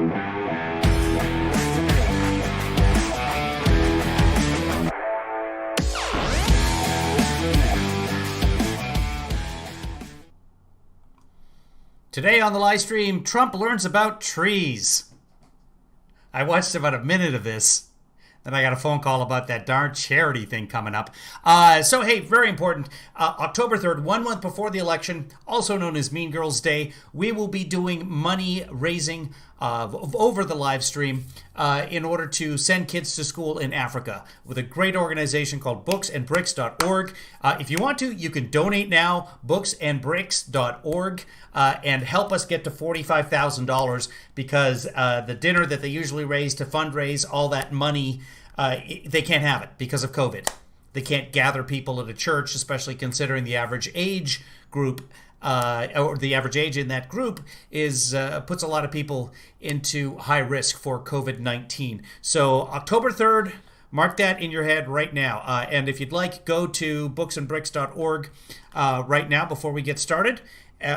Today on the live stream, Trump learns about trees. I watched about a minute of this. Then I got a phone call about that darn charity thing coming up. So, hey, very important. October 3rd, 1 month before the election, also known as Mean Girls Day, we will be doing money raising over the live stream in order to send kids to school in Africa with a great organization called booksandbricks.org. If you want to, you can donate now, booksandbricks.org, and help us get to $45,000 because the dinner that they usually raise to fundraise all that money, they can't have it because of COVID. They can't gather people at a church, especially considering the average age group or the average age in that group is puts a lot of people into high risk for COVID-19. So October 3rd, mark that in your head right now. And if you'd like, go to booksandbricks.org right now before we get started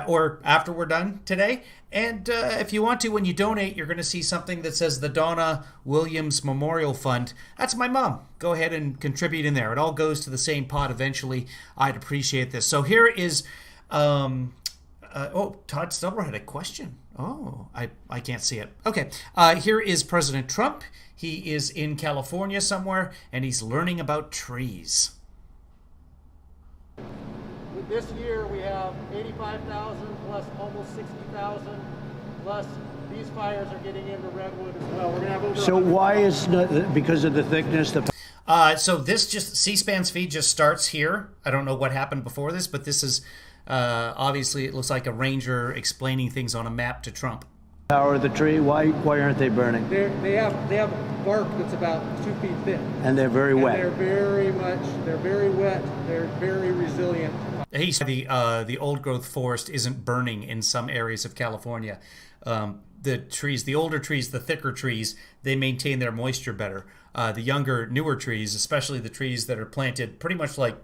or after we're done today. And if you want to, when you donate, you're going to see something that says the Donna Williams Memorial Fund. That's my mom. Go ahead and contribute in there. It all goes to the same pot eventually. I'd appreciate this. So here is... Todd Stubber had a question. Oh, I can't see it. Okay. Here is President Trump. He is in California somewhere, and he's learning about trees. This year we have 85,000 plus almost 60,000 plus these fires are getting into redwood as well. We're gonna have over. So why is not, because of the thickness? So this just C-SPAN's feed just starts here. I don't know what happened before this, but this is obviously it looks like a ranger explaining things on a map to Trump. Power of the tree. Why aren't they burning? They have bark that's about 2 feet thick, and they're very wet. They're very wet. They're very resilient. He said the old growth forest isn't burning in some areas of California. The trees, the older trees, the thicker trees, they maintain their moisture better. The younger, newer trees, especially the trees that are planted pretty much like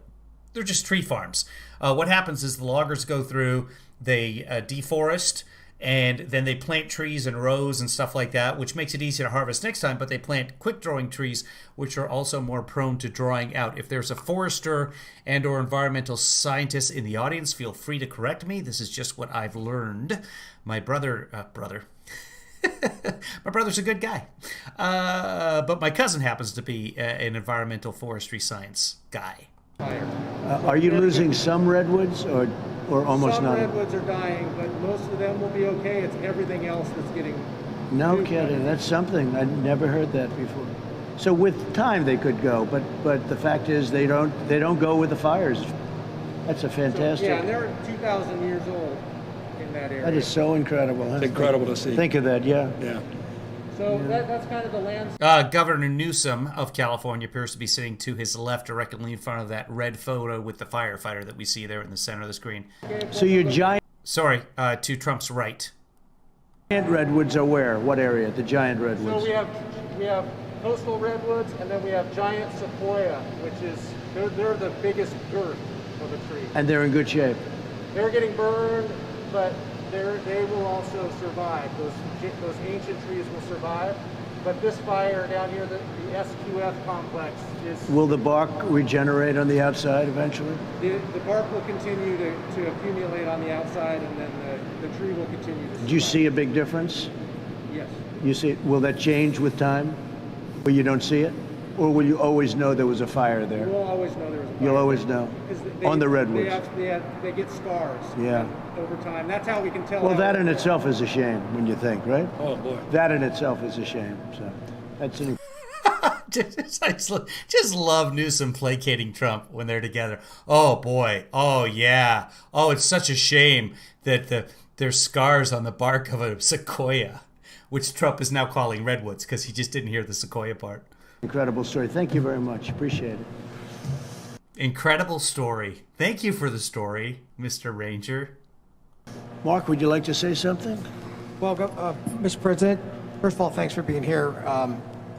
they're just tree farms. What happens is the loggers go through, they deforest, and then they plant trees in rows and stuff like that, which makes it easy to harvest next time, but they plant quick-growing trees, which are also more prone to drying out. If there's a forester and or environmental scientist in the audience, feel free to correct me. This is just what I've learned. My brother... my brother's a good guy. But my cousin happens to be an environmental forestry science guy. Are you losing some redwoods or almost none? Some redwoods are dying, but most of them will be okay. It's everything else that's getting... No kidding. That's something. I'd never heard that before. So with time they could go, but the fact is they don't go with the fires. That's a fantastic... So, yeah, and they're 2,000 years old in that area. That is so incredible. Huh? It's incredible to see. Think of that, yeah. Yeah. So that's kind of the landscape. Governor Newsom of California appears to be sitting to his left directly in front of that red photo with the firefighter that we see there in the center of the screen. So your giant... Sorry, to Trump's right. Giant redwoods are where? What area? The giant redwoods? So we have coastal redwoods, and then we have giant sequoia, which is they're the biggest girth of a tree. And they're in good shape. They're getting burned, but they will also survive. Those ancient trees will survive. But this fire down here, the SQF complex is... Will the bark regenerate on the outside eventually? The bark will continue to accumulate on the outside, and then the tree will continue to survive. Do you see a big difference? Yes. You see, will that change with time? Where you don't see it? Or will you always know there was a fire there? We'll always know there was a fire. You'll always know. On the redwoods. They get scars. Yeah. Over time. That's how we can tell. Well, that in itself is a shame when you think, right? Oh, boy. That in itself is a shame. So that's an... just love Newsom placating Trump when they're together. Oh, boy. Oh, yeah. Oh, it's such a shame that there's scars on the bark of a sequoia, which Trump is now calling redwoods because he just didn't hear the sequoia part. Incredible story. Thank you very much. Appreciate it. Incredible story. Thank you for the story, Mr. Ranger. Mark, would you like to say something? Well, Mr. President, first of all, thanks for being here.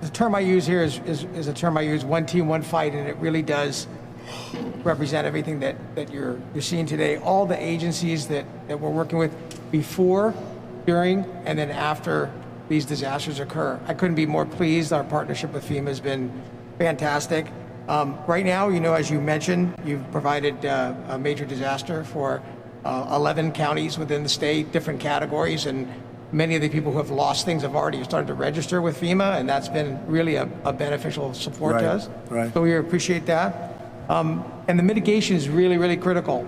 The term I use here is a term I use, one team, one fight, and it really does represent everything that you're seeing today. All the agencies that we're working with before, during, and then after these disasters occur. I couldn't be more pleased. Our partnership with FEMA has been fantastic. Right now, as you mentioned, you've provided a major disaster for 11 counties within the state, different categories, and many of the people who have lost things have already started to register with FEMA, and that's been really a beneficial support to us. Right. So we appreciate that. And the mitigation is really, really critical.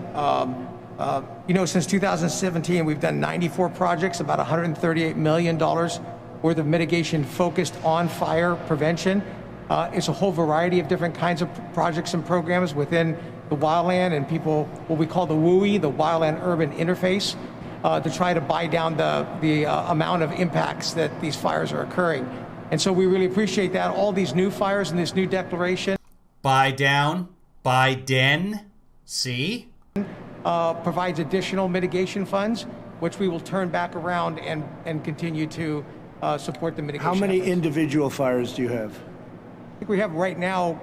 Since 2017, we've done 94 projects, about $138 million worth of mitigation focused on fire prevention. It's a whole variety of different kinds of projects and programs within the wildland and what we call the WUI, the wildland urban interface, to try to buy down the amount of impacts that these fires are occurring. And so we really appreciate that. All these new fires and this new declaration. Buy down, buy den, see? Provides additional mitigation funds, which we will turn back around and continue to support the mitigation How many efforts. individual fires do you have? I think we have right now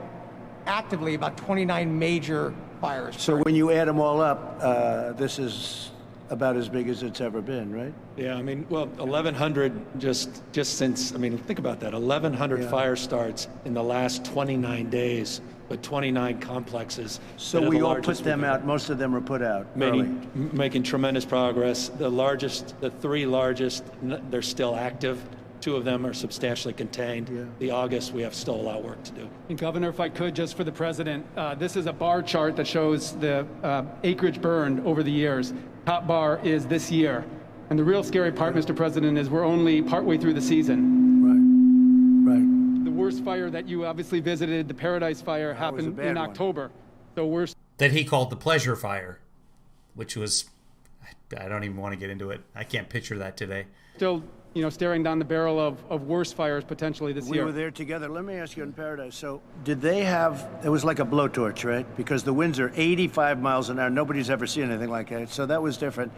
actively about 29 major fires. So when you add them all up, this is about as big as it's ever been, right? Yeah, 1,100 just since, think about that, 1,100 fire starts in the last 29 days with 29 complexes. So that are we the all largest put them we've out, most of them were put out early. making tremendous progress. The three largest, they're still active. Two of them are substantially contained. Yeah. The August, we have still a lot of work to do. And Governor, if I could, just for the president, this is a bar chart that shows the acreage burned over the years. Top bar is this year. And the real scary part, Mr. President, is we're only partway through the season. Right. The worst fire that you obviously visited, the Paradise Fire, was a happened bad in one. October. So we're That he called the pleasure fire, which was, I don't even want to get into it. I can't picture that today. still, staring down the barrel of worse fires potentially this We year. were there together. Let me ask you in Paradise. So did they have, it was like a blowtorch, right? Because the winds are 85 miles an hour. Nobody's ever seen anything like that. So that was different.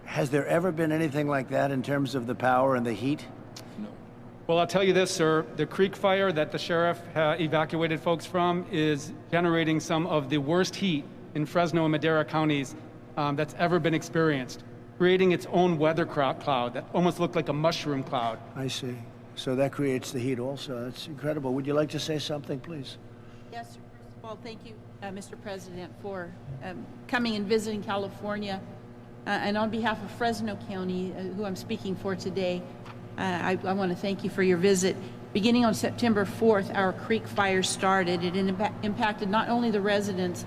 Has there ever been anything like that in terms of the power and the heat? Well, I'll tell you this, sir. The Creek Fire that the sheriff evacuated folks from is generating some of the worst heat in Fresno and Madera counties that's ever been experienced, creating its own weather cloud that almost looked like a mushroom cloud. I see. So that creates the heat also. That's incredible. Would you like to say something, please? Yes, sir. First of all, thank you, Mr. President, for coming and visiting California. And on behalf of Fresno County, who I'm speaking for today, I want to thank you for your visit. Beginning on September 4th, our Creek Fire started. It impacted not only the residents,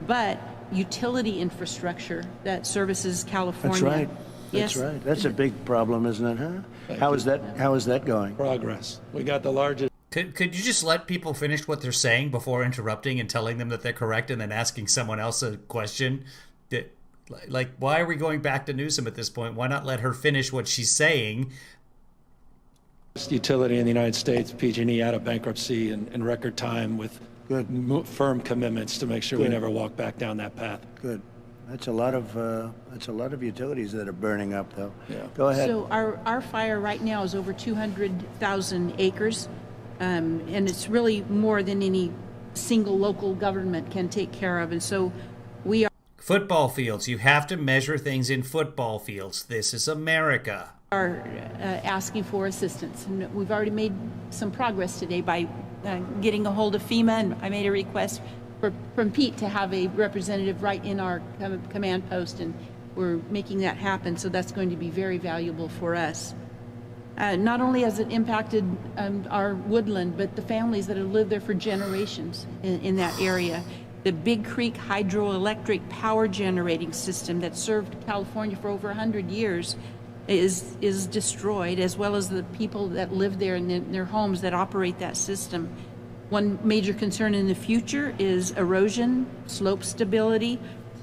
but utility infrastructure that services California. That's right. Yes. That's right. That's a big problem, isn't it, huh? How is that going? Progress. We got the largest. Could you just let people finish what they're saying before interrupting and telling them that they're correct and then asking someone else a question? Like, why are we going back to Newsom at this point? Why not let her finish what she's saying? Utility in the United States, PG&E out of bankruptcy in record time with Good. firm commitments to make sure we Good. never walk back down that path. Good. That's a lot of utilities that are burning up, though. Yeah. Go ahead. So our fire right now is over 200,000 acres, and it's really more than any single local government can take care of. And so we Football fields. You have to measure things in football fields. This is America. are asking for assistance. And we've already made some progress today by getting a hold of FEMA, and I made a request from Pete to have a representative right in our command post, and we're making that happen, so that's going to be very valuable for us. Not only has it impacted our woodland, but the families that have lived there for generations in that area. The Big Creek hydroelectric power generating system that served California for over 100 years is destroyed, as well as the people that live there in their homes that operate that system. One major concern in the future is erosion, slope stability,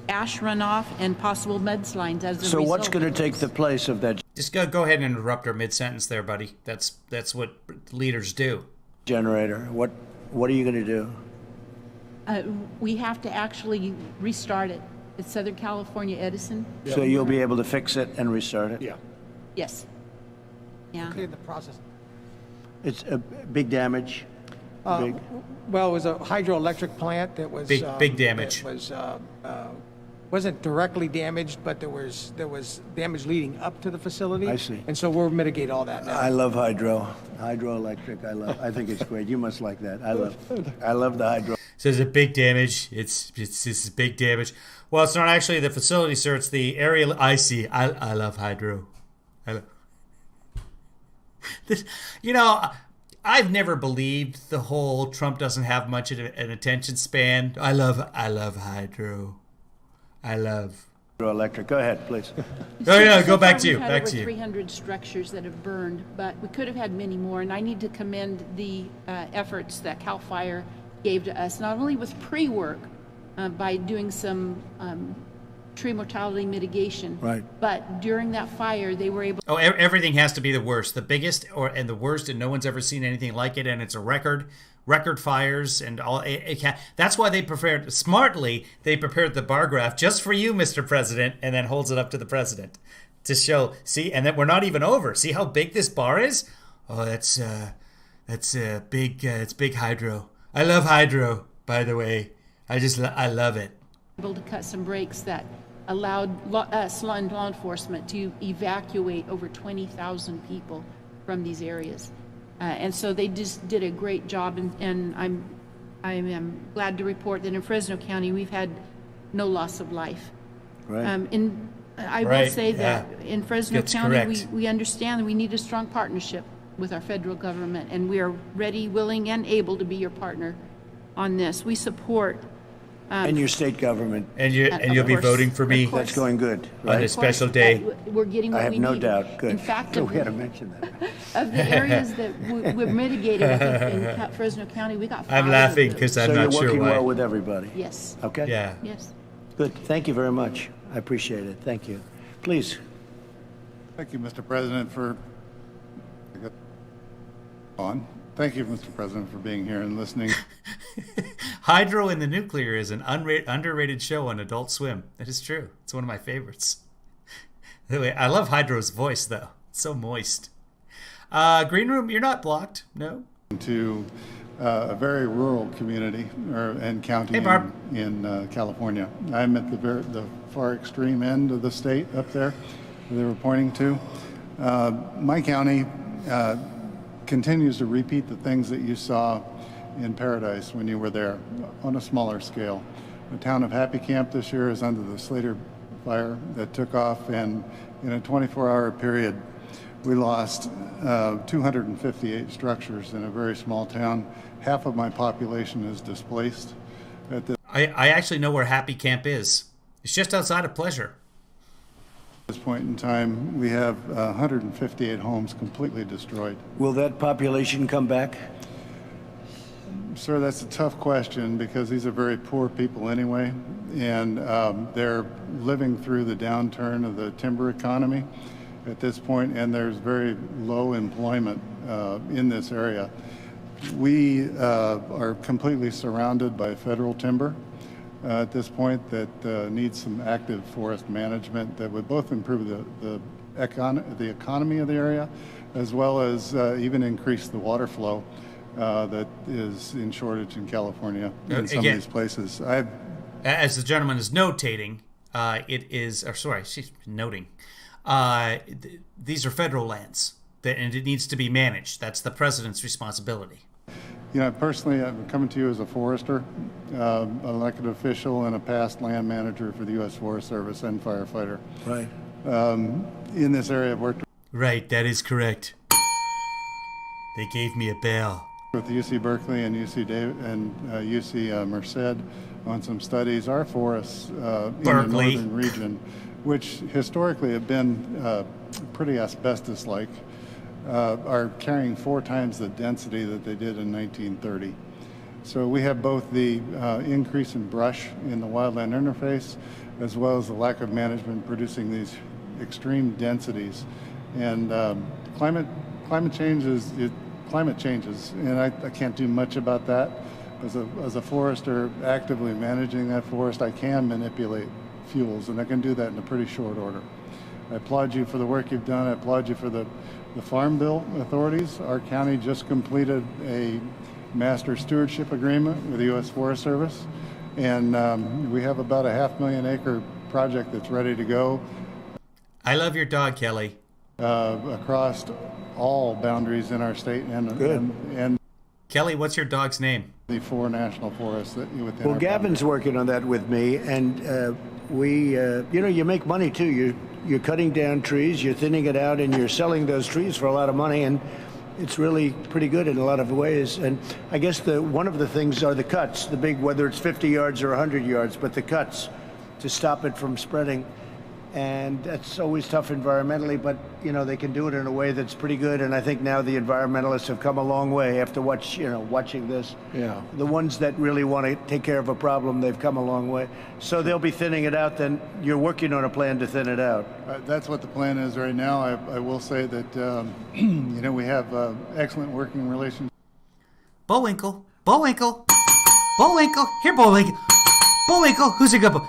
ash runoff, and possible mudslides as a So result. what's going to take the place of that Just go ahead and interrupt her mid-sentence there, buddy. That's what leaders do. generator? What are you going to do? We have to actually restart it. It's Southern California Edison. So you'll be able to fix it and restart it? Yeah. Yes. Yeah. In the process. It's a big damage? Big? Well, it was a hydroelectric plant that was Big damage. That was wasn't directly damaged, but there was damage leading up to the facility. I see. And so we'll mitigate all that now. I love hydroelectric. I think it's great. You must like that. I love the hydro. Says a big damage. It's big damage. Well, it's not actually the facility, sir. It's the area. I see. I love hydro. This, I've never believed the whole Trump doesn't have much of an attention span. I love hydro. I love Hydroelectric. Go ahead, please. Oh yeah, go So back far, to you. we've had Back over to you. 300 structures that have burned, but we could have had many more. And I need to commend the efforts that CAL FIRE gave to us, not only with pre-work by doing some tree mortality mitigation, Right. but during that fire, they were able. Oh, everything has to be the worst, the biggest, and the worst, and no one's ever seen anything like it. And it's a record fires and all. That's why they prepared They prepared the bar graph just for you, Mr. President, and then holds it up to the president to show. See, and then we're not even over. See how big this bar is? Oh, that's big. It's big hydro. I love hydro. By the way, I love it. Able to cut some breaks that allowed us, law enforcement, to evacuate over 20,000 people from these areas. And so they just did a great job, and I am glad to report that in Fresno County, we've had no loss of life. Right. I will Right, say that in Fresno That's County, correct. we understand that we need a strong partnership with our federal government, and we are ready, willing, and able to be your partner on this. We support. And your state government. And Of you'll be course, voting for me of course. That's going good, on right? this special day. We're getting what I have we no need. doubt. Good. In fact, we had to mention that. of the areas that we're mitigated, I think, in Fresno County, we got 5 I'm of laughing those. because So I'm you're not sure working why. well with everybody. Yes, Okay. Yeah. yes. Good. Thank you very much. I appreciate it. Thank you. Please. Thank you, Mr. President, for on. Thank you, Mr. President, for being here and listening. Hydro in the Nuclear is an underrated show on Adult Swim. That is true. It's one of my favorites. Anyway, I love Hydro's voice, though. It's so moist. Green Room, you're not blocked. No? To a very rural community and county Hey, Barb. in California. I'm at the far extreme end of the state up there they were pointing to. My county continues to repeat the things that you saw in Paradise when you were there on a smaller scale. The town of Happy Camp this year is under the Slater fire that took off, and in a 24-hour period, we lost 258 structures in a very small town. Half of my population is displaced at I actually know where Happy Camp is. It's just outside of Pleasure. this point in time. We have 158 homes completely destroyed. Will that population come back? Sir, that's a tough question because these are very poor people anyway, and they're living through the downturn of the timber economy at this point, and there's very low employment in this area. We are completely surrounded by federal timber at this point that needs some active forest management that would both improve the economy of the area as well as even increase the water flow that is in shortage in California in some of Again, these places. as the gentleman is notating, she's noting, these are federal lands, and it needs to be managed. That's the president's responsibility. You know, personally, I'm coming to you as a forester, elected official, and a past land manager for the U.S. Forest Service and firefighter. Right. In this area, I've worked Right, that is correct. They gave me a bell. with UC Berkeley and UC Merced on some studies. Our forests in the Berkeley. northern region, which historically have been pretty asbestos-like, are carrying 4 times the density that they did in 1930. So we have both the increase in brush in the wildland interface as well as the lack of management producing these extreme densities. And climate changes, and I can't do much about that. As a forester actively managing that forest, I can manipulate fuels, and I can do that in a pretty short order. I applaud you for the work you've done. I applaud you for the Farm Bill authorities. Our county just completed a master stewardship agreement with the U.S. Forest Service, and we have about a 500,000 acre project that's ready to go I love your dog, Kelly. across all boundaries in our state and Good. and Kelly, what's your dog's name? the 4 national forests that within Well, our Gavin's working on that with me, and we, you make money too. You're cutting down trees, you're thinning it out, and you're selling those trees for a lot of money, and it's really pretty good in a lot of ways. And I guess one of the things are the cuts, the big, whether it's 50 yards or 100 yards, but the cuts to stop it from spreading. And that's always tough environmentally, but they can do it in a way that's pretty good. And I think now the environmentalists have come a long way after watching this. Yeah. The ones that really want to take care of a problem, they've come a long way. So they'll be thinning it out. Then you're working on a plan to thin it out. That's what the plan is right now. I will say that we have excellent working relations. Bullwinkle. Bullwinkle. Bullwinkle. Here, Bullwinkle. Bullwinkle. Who's a good boy?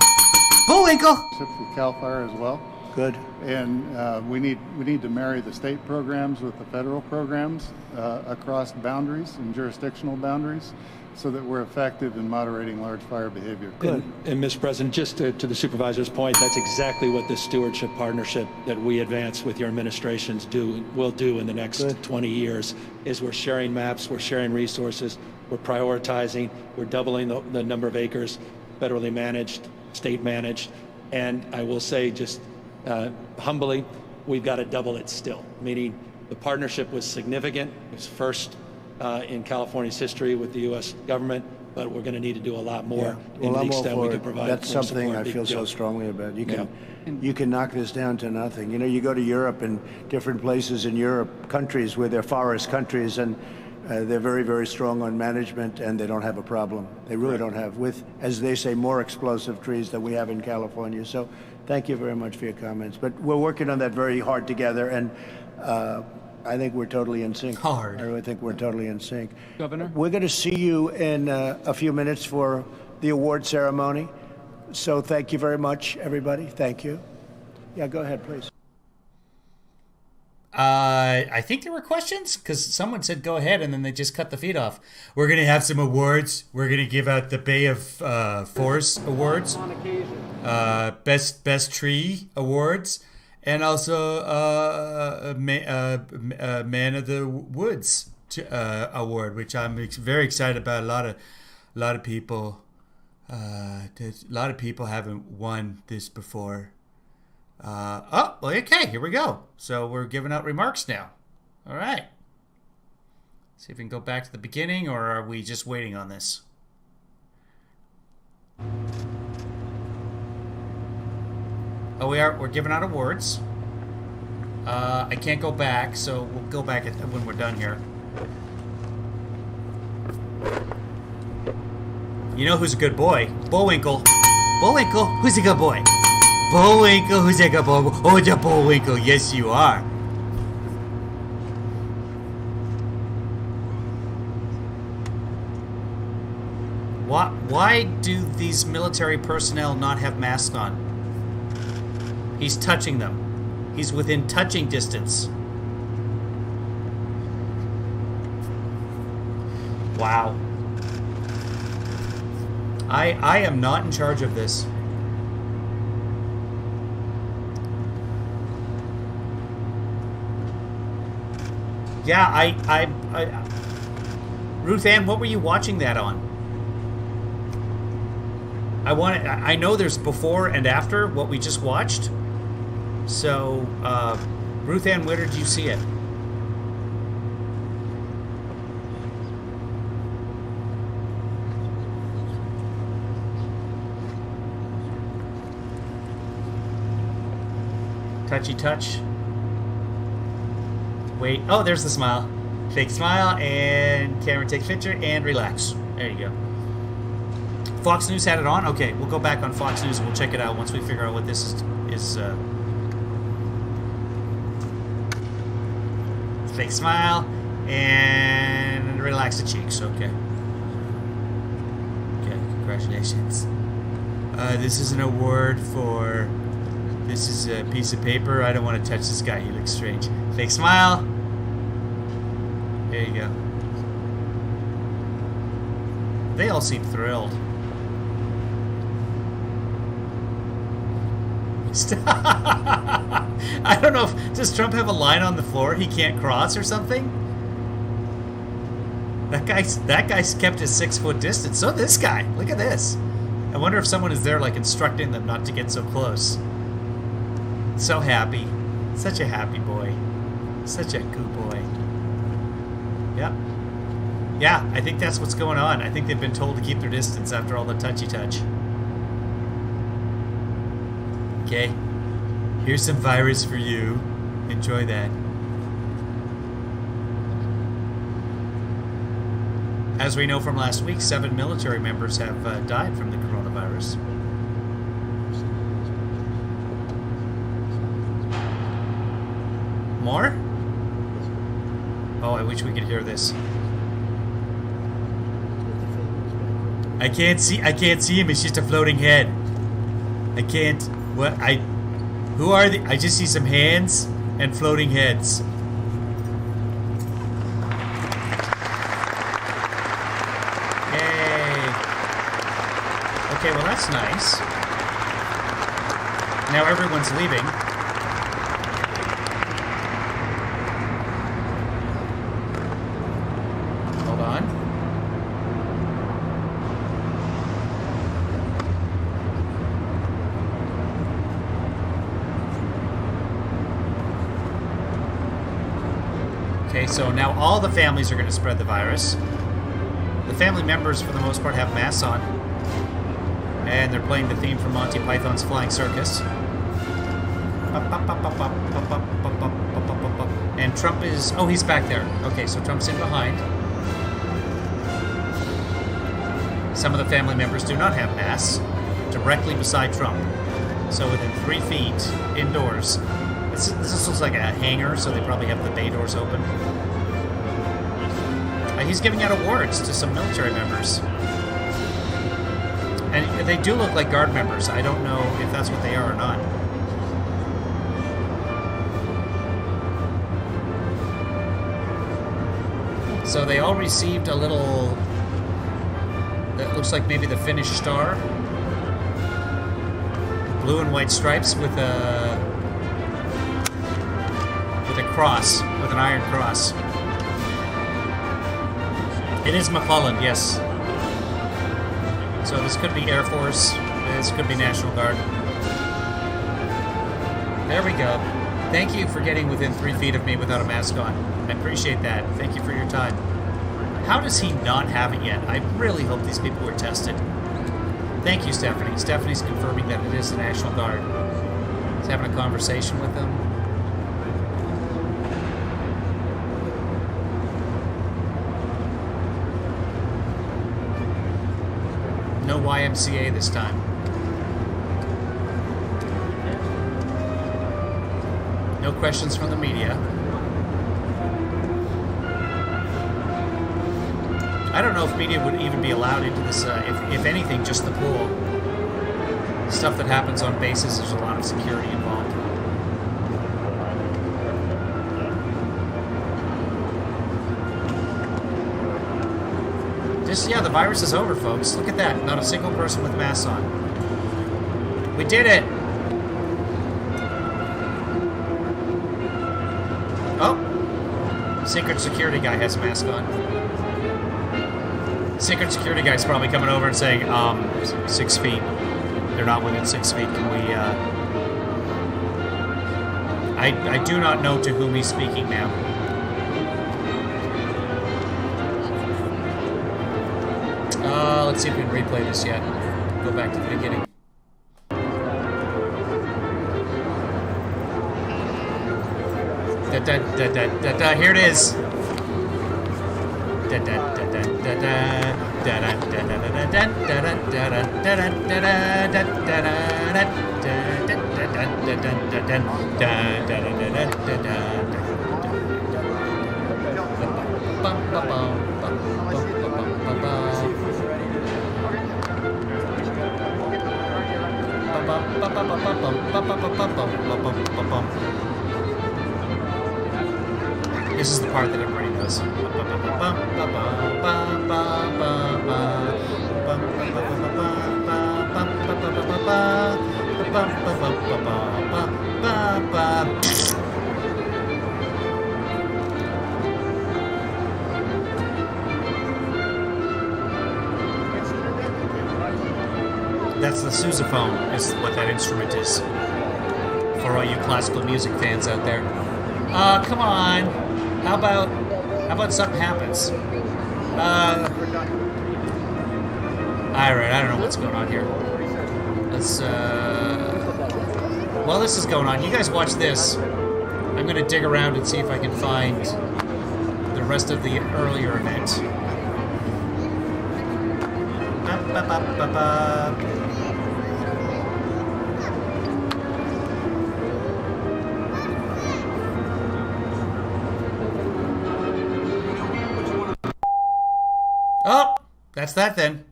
Bullwinkle. With CAL FIRE as well. Good. And we need to marry the state programs with the federal programs across boundaries and jurisdictional boundaries so that we're effective in moderating large fire behavior. Good. And Mr. President, just to the supervisor's point, that's exactly what the stewardship partnership that we advance with your administrations will do in the next 20 years, is we're sharing maps, we're sharing resources, we're prioritizing, we're doubling the number of acres federally managed, state managed, and I will say just humbly, we've got to double it still, meaning the partnership was significant. It was first in California's history with the U.S. government, but we're going to need to do a lot more in the extent we can provide. That's more something support. I feel so strongly about. You can knock this down to nothing. You go to Europe and different places in Europe, countries where they're forest countries, and they're very, very strong on management, and they don't have a problem. They really don't have, with, as they say, more explosive trees than we have in California. So thank you very much for your comments. But we're working on that very hard together, and I think we're totally in sync. Hard. I really think we're totally in sync. Governor? We're going to see you in a few minutes for the award ceremony. So thank you very much, everybody. Thank you. Yeah, go ahead, please. I think there were questions because someone said go ahead and then they just cut the feed off. We're going to have some awards. We're going to give out the Bay of Forest awards, On occasion. best tree awards, and also Man of the Woods award, which I'm very excited about. A lot of people haven't won this before. Well, okay, here we go. So we're giving out remarks now. All right. See if we can go back to the beginning, or are we just waiting on this? Oh, we are. We're giving out awards. I can't go back, so we'll go back when we're done here. You know who's a good boy? Bullwinkle. Bullwinkle, who's a good boy? Bullwinkle, who's a good boy? Oh, it's a Bullwinkle. Yes, you are. Why do these military personnel not have masks on? He's touching them. He's within touching distance. Wow. I am not in charge of this. Yeah, I Ruth Ann, what were you watching that on? I know there's before and after what we just watched. So, Ruth Ann, where did you see it? Touchy touch. Wait. Oh, there's the smile. Fake smile, and camera takes picture, and relax. There you go. Fox News had it on? Okay, we'll go back on Fox News and we'll check it out once we figure out what this is fake smile, and relax the cheeks. Okay. Okay, congratulations. This is an award for... This is a piece of paper. I don't want to touch this guy. He looks strange. Fake smile. There you go. They all seem thrilled. I don't know if does Trump have a line on the floor he can't cross or something? That guy's kept his 6-foot distance. So this guy, look at this. I wonder if someone is there like instructing them not to get so close. So happy. Such a happy boy. Such a good boy. Yep. Yeah, I think that's what's going on. I think they've been told to keep their distance after all the touchy touch. Okay. Here's some virus for you. Enjoy that. As we know from last week, 7 military members have died from the coronavirus. More? Oh, I wish we could hear this. I can't see him. It's just a floating head. I can't. What? Who are they? I just see some hands and floating heads. Yay. Okay, well that's nice. Now everyone's leaving. Hold on. Okay, so now all the families are going to spread the virus. The family members, for the most part, have masks on. And they're playing the theme from Monty Python's Flying Circus. And Trump is... Oh, he's back there. Okay, so Trump's in behind. Some of the family members do not have masks. Directly beside Trump. So within 3 feet, indoors. This looks like a hangar, so they probably have the bay doors open. He's giving out awards to some military members. And they do look like Guard members. I don't know if that's what they are or not. So they all received a little... That looks like maybe the Finnish star. Blue and white stripes with a cross, with an iron cross. It is McClellan, yes. So this could be Air Force. This could be National Guard. There we go. Thank you for getting within 3 feet of me without a mask on. I appreciate that. Thank you for your time. How does he not have it yet? I really hope these people were tested. Thank you, Stephanie. Stephanie's confirming that it is the National Guard. He's having a conversation with them. No YMCA this time. No questions from the media. I don't know if media would even be allowed into this, if anything, just the pool. Stuff that happens on bases, there's a lot of security involved. Yeah, the virus is over, folks. Look at that. Not a single person with masks on. We did it! Oh! Secret security guy has a mask on. Secret security guy's probably coming over and saying, 6 feet. They're not within 6 feet. Can we, I do not know to whom he's speaking now. Let's see if we can replay this yet. Go back to the beginning. Here it is. This is the part that everybody knows. That's the sousaphone, is what that instrument is. For all you classical music fans out there. Come on. How about something happens? Alright, I don't know what's going on here. Let's, while this is going on, you guys watch this. I'm gonna dig around and see if I can find the rest of the earlier event. Oh, that's that then.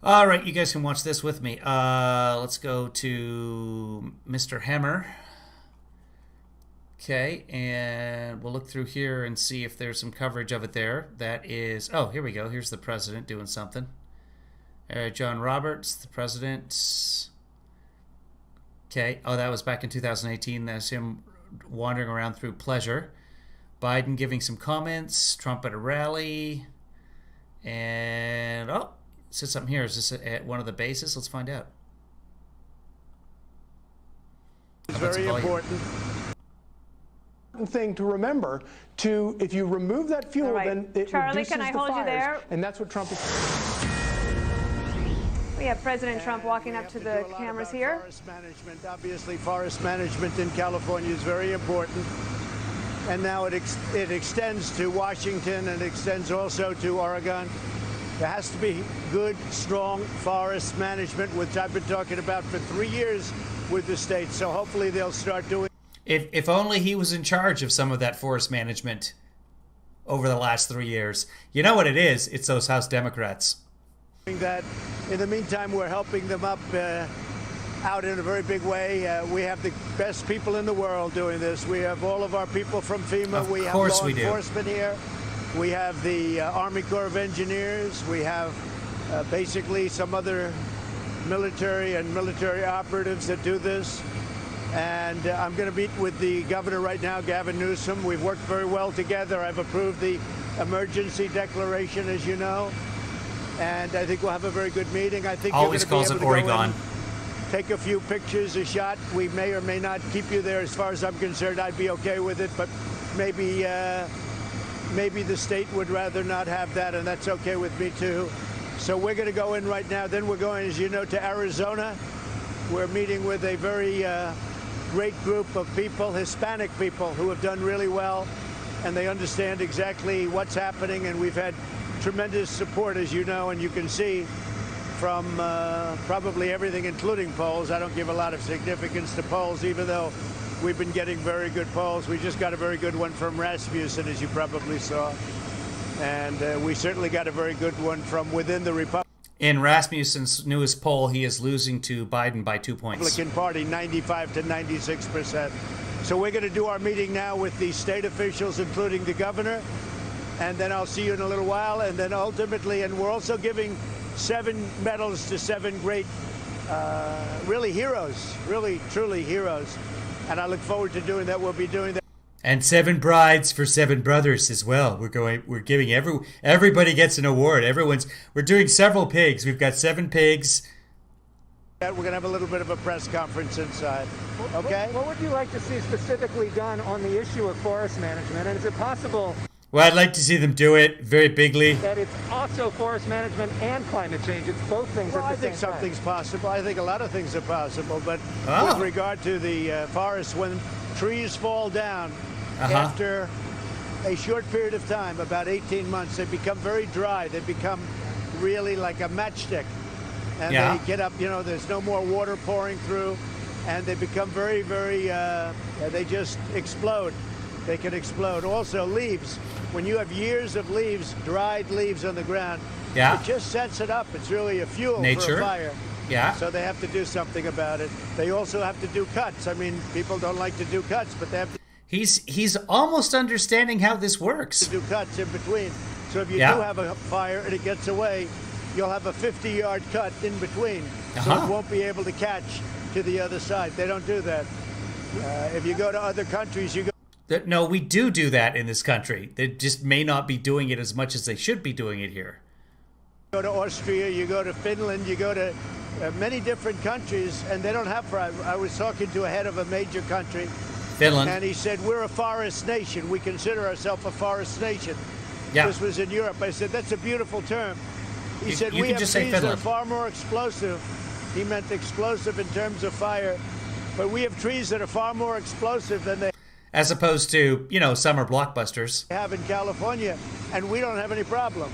All right, you guys can watch this with me. Let's go to Mr. Hammer. Okay, and we'll look through here and see if there's some coverage of it there. That is, oh, here we go. Here's the president doing something. John Roberts, the president. Okay, oh, that was back in 2018. That's him wandering around through pleasure. Biden giving some comments. Trump at a rally. And, oh, it says something here. Is this at one of the bases? Let's find out. It's very important thing to remember. If you remove that fuel, then it Charlie, reduces can I the hold you fires, there? and that's what Trump is. We have President Trump walking up to the cameras here. Forest management, obviously, forest management in California is very important. And now it extends to Washington and extends also to Oregon. There has to be good, strong forest management, which I've been talking about for 3 years with the state. So hopefully they'll start doing. If only he was in charge of some of that forest management over the last 3 years. You know what it is? It's those House Democrats. That. In the meantime, we're helping them up out in a very big way. We have the best people in the world doing this. We have all of our people from FEMA. We have law enforcement here. We have the Army Corps of Engineers. We have basically some other military and military operatives that do this. And I'm going to meet with the governor right now, Gavin Newsom. We've worked very well together. I've approved the emergency declaration, as you know. And I think we'll have a very good meeting. I think always you're going calls to it be able to Oregon. Take a few pictures, a shot. We may or may not keep you there. As far as I'm concerned, I'd be okay with it. But maybe the state would rather not have that, and that's okay with me too. So we're going to go in right now. Then we're going, as you know, to Arizona. We're meeting with a very great group of people, Hispanic people, who have done really well, and they understand exactly what's happening. And we've had tremendous support, as you know, and you can see from probably everything, including polls. I don't give a lot of significance to polls, even though we've been getting very good polls. We just got a very good one from Rasmussen, as you probably saw. And we certainly got a very good one from within the Republican In Rasmussen's newest poll, he is losing to Biden by 2 points. Party, 95 to 96%. So we're going to do our meeting now with the state officials, including the governor. And then I'll see you in a little while. And then ultimately, and we're also giving 7 medals to 7 great, really heroes, really, truly heroes. And I look forward to doing that. We'll be doing that. And 7 brides for 7 brothers as well. We're giving everybody gets an award. We're doing several pigs. We've got 7 pigs. We're going to have a little bit of a press conference inside. Okay? What would you like to see specifically done on the issue of forest management? And is it possible Well, I'd like to see them do it very bigly. that it's also forest management and climate change? It's both things Well, at I the think same time. something's possible. I think a lot of things are possible. But Oh. with regard to the forest, when trees fall down after a short period of time, about 18 months, they become very dry. They become really like a matchstick. And Yeah. they get up, there's no more water pouring through. And they become very, very, they just explode. They can explode. Also, leaves. When you have years of leaves, dried leaves on the ground, Yeah. it just sets it up. It's really a fuel for Nature. a fire. Yeah. So they have to do something about it. They also have to do cuts. I mean, people don't like to do cuts, but they have to He's almost understanding how this works. do cuts in between. So if you Yeah. do have a fire and it gets away, you'll have a 50-yard cut in between. So it won't be able to catch to the other side. They don't do that. If you go to other countries, you go. No, we do that in this country. They just may not be doing it as much as they should be doing it here. You go to Austria, you go to Finland, you go to many different countries, and they don't have fire. I was talking to a head of a major country, Finland, and he said, we're a forest nation. We consider ourselves a forest nation. Yeah. This was in Europe. I said, that's a beautiful term. He said, you we can have just trees say that are Finland. far more explosive. He meant explosive in terms of fire. But we have trees that are far more explosive than they as opposed to, summer blockbusters. have in California. And we don't have any problem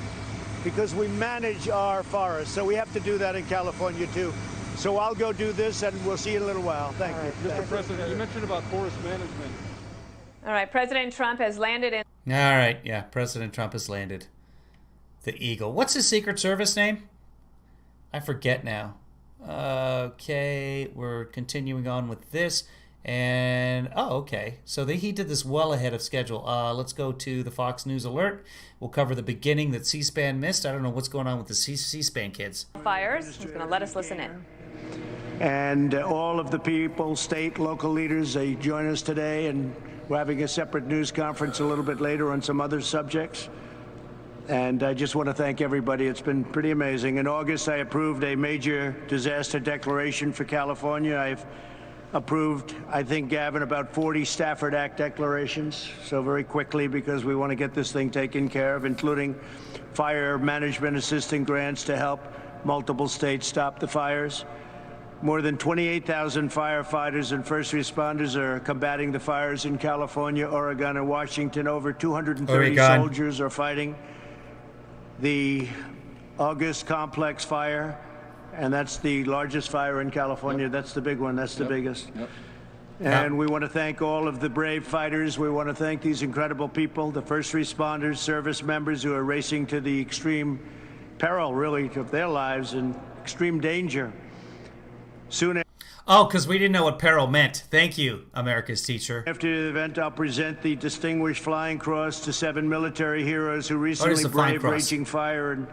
because we manage our forests. So we have to do that in California, too. So I'll go do this, and we'll see you in a little while. Thank you. Mr. President, you mentioned about forest management. All right, President Trump has landed in. All right, yeah, President Trump has landed. The Eagle. What's his Secret Service name? I forget now. Okay, we're continuing on with this. And, okay. So he did this well ahead of schedule. Let's go to the Fox News alert. We'll cover the beginning that C-SPAN missed. I don't know what's going on with the C-SPAN kids. Fires. He's going to let us listen in. And all of the people, state, local leaders, they join us today, and we're having a separate news conference a little bit later on some other subjects. And I just want to thank everybody. It's been pretty amazing. In August, I approved a major disaster declaration for California. I've approved, I think, Gavin, about 40 Stafford Act declarations, so very quickly, because we want to get this thing taken care of, including fire management assistance grants to help multiple states stop the fires. More than 28,000 firefighters and first responders are combating the fires in California, Oregon, and Washington. Over 230 soldiers are fighting the August Complex fire, and that's the largest fire in California. That's the big one. That's the biggest. And we want to thank all of the brave fighters. We want to thank these incredible people, the first responders, service members who are racing to the extreme peril, really, of their lives and extreme danger. Soon because we didn't know what peril meant. Thank you, America's teacher. after the event, I'll present the Distinguished Flying Cross to 7 military heroes who recently braved raging fire and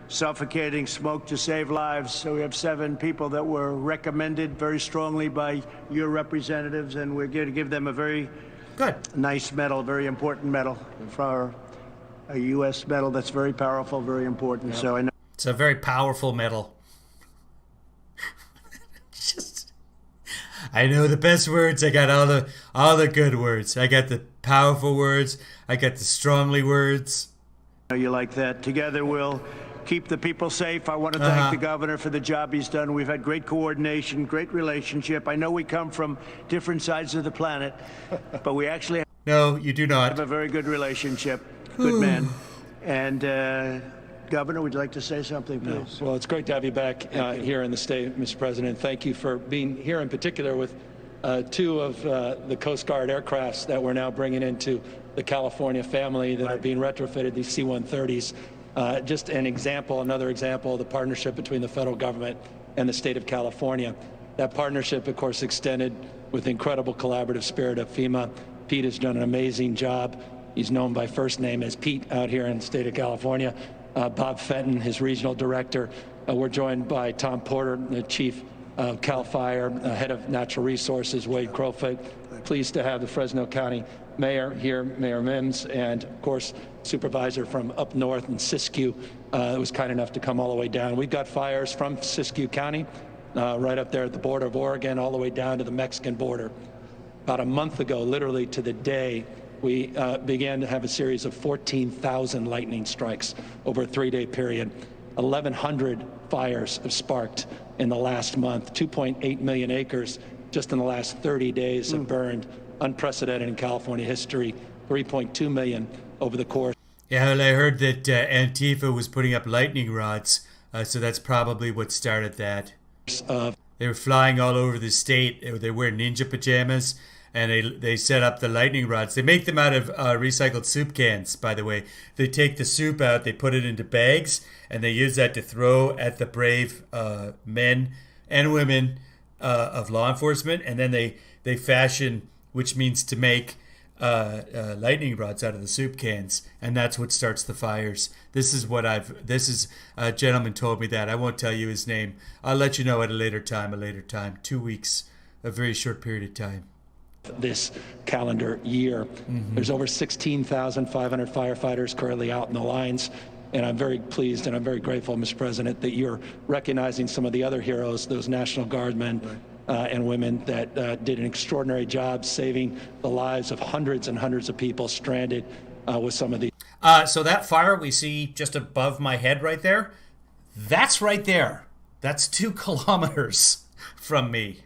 suffocating smoke to save lives. So we have 7 people that were recommended very strongly by your representatives, and we're going to give them a very nice medal, very important medal for a U.S. medal that's very powerful, very important. So I know it's a very powerful medal. I know the best words. I got all the good words. I got the powerful words. I got the strongly words. You like that. Together we'll keep the people safe. I want to thank the governor for the job he's done. We've had great coordination, great relationship. I know we come from different sides of the planet, but we actually no, you do not have a very good relationship. Good man. And Governor, would you like to say something, please? Well, it's great to have you back here in the state, Mr. President. Thank you for being here in particular with 2 of the Coast Guard aircrafts that we're now bringing into the California family that are being retrofitted, these C-130s. Just another example of the partnership between the federal government and the state of California. That partnership, of course, extended with incredible collaborative spirit of FEMA. Pete has done an amazing job. He's known by first name as Pete out here in the state of California. Bob Fenton, his regional director. We're joined by Tom Porter, the chief of CAL FIRE, head of natural resources, Wade Crowfoot. Pleased to have the Fresno County mayor here, Mayor Mims, and of course, supervisor from up north in Siskiyou, was kind enough to come all the way down. We've got fires from Siskiyou County, right up there at the border of Oregon, all the way down to the Mexican border. About a month ago, literally to the day, we began to have a series of 14,000 lightning strikes over a 3-day period. 1,100 fires have sparked in the last month. 2.8 million acres just in the last 30 days have burned. Unprecedented in California history. 3.2 million over the course. Yeah, well, I heard that Antifa was putting up lightning rods, so that's probably what started that. They were flying all over the state. They wear ninja pajamas. And they set up the lightning rods. They make them out of recycled soup cans, by the way. They take the soup out, they put it into bags, and they use that to throw at the brave men and women of law enforcement. And then they fashion, which means to make lightning rods out of the soup cans, and that's what starts the fires. This is a gentleman told me that. I won't tell you his name. I'll let you know at a later time. 2 weeks, a very short period of time. This calendar year. There's over 16,500 firefighters currently out in the lines. And I'm very pleased and I'm very grateful, Mr. President, that you're recognizing some of the other heroes, those National Guardmen and women that did an extraordinary job saving the lives of hundreds and hundreds of people stranded with some of these. So that fire we see just above my head right there, that's right there. That's 2 kilometers from me.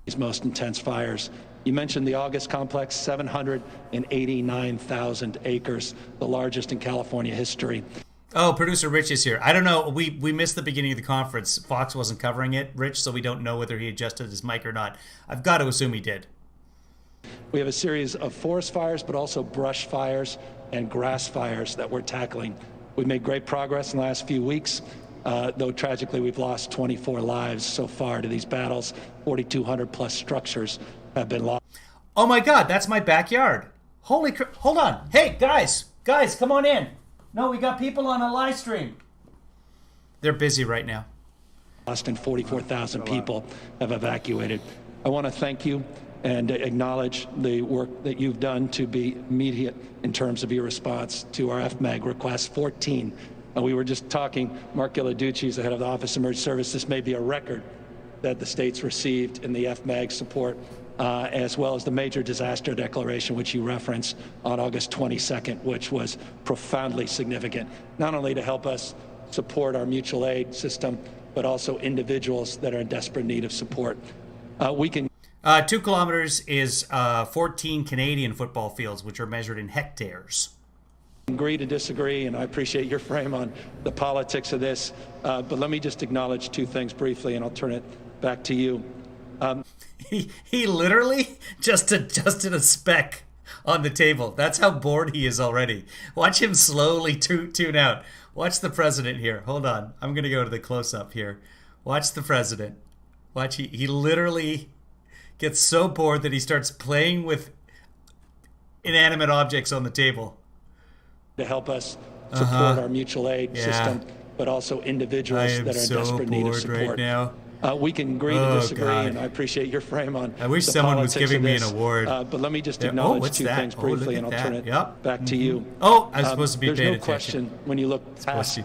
These most intense fires. You mentioned the August complex, 789,000 acres, the largest in California history. Oh, producer Rich is here. I don't know. We missed the beginning of the conference. Fox wasn't covering it, Rich, so we don't know whether he adjusted his mic or not. I've got to assume he did. We have a series of forest fires, but also brush fires and grass fires that we're tackling. We've made great progress in the last few weeks. Though tragically we've lost 24 lives so far to these battles. 4,200 plus structures have been lost. Oh my God, that's my backyard. Holy crap. Hold on. Hey, guys, come on in. No, we got people on a live stream. They're busy right now. Lost and 44,000 people have evacuated. I want to thank you and acknowledge the work that you've done to be immediate in terms of your response to our FMAG request 14. We were just talking, Mark Gilladucci is the head of the Office of Emergency Service. This may be a record that the states received in the FMAG support, as well as the major disaster declaration, which you referenced on August 22nd, which was profoundly significant, not only to help us support our mutual aid system, but also individuals that are in desperate need of support. 2 kilometers is 14 Canadian football fields, which are measured in hectares. Agree to disagree, and I appreciate your frame on the politics of this. But let me just acknowledge 2 things briefly, and I'll turn it back to you. He literally just adjusted a speck on the table. That's how bored he is already. Watch him slowly tune out. Watch the president here. Hold on. I'm going to go to the close-up here. Watch the president. Watch. He literally gets so bored that he starts playing with inanimate objects on the table. To help us support our mutual aid system, but also individuals that are in desperate need of support. Right now. We can agree to disagree, and I appreciate your frame on I wish the someone was giving me an this. award. But let me just acknowledge 2 things briefly, and I'll turn it back to you. Oh, I was supposed to be paying attention. There's no question when you look past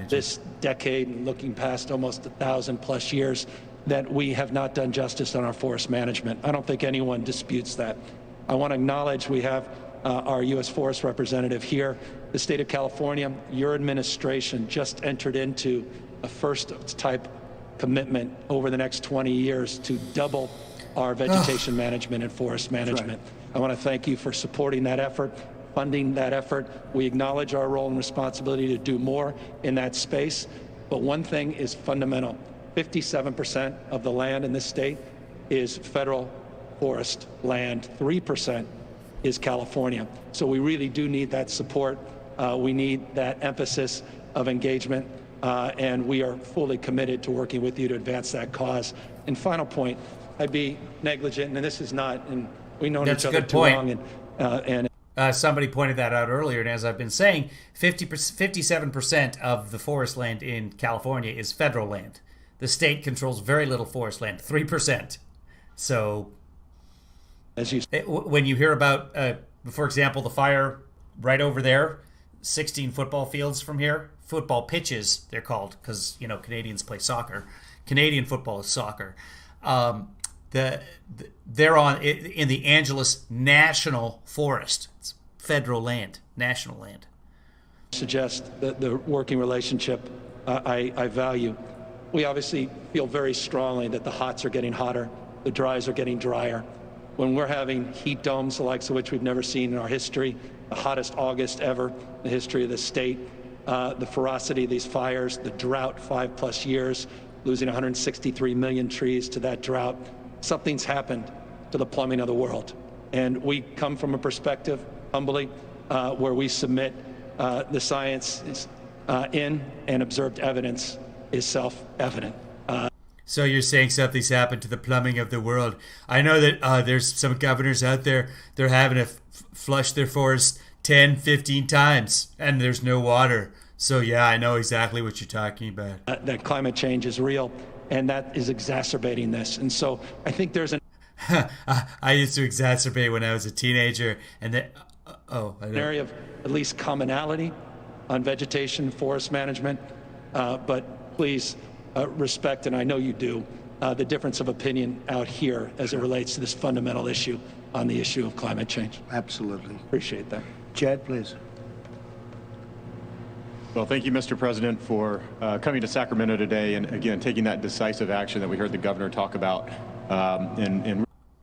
this decade and looking past almost 1,000+ years that we have not done justice on our forest management. I don't think anyone disputes that. I want to acknowledge we have our U.S. Forest Representative here. The state of California, your administration just entered into a first-of-its-type commitment over the next 20 years to double our vegetation management and forest management. Right. I want to thank you for supporting that effort, funding that effort. We acknowledge our role and responsibility to do more in that space. But one thing is fundamental. 57% of the land in this state is federal forest land. 3% is California. So we really do need that support. We need that emphasis of engagement, and we are fully committed to working with you to advance that cause. And final point, I'd be negligent, and this is not, and we've known each other too long. Somebody pointed that out earlier, and as I've been saying, 57% of the forest land in California is federal land. The state controls very little forest land, 3%. So when you hear about, for example, the fire right over there, 16 football fields from here, football pitches, they're called, because, Canadians play soccer. Canadian football is soccer. They're in the Angeles National Forest. It's federal land, national land. Suggest that the working relationship I value. We obviously feel very strongly that the hots are getting hotter, the dries are getting drier. When we're having heat domes, the likes of which we've never seen in our history, the hottest August ever in the history of the state, the ferocity of these fires, the drought, 5+ years, losing 163 million trees to that drought. Something's happened to the plumbing of the world. And we come from a perspective, humbly, where we submit the science is in and observed evidence is self-evident. So you're saying something's happened to the plumbing of the world. I know that there's some governors out there, they're having to flush their forest 10, 15 times, and there's no water. So yeah, I know exactly what you're talking about. That climate change is real, and that is exacerbating this. And so I think there's an I used to exacerbate when I was a teenager, and then, an area of at least commonality on vegetation, forest management, but please respect, and I know you do, the difference of opinion out here as it relates to this fundamental issue on the issue of climate change. Absolutely. Appreciate that. Chad, please. Well, thank you, Mr. President, for coming to Sacramento today and, again, taking that decisive action that we heard the governor talk about.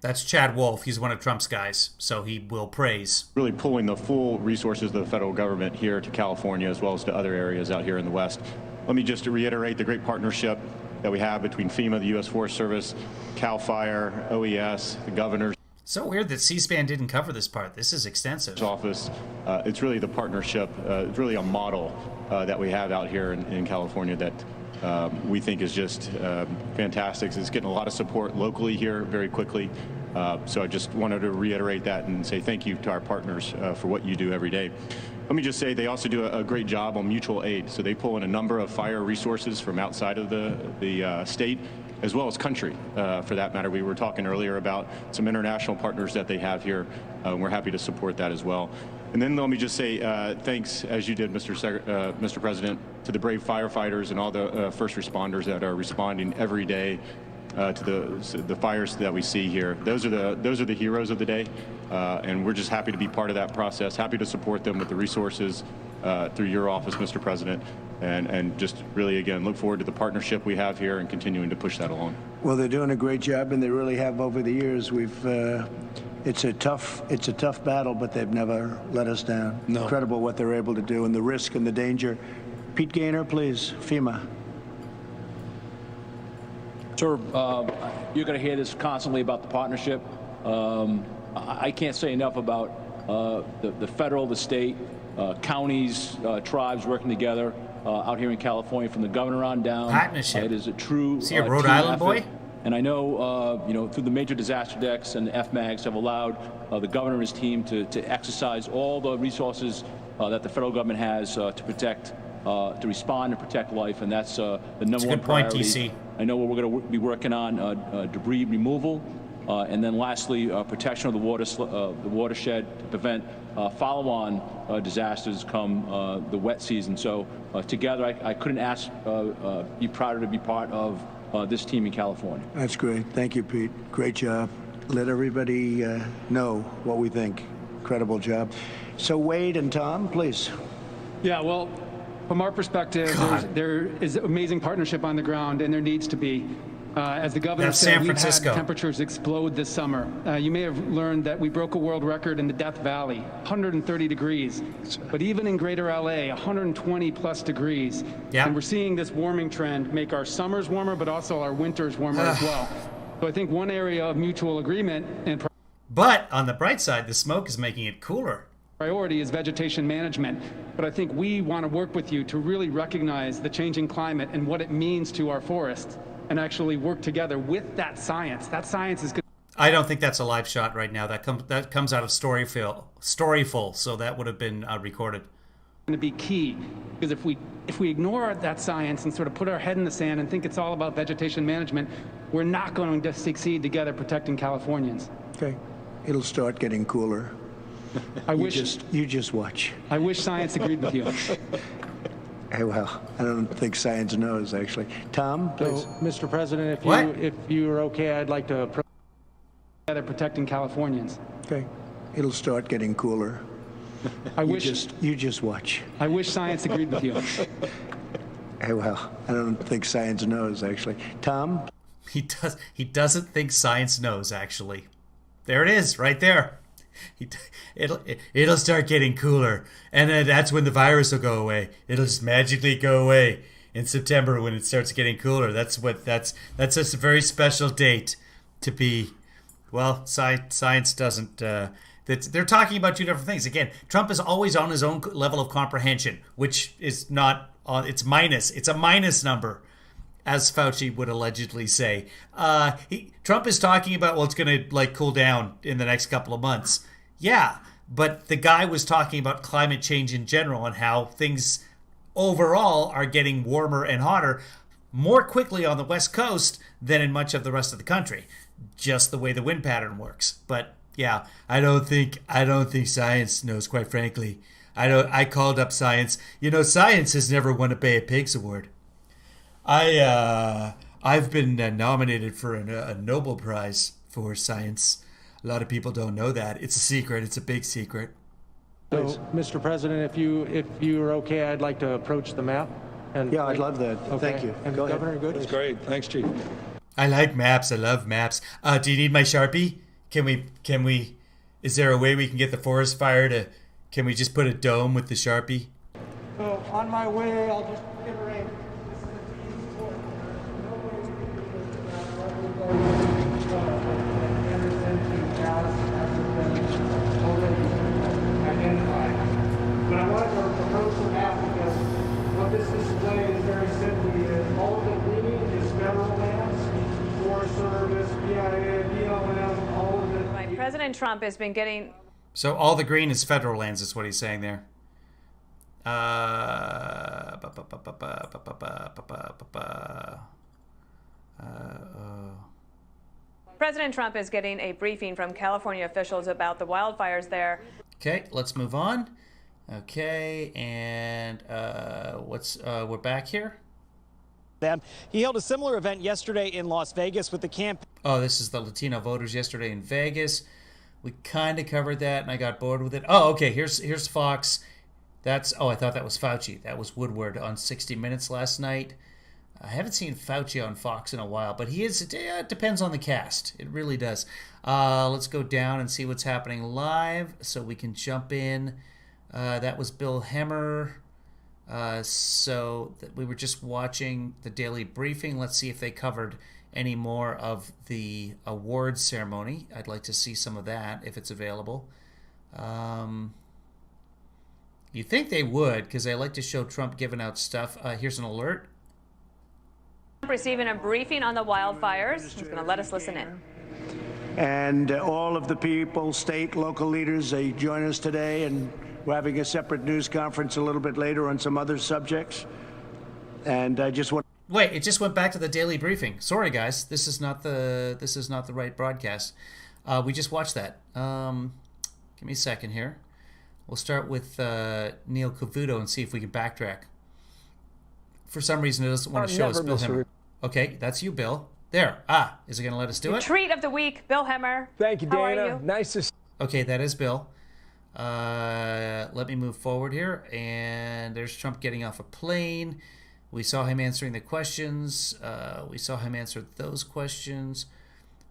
That's Chad Wolf. He's one of Trump's guys, so he will praise. Really pulling the full resources of the federal government here to California as well as to other areas out here in the West. Let me just reiterate the great partnership that we have between FEMA, the U.S. Forest Service, CAL FIRE, OES, the governors. So weird that C-SPAN didn't cover this part. This is extensive. Office. It's really the partnership. It's really a model that we have out here in California that we think is just fantastic. It's getting a lot of support locally here very quickly. So I just wanted to reiterate that and say thank you to our partners for what you do every day. Let me just say they also do a great job on mutual aid. So they pull in a number of fire resources from outside of the state, as well as country, for that matter. We were talking earlier about some international partners that they have here. We're happy to support that as well. And then let me just say thanks, as you did, Mr. President, to the brave firefighters and all the first responders that are responding every day to the fires that we see here. Those are the heroes of the day, and we're just happy to be part of that process, happy to support them with the resources through your office, Mr. President, and just really, again, look forward to the partnership we have here and continuing to push that along. Well, they're doing a great job, and they really have over the years. It's a tough battle, but they've never let us down. No. Incredible what they're able to do and the risk and the danger. Pete Gaynor, please, FEMA. Sir, you're going to hear this constantly about the partnership. I can't say enough about the federal, the state, counties, tribes working together out here in California, from the governor on down. Partnership. It is a true See a Rhode team Island effort. boy? And I know, through the major disaster decks and the FMAGs have allowed the governor and his team to exercise all the resources that the federal government has to protect, to respond and protect life, and that's the number one priority. Good point, TC. I know we're going to be working on debris removal, and then lastly, protection of the watershed to prevent follow-on disasters come the wet season. So together, I couldn't be prouder to be part of this team in California. That's great. Thank you, Pete. Great job. Let everybody know what we think. Incredible job. So Wade and Tom, please. Yeah, well, from our perspective, there is amazing partnership on the ground, and there needs to be. As the governor That's said, San we've Francisco. had temperatures explode this summer. You may have learned that we broke a world record in the Death Valley, 130 degrees. But even in greater LA, 120 plus degrees. Yeah. And we're seeing this warming trend make our summers warmer, but also our winters warmer as well. So I think one area of mutual agreement and But on the bright side, the smoke is making it cooler. priority is vegetation management. But I think we want to work with you to really recognize the changing climate and what it means to our forests, and actually work together with that science. That science is good. I don't think that's a live shot right now. That comes out of Storyful, so that would have been recorded. Going to be key, because if we ignore that science and sort of put our head in the sand and think it's all about vegetation management, we're not going to succeed together protecting Californians. Okay. It'll start getting cooler. You just watch. I wish science agreed with you. Hey, well, I don't think science knows, actually. Tom, please. So, Mr. President, What? if you're okay, I'd like to. Together protecting Californians. Okay. It'll start getting cooler. You just watch. I wish science agreed with you. Hey, well, I don't think science knows, actually. Tom? He doesn't think science knows, actually. There it is, right there. It'll start getting cooler, and then that's when the virus will go away. It'll just magically go away in September when it starts getting cooler. That's just a very special date to be. Well, science doesn't. They're talking about two different things. Again, Trump is always on his own level of comprehension, which is not. It's minus. It's a minus number. as Fauci would allegedly say. Trump is talking about, well, it's going to like cool down in the next couple of months. Yeah, but the guy was talking about climate change in general and how things overall are getting warmer and hotter more quickly on the West Coast than in much of the rest of the country. Just the way the wind pattern works. But yeah, I don't think science knows, quite frankly. I called up science. You know, science has never won a Bay of Pigs award. I've been nominated for a Nobel Prize for science. A lot of people don't know that. It's a secret. It's a big secret. So, Mr. President, if you're okay, I'd like to approach the map. And Yeah, I'd love that. Okay. Thank you. And Go ahead. Governor, good? That's great. Thanks, Chief. I like maps. I love maps. Do you need my Sharpie? Can we? Is there a way we can get the forest fire to? Can we just put a dome with the Sharpie? So on my way, I'll just reiterate, this is a team sport. Nobody's going to do this Anderson to Dallas has been already identified. But I wanted to approach the map because what this display is very simply is all of the green is federal lands, Forest Service, BIA, BLM, all of it. Right. President Trump has been getting. So all the green is federal lands, is what he's saying there. President Trump is getting a briefing from California officials about the wildfires there. Okay, let's move on. Okay, and we're back here. He held a similar event yesterday in Las Vegas with the camp. Oh, this is the Latino voters yesterday in Vegas. We kind of covered that, and I got bored with it. Oh, okay, here's Fox. I thought that was Fauci. That was Woodward on 60 Minutes last night. I haven't seen Fauci on Fox in a while, but he is. It depends on the cast. It really does. Let's go down and see what's happening live so we can jump in. That was Bill Hemmer. We were just watching the daily briefing. Let's see if they covered any more of the awards ceremony. I'd like to see some of that if it's available. You think they would, because they like to show Trump giving out stuff. Here's an alert. Receiving a briefing on the wildfires. He's going to let us listen in. And all of the people, state, local leaders, they join us today, and we're having a separate news conference a little bit later on some other subjects. And I just want. Wait, it just went back to the daily briefing. Sorry, guys, this is not the right broadcast. We just watched that. Give me a second here. We'll start with Neil Cavuto and see if we can backtrack. For some reason, it doesn't want to show us Bill Hemmer. Okay, that's you, Bill. There. Is it going to let us do it? Treat of the week, Bill Hemmer. Thank you, Dana. How are you? Nice to see you. Okay, that is Bill. Let me move forward here. And there's Trump getting off a plane. We saw him answering the questions. We saw him answer those questions.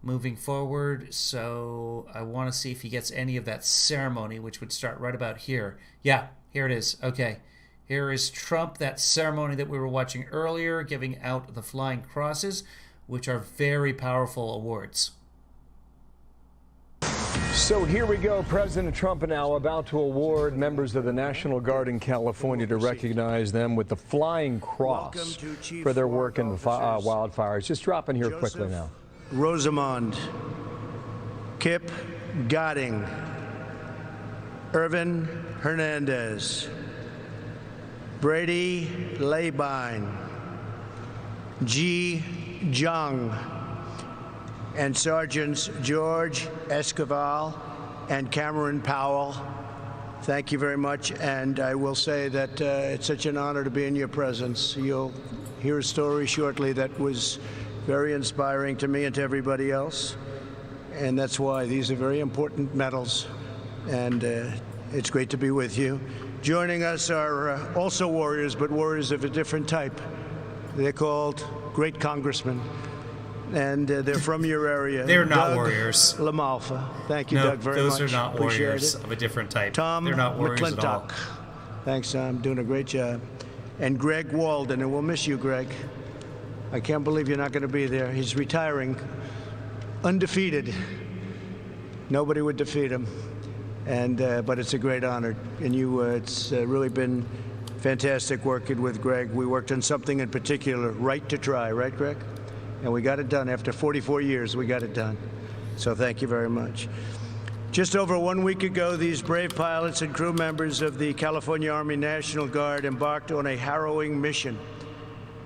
Moving forward, so I want to see if he gets any of that ceremony, which would start right about here. Yeah, here it is. Okay. Here is Trump, that ceremony that we were watching earlier, giving out the flying crosses, which are very powerful awards. So here we go. President Trump now about to award members of the National Guard in California to recognize them with the Flying Cross for their work in the wildfires. Just drop in here quickly now. Rosamond, Kip Godding, Irvin Hernandez, Brady Labine, Ji Jung, and Sergeants George Esquivel and Cameron Powell. Thank you very much, and I will say that it's such an honor to be in your presence. You'll hear a story shortly that was very inspiring to me and to everybody else, and that's why these are very important medals, and it's great to be with you. Joining us are also warriors, but warriors of a different type. They're called Great Congressmen, and they're from your area. They're not Doug warriors. LaMalfa. Thank you, No, Doug, very much. those are not Appreciate warriors it. of a different type. Tom They're not warriors at all. McClintock. Thanks, Tom. Doing a great job. And Greg Walden, and we'll miss you, Greg. I can't believe you're not going to be there. He's retiring, undefeated. Nobody would defeat him, and but it's a great honor. And you, it's really been fantastic working with Greg. We worked on something in particular, Right to Try, right, Greg? And we got it done. After 44 years, we got it done. So thank you very much. Just over 1 week ago, these brave pilots and crew members of the California Army National Guard embarked on a harrowing mission.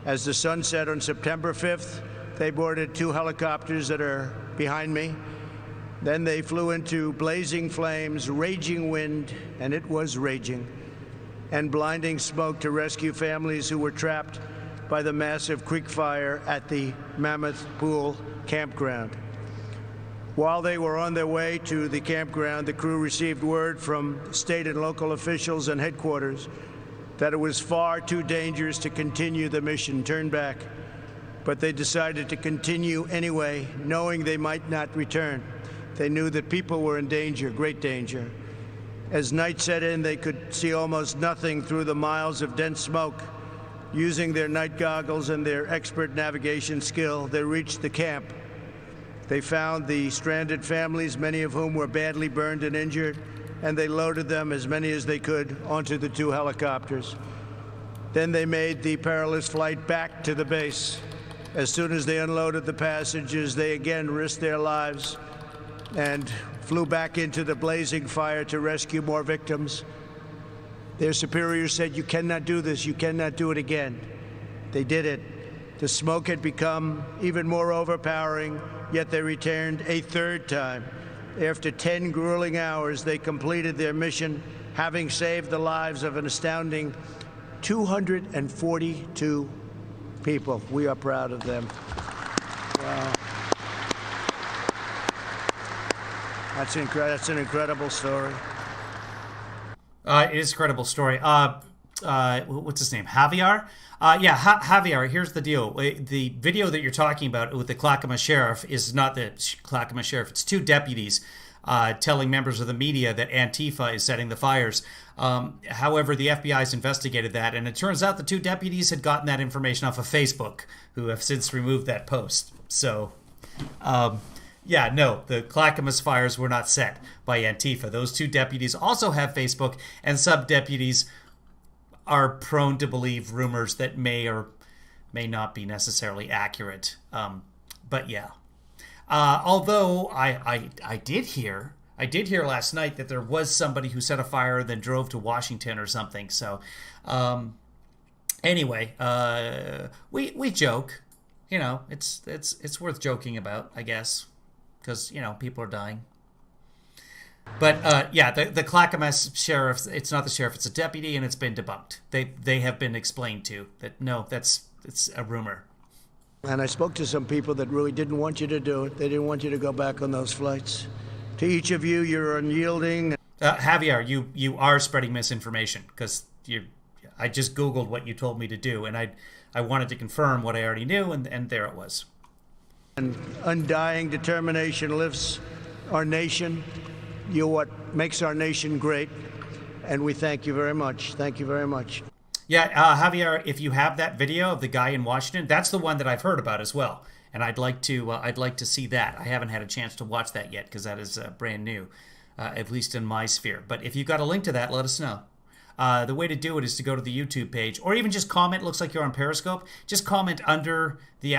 As the sun set on September 5th, they boarded 2 helicopters that are behind me. Then they flew into blazing flames, raging wind, and it was raging, and blinding smoke to rescue families who were trapped by the massive creek fire at the Mammoth Pool campground. While they were on their way to the campground, the crew received word from state and local officials and headquarters that it was far too dangerous to continue the mission, turn back. But they decided to continue anyway, knowing they might not return. They knew that people were in danger, great danger. As night set in, they could see almost nothing through the miles of dense smoke. Using their night goggles and their expert navigation skill, they reached the camp. They found the stranded families, many of whom were badly burned and injured, and they loaded them, as many as they could, onto the 2 helicopters. Then they made the perilous flight back to the base. As soon as they unloaded the passengers, they again risked their lives and flew back into the blazing fire to rescue more victims. Their superiors said, "You cannot do this. You cannot do it again." They did it. The smoke had become even more overpowering, yet they returned a 3rd time. After 10 grueling hours, they completed their mission, having saved the lives of an astounding 242 people. We are proud of them. Wow. That's an incredible story. It is a credible story. What's his name? Javier? Javier, here's the deal. The video that you're talking about with the Clackamas Sheriff is not the Clackamas Sheriff. It's 2 deputies telling members of the media that Antifa is setting the fires. However, the FBI's investigated that, and it turns out the 2 deputies had gotten that information off of Facebook, who have since removed that post. So, no, the Clackamas fires were not set by Antifa. Those 2 deputies also have Facebook, and sub-deputies are prone to believe rumors that may or may not be necessarily accurate. But yeah. Although I did hear last night that there was somebody who set a fire and then drove to Washington or something. So anyway, we joke. You know, it's worth joking about, I guess, because, you know, people are dying. But the Clackamas Sheriff, it's not the sheriff, it's a deputy, and it's been debunked. They have been explained to that, no, it's a rumor. And I spoke to some people that really didn't want you to do it. They didn't want you to go back on those flights. To each of you, you're unyielding. Javier, you are spreading misinformation, because I just Googled what you told me to do, and I wanted to confirm what I already knew, and there it was. And undying determination lifts our nation. You're what makes our nation great, and we thank you very much. Thank you very much. Yeah, Javier, if you have that video of the guy in Washington, that's the one that I've heard about as well, and I'd like to see that. I haven't had a chance to watch that yet because that is brand new, at least in my sphere. But if you've got a link to that, let us know. The way to do it is to go to the YouTube page, or even just comment. Looks like you're on Periscope. Just comment under the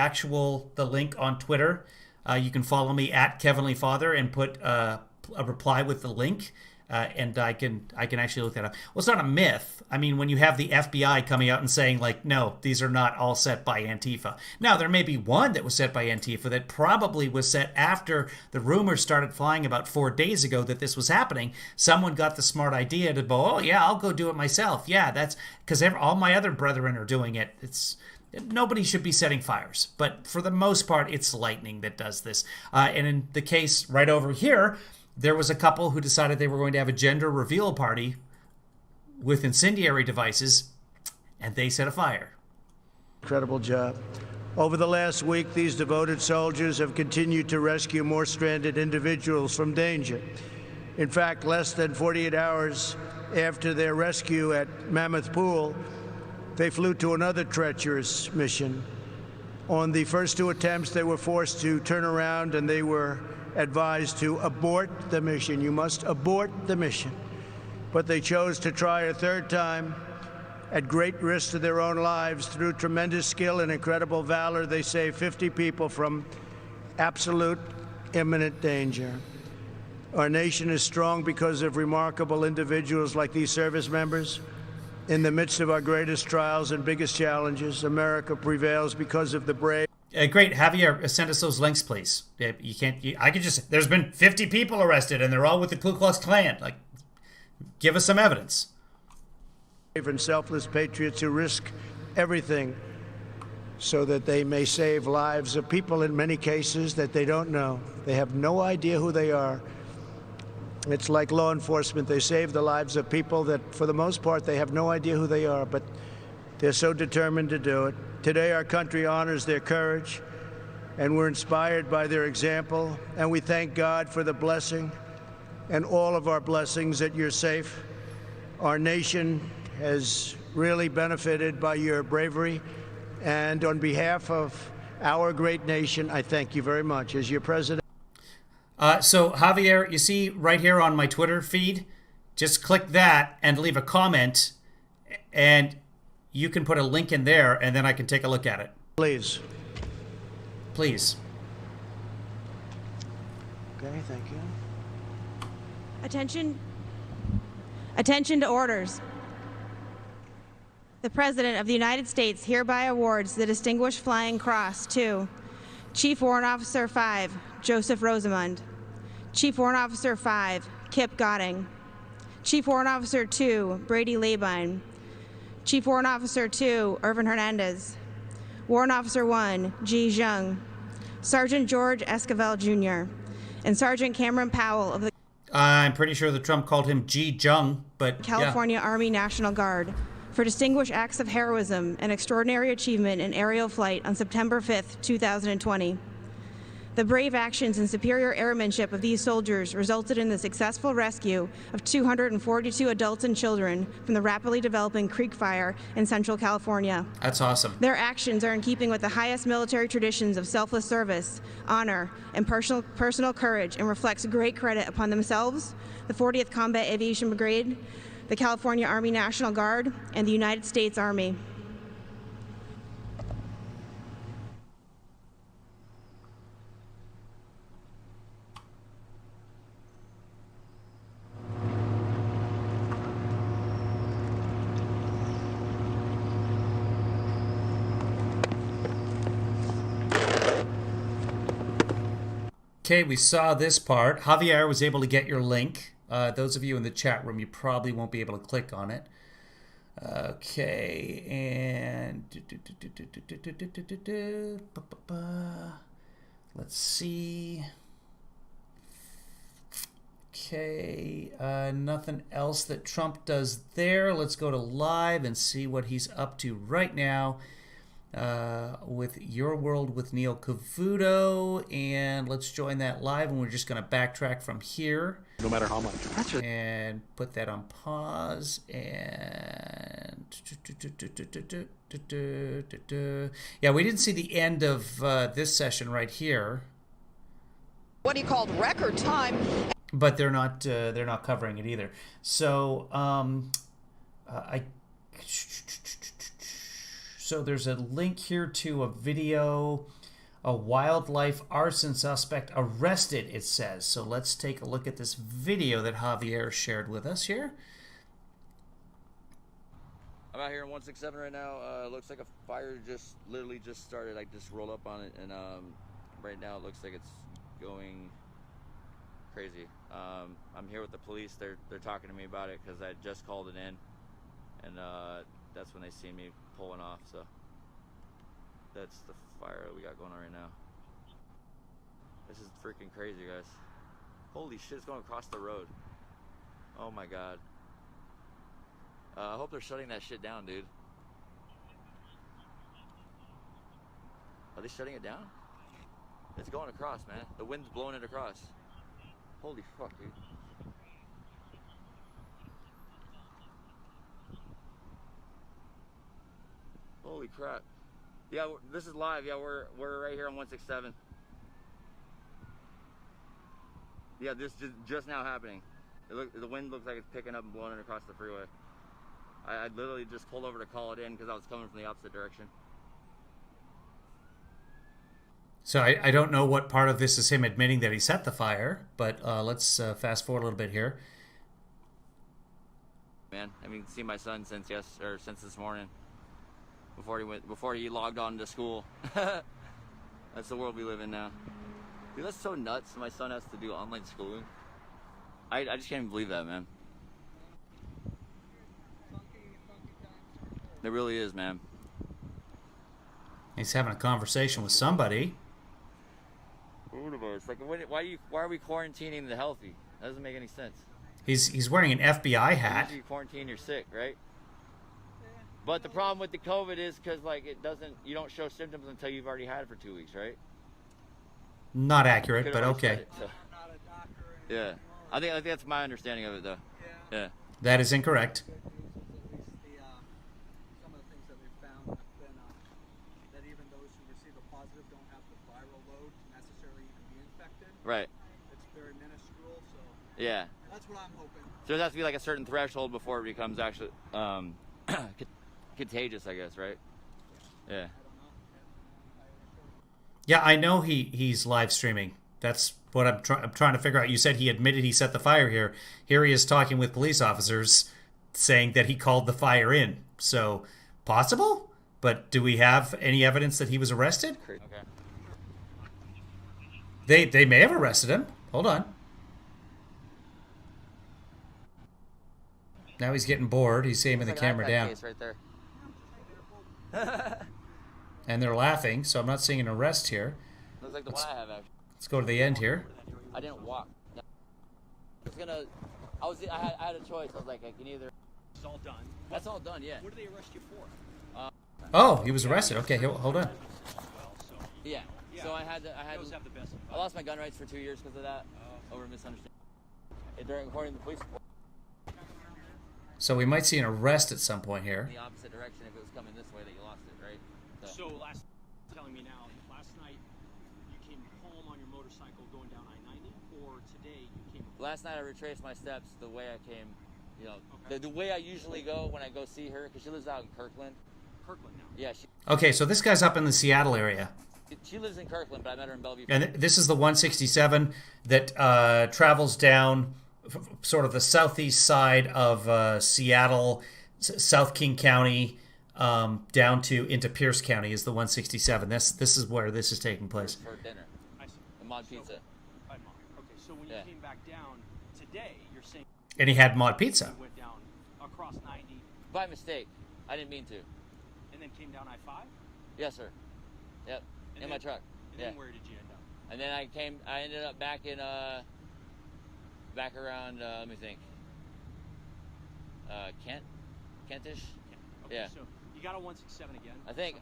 link on Twitter. You can follow me at KevinLeeFather and put a reply with the link, and I can actually look that up. Well, it's not a myth. I mean, when you have the FBI coming out and saying, like, no, these are not all set by Antifa. Now, there may be one that was set by Antifa that probably was set after the rumors started flying about 4 days ago that this was happening. Someone got the smart idea to go, oh, yeah, I'll go do it myself. Yeah, that's because all my other brethren are doing it. Nobody should be setting fires, but for the most part, it's lightning that does this. And in the case right over here, there was a couple who decided they were going to have a gender reveal party with incendiary devices, and they set a fire. Incredible job. Over the last week, these devoted soldiers have continued to rescue more stranded individuals from danger. In fact, less than 48 hours after their rescue at Mammoth Pool, they flew to another treacherous mission. On the first 2 attempts, they were forced to turn around, and they were advised to abort the mission. You must abort the mission. But they chose to try a 3rd time, At great risk to their own lives, through tremendous skill and incredible valor, they saved 50 people from absolute imminent danger. Our nation is strong because of remarkable individuals like these service members. In the midst of our greatest trials and biggest challenges, America prevails because of the brave. Great, Javier, send us those links, please. You can't. I could just. There's been 50 people arrested, and they're all with the Ku Klux Klan. Like, give us some evidence. And selfless patriots who risk everything so that they may save lives of people in many cases that they don't know. They have no idea who they are. It's like law enforcement. They save the lives of people that, for the most part, they have no idea who they are, but they're so determined to do it. Today, our country honors their courage, and we're inspired by their example, and we thank God for the blessing and all of our blessings that you're safe. Our nation has really benefited by your bravery, and on behalf of our great nation, I thank you very much. As your president. So, Javier, you see right here on my Twitter feed, just click that and leave a comment, and you can put a link in there, and then I can take a look at it. Please. Please. Okay, thank you. Attention to orders. The President of the United States hereby awards the Distinguished Flying Cross to Chief Warrant Officer 5, Joseph Rosamond. Chief Warrant Officer 5, Kip Godding. Chief Warrant Officer 2, Brady Labine. Chief Warrant Officer 2, Irvin Hernandez. Warrant Officer 1, Ji Zheng. Sergeant George Esquivel, Jr. and Sergeant Cameron Powell of the I'm pretty sure that Trump called him Ji Zheng, but California Army National Guard for distinguished acts of heroism and extraordinary achievement in aerial flight on September 5th, 2020. The brave actions and superior airmanship of these soldiers resulted in the successful rescue of 242 adults and children from the rapidly developing Creek Fire in Central California. That's awesome. Their actions are in keeping with the highest military traditions of selfless service, honor, and personal courage, and reflects great credit upon themselves, the 40th Combat Aviation Brigade, the California Army National Guard, and the United States Army. Okay, we saw this part. Javier was able to get your link. Those of you in the chat room, you probably won't be able to click on it. Okay, and let's see. Okay, nothing else that Trump does there. Let's go to live and see what he's up to right now. With Your World with Neil Cavuto, and let's join that live, and we're just going to backtrack from here. No matter how much. And put that on pause, and yeah, we didn't see the end of this session right here. What he called record time. But they're not covering it either. So So there's a link here to a video, a wildlife arson suspect arrested, it says. So let's take a look at this video that Javier shared with us here. I'm out here in 167 right now. Looks like a fire literally just started. I just rolled up on it, and right now it looks like it's going crazy. I'm here with the police. They're talking to me about it because I just called it in, and that's when they see me pulling off. So that's the fire that we got going on right now. This is freaking crazy, guys. Holy shit, it's going across the road. Oh my god. I hope they're shutting that shit down, dude. Are they shutting it down? It's going across, man. The wind's blowing it across. Holy fuck, dude. Holy crap. Yeah, this is live. Yeah, we're right here on 167. Yeah, this is just now happening. The wind looks like it's picking up and blowing it across the freeway. I literally just pulled over to call it in because I was coming from the opposite direction. So I don't know what part of this is him admitting that he set the fire, but let's fast forward a little bit here. Man, I mean, see my son since this morning, before he logged on to school. That's the world we live in now. Dude, that's so nuts. My son has to do online schooling. I just can't even believe that, man. It really is, man. He's having a conversation with somebody. It's like, why are we quarantining the healthy? That doesn't make any sense. He's wearing an FBI hat. Usually you quarantine, you're sick, right? But the problem with the COVID is because you don't show symptoms until you've already had it for 2 weeks, right? Not accurate, but okay. Yeah, I think that's my understanding of it, though. Yeah. That is incorrect. Some of the things that they've found have been that even those who receive a positive don't have the viral load to necessarily even be infected. Right. It's very minuscule, so yeah. That's what I'm hoping. So there has to be like a certain threshold before it becomes actually contagious, I guess, right? Yeah. Yeah, I know he's live streaming. That's what I'm trying to figure out. You said he admitted he set the fire here. Here he is talking with police officers saying that he called the fire in. So, possible? But do we have any evidence that he was arrested? Okay. They may have arrested him. Hold on. Now he's getting bored. He's aiming the camera down. Case right there. And they're laughing, so I'm not seeing an arrest here. Looks like the one I have, actually. Let's go to the end here. I didn't walk. I had a choice. I was like, I can either. It's all done. That's all done, yeah. What did they arrest you for? Oh, he was arrested. Okay, hold on. Yeah. So I lost my gun rights for 2 years because of that. Over misunderstanding. According to the police report. So we might see an arrest at some point here. In the opposite direction if it was coming this way that you lost it, right? So telling me now, last night you came home on your motorcycle going down I-90, or today you came? Last night I retraced my steps the way I came, the way I usually go when I go see her, because she lives out in Kirkland. Kirkland now? Yeah. Okay, so this guy's up in the Seattle area. She lives in Kirkland, but I met her in Bellevue. And this is the 167 that travels down sort of the southeast side of Seattle, South King County, down into Pierce County is the 167. This is where this is taking place. For dinner. I see. The Mod Pizza. Okay, so when you came back down today, you're saying... And he had Mod Pizza. You went down across 90. By mistake. I didn't mean to. And then came down I-5? Yes, sir. Yep. In my truck. And then where did you end up? And then I ended up back in, back around, let me think. Kentish? Okay, yeah. So you got a 167 again? I think.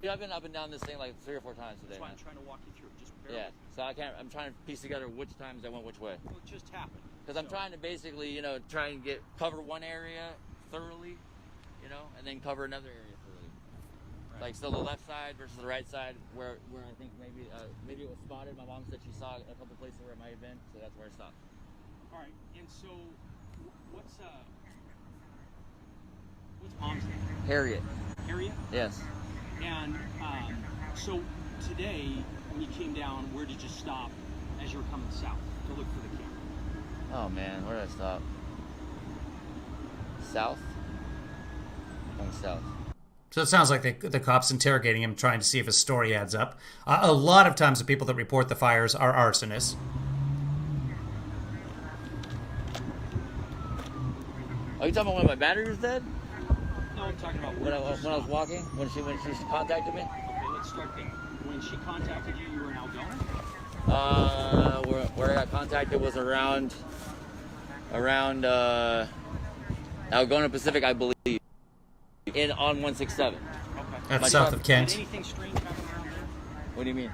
Yeah, I've been up and down this thing like 3 or 4 times today. That's why man. I'm trying to walk you through. Just bear with me. So I'm trying to piece together which times I went which way. Well, it just happened. Because I'm trying to basically, try and cover one area thoroughly, and then cover another area thoroughly. Right. Like, so the left side versus the right side, where I think maybe it was spotted. My mom said she saw a couple places where it might have been, so that's where I stopped. All right, and so what's mom's name? Harriet. Harriet? Yes. And so today, when you came down, where did you stop as you were coming south to look for the camera? Oh man, where did I stop? South? Going south. So it sounds like the cops interrogating him, trying to see if his story adds up. A lot of times the people that report the fires are arsonists. Are you talking about when my battery was dead? No, I'm talking about when I was walking, when she contacted me. Okay, let's start there. When she contacted you, you were in Algona? Where I got contacted was around Algona Pacific, I believe, on 167. Okay. That's south of Kent. Did anything strange happen around there? What do you mean?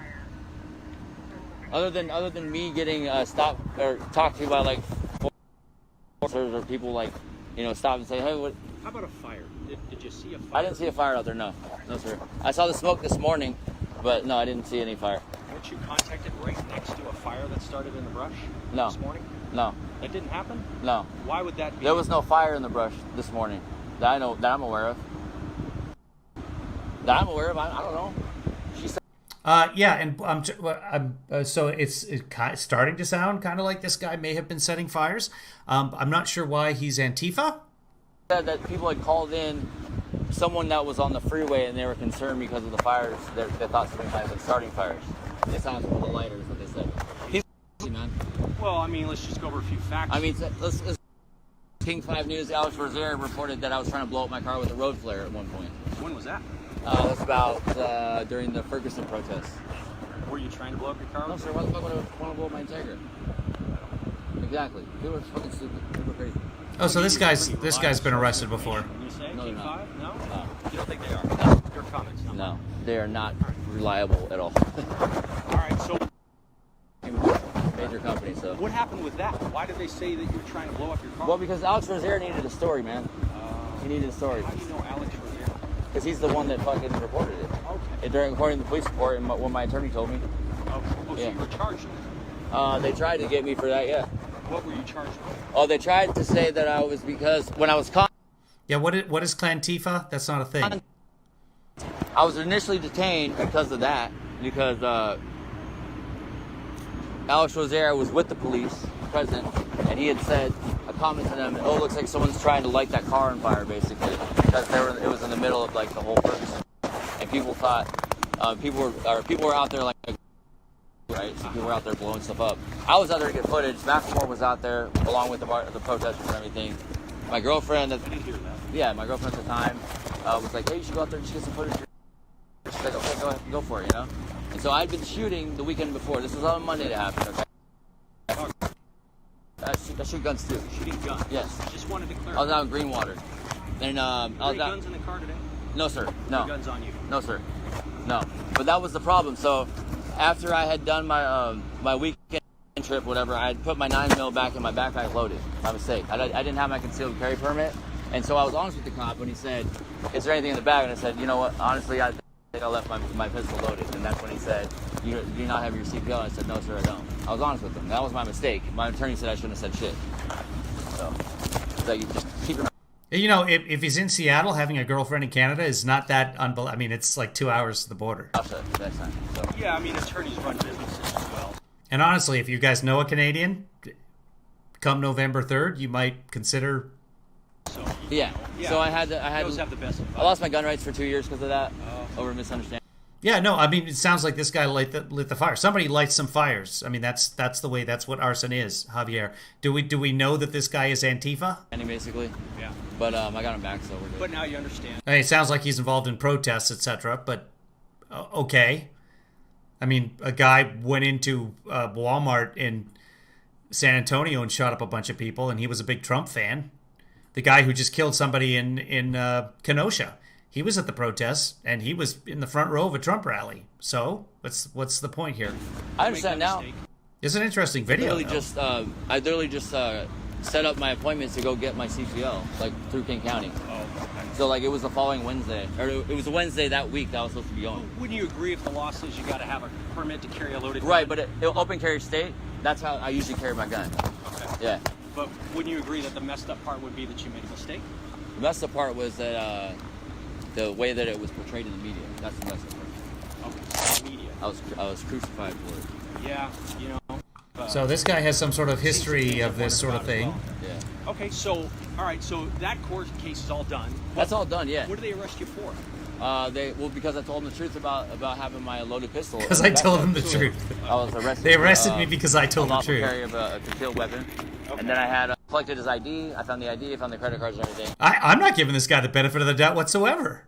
Other than me getting stopped or talked to by like officers or people stop and say, hey, what? How about a fire? Did you see a fire? I didn't see a fire out there. No, sir. I saw the smoke this morning, but no, I didn't see any fire. Weren't you contacted right next to a fire that started in the brush this morning? No. That didn't happen? No. Why would that be? There was no fire in the brush this morning. that I know, that I'm aware of. That I'm aware of. I don't know. She said. Yeah, and so it's starting to sound kind of like this guy may have been setting fires. I'm not sure why he's Antifa. Said that people had called in someone that was on the freeway and they were concerned because of the fires. They thought somebody might have been starting fires. They saw us with the lighters, is what they said. He's man. Well, I mean, let's just go over a few facts. I mean, let's King 5 News, Alex Rozier reported that I was trying to blow up my car with a road flare at one point. When was that? That's about during the Ferguson protest. Were you trying to blow up your car? No, sir. Why the fuck would I want to blow up my Integra? Exactly. People are fucking stupid. People are crazy. Oh, so this guy's been arrested before. You say No, King they're not. 5? No? No. You don't think they are? No. Your comments? No, they are not reliable at all. All right, so Major company, so. what happened with that? Why did they say that you were trying to blow up your car? Well, because Alex Rozier needed a story, man. He needed a story. How do you know Alex Rozier? Because he's the one that fucking reported it. Okay. According to the police report and what my attorney told me. Oh, so Yeah. you were charged? They tried to get me for that, yeah. What were you charged with? Oh, they tried to say that I was because when I was caught. Yeah, what is Clantifa? That's not a thing. I was initially detained because of that, because Alex Rozier was with the police present, and he had said a comment to them, "Oh, it looks like someone's trying to light that car on fire," basically, because it was in the middle of like the whole Ferguson, and people thought people were out there like. Right, so people were out there blowing stuff up. I was out there to get footage. Macklemore was out there along with the protesters and everything. My girlfriend, yeah, my girlfriend at the time was like, "Hey, you should go out there and get some footage." She's like, "Okay, go ahead, go for it," you know. And so I'd been shooting the weekend before. This was on Monday to happen. Okay. I shoot guns too. Shooting guns? Yes. Just wanted to clarify. I was out in Greenwater, and I was Any guns in the car today? No, sir. No. No guns on you? No, sir. No. But that was the problem. So after I had done my my weekend trip, whatever, I had put my 9mm back in my backpack loaded. My mistake. I didn't have my concealed carry permit, and so I was honest with the cop when he said, "Is there anything in the bag?" And I said, "You know what? Honestly, I think I left my pistol loaded." And that's when he said, "Do you not have your CPL?" I said, "No, sir, I don't." I was honest with him. That was my mistake. My attorney said I shouldn't have said shit. So you just keep your. You know, if he's in Seattle, having a girlfriend in Canada is not that unbelievable. I mean, it's like 2 hours to the border. Yeah, I mean, attorneys run businesses as well. And honestly, if you guys know a Canadian, come November 3rd, you might consider. Yeah. So I had Those have the best advice. I lost my gun rights for 2 years because of that, over a misunderstanding. Yeah, no, I mean, it sounds like this guy lit the fire. Somebody lights some fires. I mean, that's the way. That's what arson is, Javier. Do we know that this guy is Antifa? Basically. Yeah. But I got him back, so we're good. But now you understand. I mean, it sounds like he's involved in protests, etc. But okay. I mean, a guy went into Walmart in San Antonio and shot up a bunch of people, and he was a big Trump fan. The guy who just killed somebody in Kenosha. He was at the protests, and he was in the front row of a Trump rally. So, what's the point here? I understand now. It's an interesting video. I literally just set up my appointments to go get my CPL, like through King County. Oh, okay. So like it was the following Wednesday, or it was a Wednesday that week that I was supposed to be going. Wouldn't you agree if the law says you got to have a permit to carry a loaded gun? Right, but open carry state. That's how I usually carry my gun. Okay. Yeah. But wouldn't you agree that the messed up part would be that you made a mistake? The messed up part was that the way that it was portrayed in the media. That's the messed up part. Okay. Media. I was crucified for it. Yeah, you know. So this guy has some sort of history of this sort of thing. Yeah. Okay, so all right, so that court case is all done. That's all done. Yeah. What did they arrest you for? Because I told them the truth about having my loaded pistol. Because I told them the truth. I was arrested. They arrested me because I told them the truth. Carry of a concealed weapon, and then I had collected his ID. I found the ID. I found the credit cards and everything. I'm not giving this guy the benefit of the doubt whatsoever.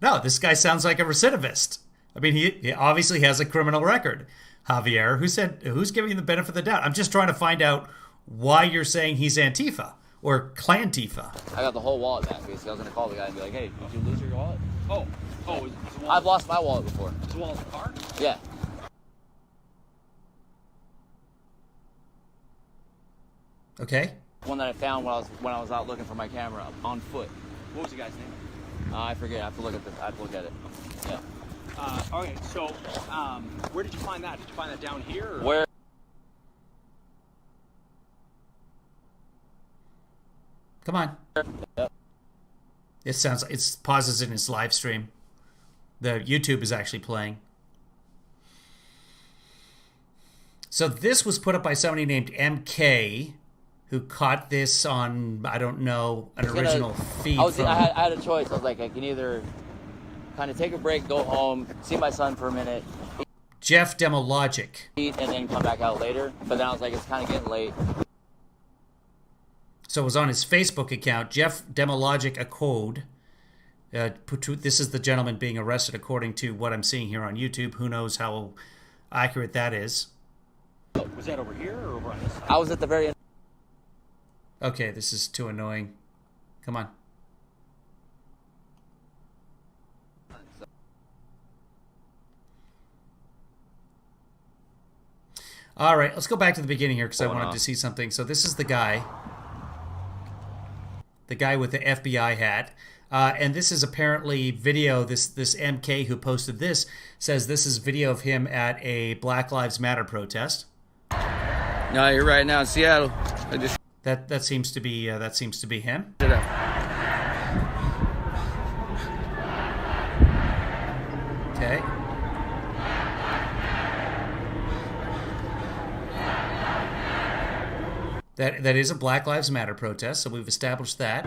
No, this guy sounds like a recidivist. I mean, he obviously has a criminal record. Javier, who's giving you the benefit of the doubt? I'm just trying to find out why you're saying he's Antifa or Clantifa. I got the whole wallet back, basically. I was going to call the guy and be like, "Hey, did you lose your wallet?" Oh, I've lost my wallet before. Is the wallet in the car? Yeah. Okay. One that I found when I was out looking for my camera on foot. What was the guy's name? I forget. I have to look at it. Yeah. Okay, so where did you find that? Did you find that down here? Or? Where? Come on. Yep. It pauses in his live stream. The YouTube is actually playing. So this was put up by somebody named MK, who caught this on, I don't know, an original feed. I had a choice. I was like, I can either kind of take a break, go home, see my son for a minute, Jeff Demologic, eat, and then come back out later. But then I was like, it's kind of getting late. So it was on his Facebook account, Jeff Demologic, a code. This is the gentleman being arrested according to what I'm seeing here on YouTube. Who knows how accurate that is. Was that over here or over on this side? I was at the very end. Okay, this is too annoying. Come on. All right, let's go back to the beginning here because I wanted to see something. So this is the guy with the FBI hat. And this is apparently video. This MK who posted this says this is video of him at a Black Lives Matter protest. No, you're right now in Seattle. That seems to be him. Okay. That is a Black Lives Matter protest, so we've established that.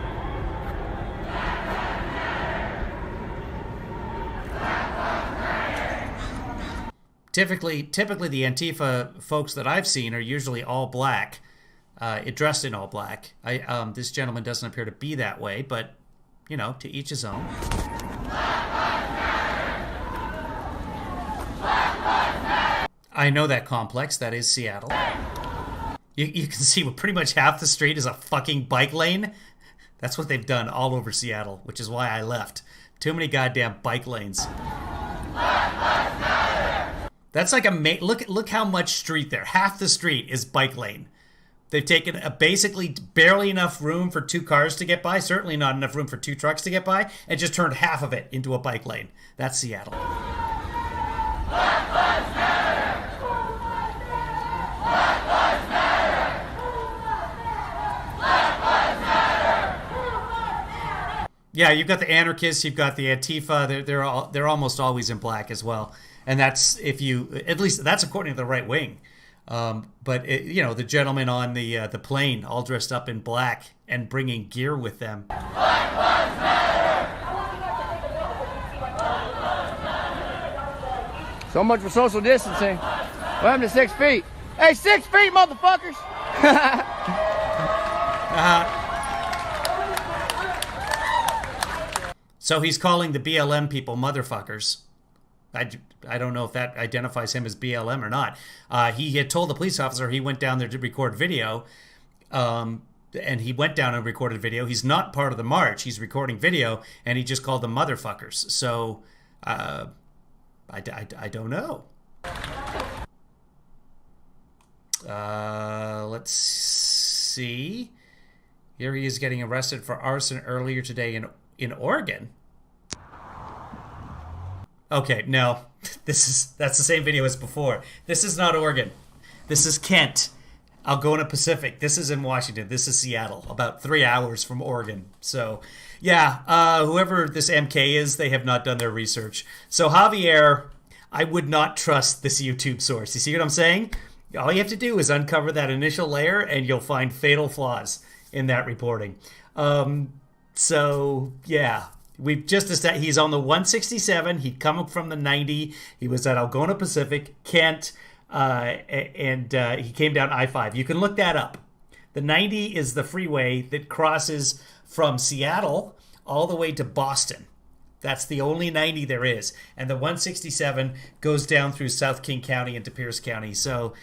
Typically the Antifa folks that I've seen are usually all black, dressed in all black. This gentleman doesn't appear to be that way, but, you know, to each his own. I know that complex. That is Seattle. You can see pretty much half the street is a fucking bike lane. That's what they've done all over Seattle, which is why I left. Too many goddamn bike lanes. That's like look how much street there. Half the street is bike lane. They've taken basically barely enough room for 2 cars to get by, certainly not enough room for 2 trucks to get by, and just turned half of it into a bike lane. That's Seattle. Yeah, you've got the anarchists, you've got the Antifa. They're almost always in black as well, and that's at least that's according to the right wing. But the gentleman on the plane, all dressed up in black and bringing gear with them. So much for social distancing. What happened to 6 feet? Hey, 6 feet, motherfuckers! So he's calling the BLM people motherfuckers. I don't know if that identifies him as BLM or not. He had told the police officer he went down there to record video, and he went down and recorded video. He's not part of the march. He's recording video, and he just called them motherfuckers. So I don't know. Let's see. Here he is getting arrested for arson earlier today in Oregon. Okay, no. That's the same video as before. This is not Oregon. This is Kent, Algona Pacific. This is in Washington. This is Seattle, about 3 hours from Oregon. So, yeah, whoever this MK is, they have not done their research. So, Javier, I would not trust this YouTube source. You see what I'm saying? All you have to do is uncover that initial layer, and you'll find fatal flaws in that reporting. So, yeah. We've just established he's on the 167. He'd come from the 90. He was at Algona Pacific, Kent, and he came down I-5. You can look that up. The 90 is the freeway that crosses from Seattle all the way to Boston. That's the only 90 there is. And the 167 goes down through South King County into Pierce County. So,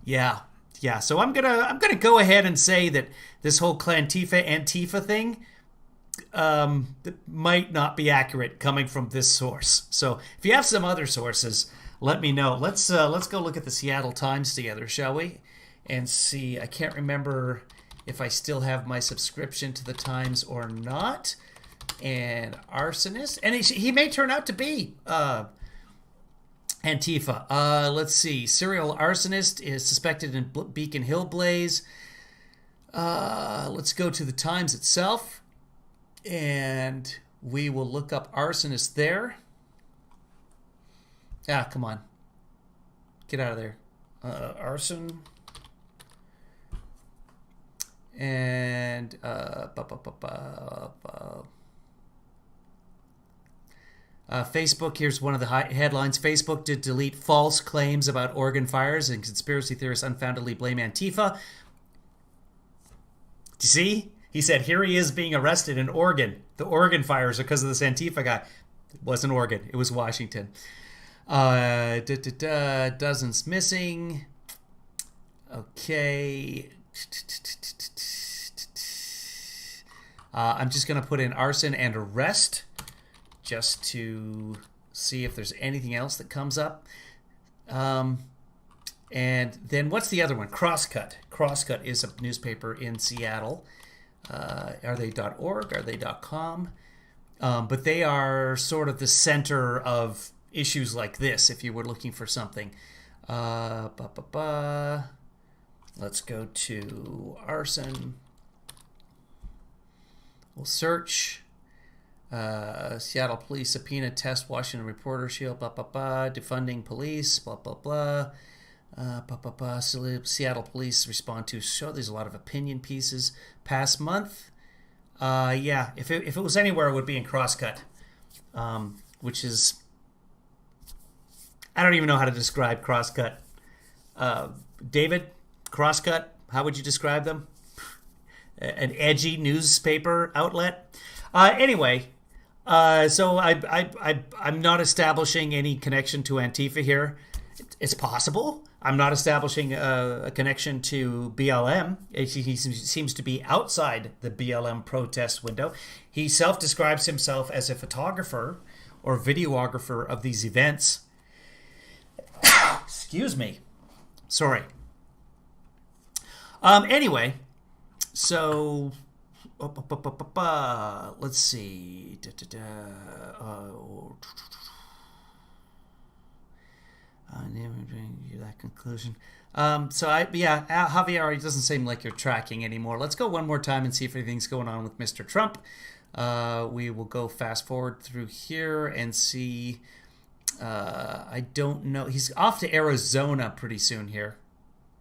yeah. So I'm gonna go ahead and say that this whole Antifa thing might not be accurate coming from this source. So if you have some other sources, let me know. Let's go look at the Seattle Times together, shall we? And see. I can't remember if I still have my subscription to the Times or not. And arsonist, and he may turn out to be Antifa. Let's see. Serial arsonist is suspected in Beacon Hill blaze. Let's go to the Times itself. And we will look up arsonist there. Ah, come on. Get out of there. Arson. And Facebook, here's one of the headlines. Facebook did delete false claims about Oregon fires, and conspiracy theorists unfoundedly blame Antifa. Do you see? He said, here he is being arrested in Oregon. The Oregon fires are because of this Antifa guy. It wasn't Oregon. It was Washington. Dozens missing. Okay. I'm just going to put in arson and arrest just to see if there's anything else that comes up. And then what's the other one? Crosscut. Crosscut is a newspaper in Seattle. Are they .org? Are they .com? But they are sort of the center of issues like this, if you were looking for something. Let's go to arson. We'll search. Seattle police subpoena test Washington Reporter shield, defunding police, Seattle police respond to show. There's a lot of opinion pieces. Past month, yeah, if it was anywhere, it would be in Crosscut, which is, I don't even know how to describe Crosscut. David, Crosscut, how would you describe them? An edgy newspaper outlet. Anyway, so I'm not establishing any connection to Antifa here. It's possible. I'm not establishing a connection to BLM. He seems to be outside the BLM protest window. He self-describes himself as a photographer or videographer of these events. Excuse me. Sorry. Anyway, so let's see. That conclusion. Javier, it doesn't seem like you're tracking anymore. Let's go one more time and see if anything's going on with Mr. Trump. We will go fast forward through here and see. I don't know. He's off to Arizona pretty soon here.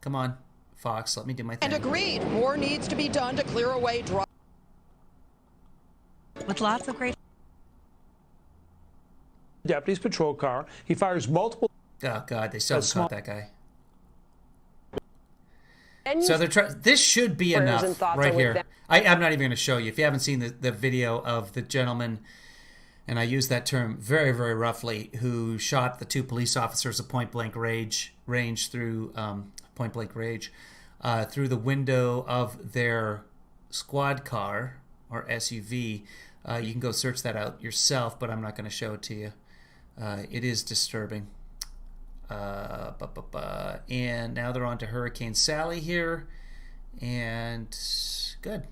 Come on, Fox, let me do my thing. And agreed, more needs to be done to clear away drugs. With lots of great deputy's patrol car. He fires multiple. Oh God, they still caught that guy. So they're this should be enough right here. I'm not even going to show you. If you haven't seen the video of the gentleman, and I use that term very, very roughly, who shot the two police officers at point blank range through through the window of their squad car or SUV. You can go search that out yourself, but I'm not going to show it to you. It is disturbing. And now they're on to Hurricane Sally here. And good.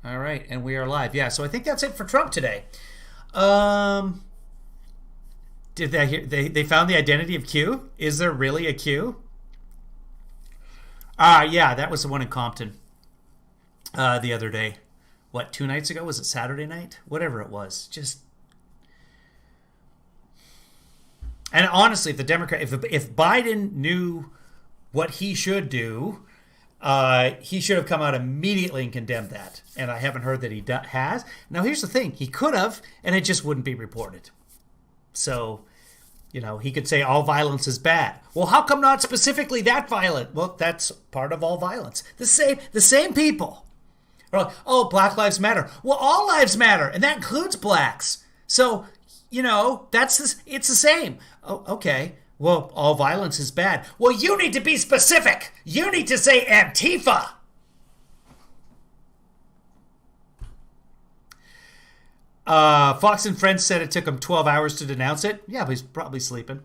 All right, and we are live. Yeah, so I think that's it for Trump today. Did they hear? They found the identity of Q? Is there really a Q? Yeah, that was the one in Compton the other day. What, 2 nights ago? Was it Saturday night? Whatever it was. Just. And honestly, if the Democrat, if Biden knew what he should do, he should have come out immediately and condemned that. And I haven't heard that he has. Now, here's the thing. He could have, and it just wouldn't be reported. So, you know, he could say all violence is bad. Well, how come not specifically that violent? Well, that's part of all violence. The same people. Like, oh, Black Lives Matter. Well, all lives matter, and that includes blacks. So, you know, it's the same. Oh, okay. Well, all violence is bad. Well, you need to be specific. You need to say Antifa. Fox and Friends said it took him 12 hours to denounce it. Yeah, but he's probably sleeping.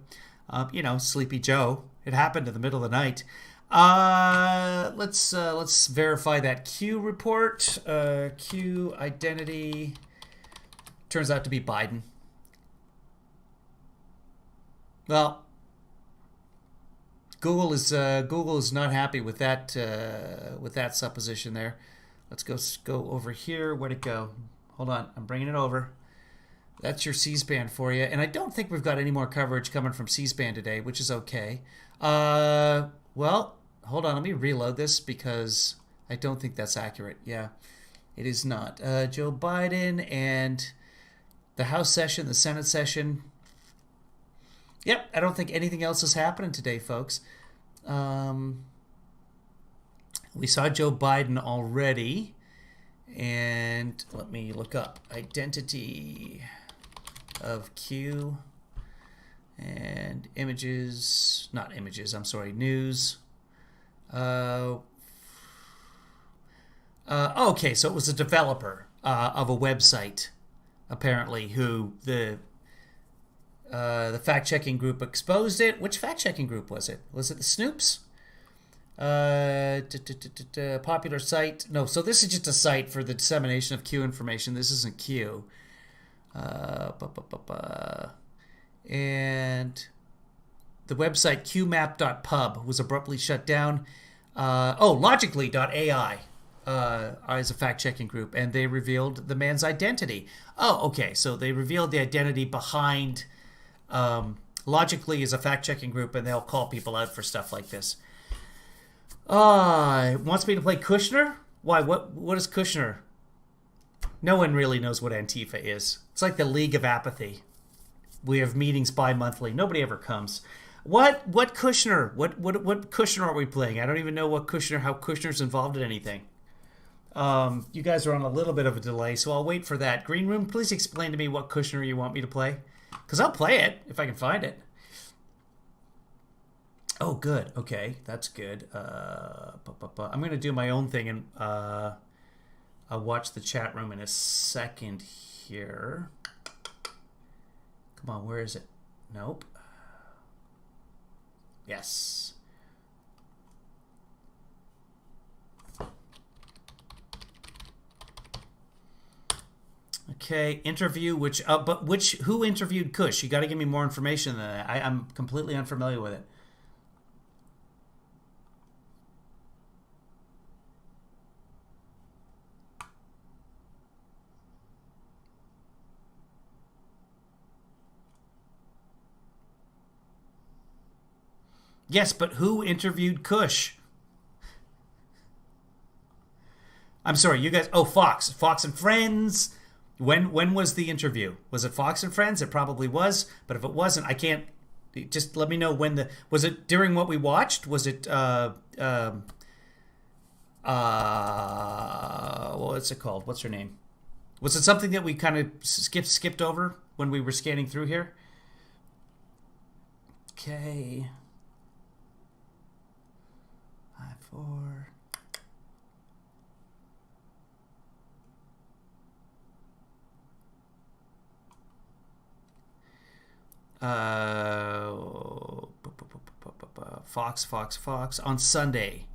You know, Sleepy Joe. It happened in the middle of the night. Let's verify that Q report. Q identity turns out to be Biden. Well, Google is not happy with that supposition there. Let's go over here. Where'd it go? Hold on. I'm bringing it over. That's your C-SPAN for you. And I don't think we've got any more coverage coming from C-SPAN today, which is okay. Well, hold on. Let me reload this because I don't think that's accurate. Yeah, it is not. Joe Biden and the House session, the Senate session. Yep, I don't think anything else is happening today, folks. We saw Joe Biden already. And let me look up identity of Q and images, not images, I'm sorry, news. Okay, so it was a developer of a website, apparently, who the fact-checking group exposed it. Which fact-checking group was it? Was it the Snoops? Popular site. No, so this is just a site for the dissemination of Q information. This isn't Q. And the website qmap.pub was abruptly shut down. Logically.ai is a fact-checking group, and they revealed the man's identity. Oh, okay, so they revealed the identity behind... Logically is a fact-checking group, and they'll call people out for stuff like this. Wants me to play Kushner? Why? What is Kushner? No one really knows what Antifa is. It's like the League of Apathy. We have meetings bi-monthly. Nobody ever comes. What Kushner? What Kushner are we playing? I don't even know what Kushner, how Kushner's involved in anything. You guys are on a little bit of a delay, so I'll wait for that. Green Room, please explain to me what Kushner you want me to play. Because I'll play it if I can find it. Oh, good. Okay, that's good. I'm going to do my own thing, and I'll watch the chat room in a second here. Come on, where is it? Nope. Yes. Okay, interview, who interviewed Kush? You got to give me more information than that. I'm completely unfamiliar with it. Yes, but who interviewed Kush? I'm sorry, you guys... Oh, Fox and Friends. When was the interview? Was it Fox and Friends? It probably was. But if it wasn't, I can't... Just let me know when the... Was it during what we watched? Was it... what's it called? What's her name? Was it something that we kind of skipped over when we were scanning through here? Okay... 5-4. Fox on Sunday.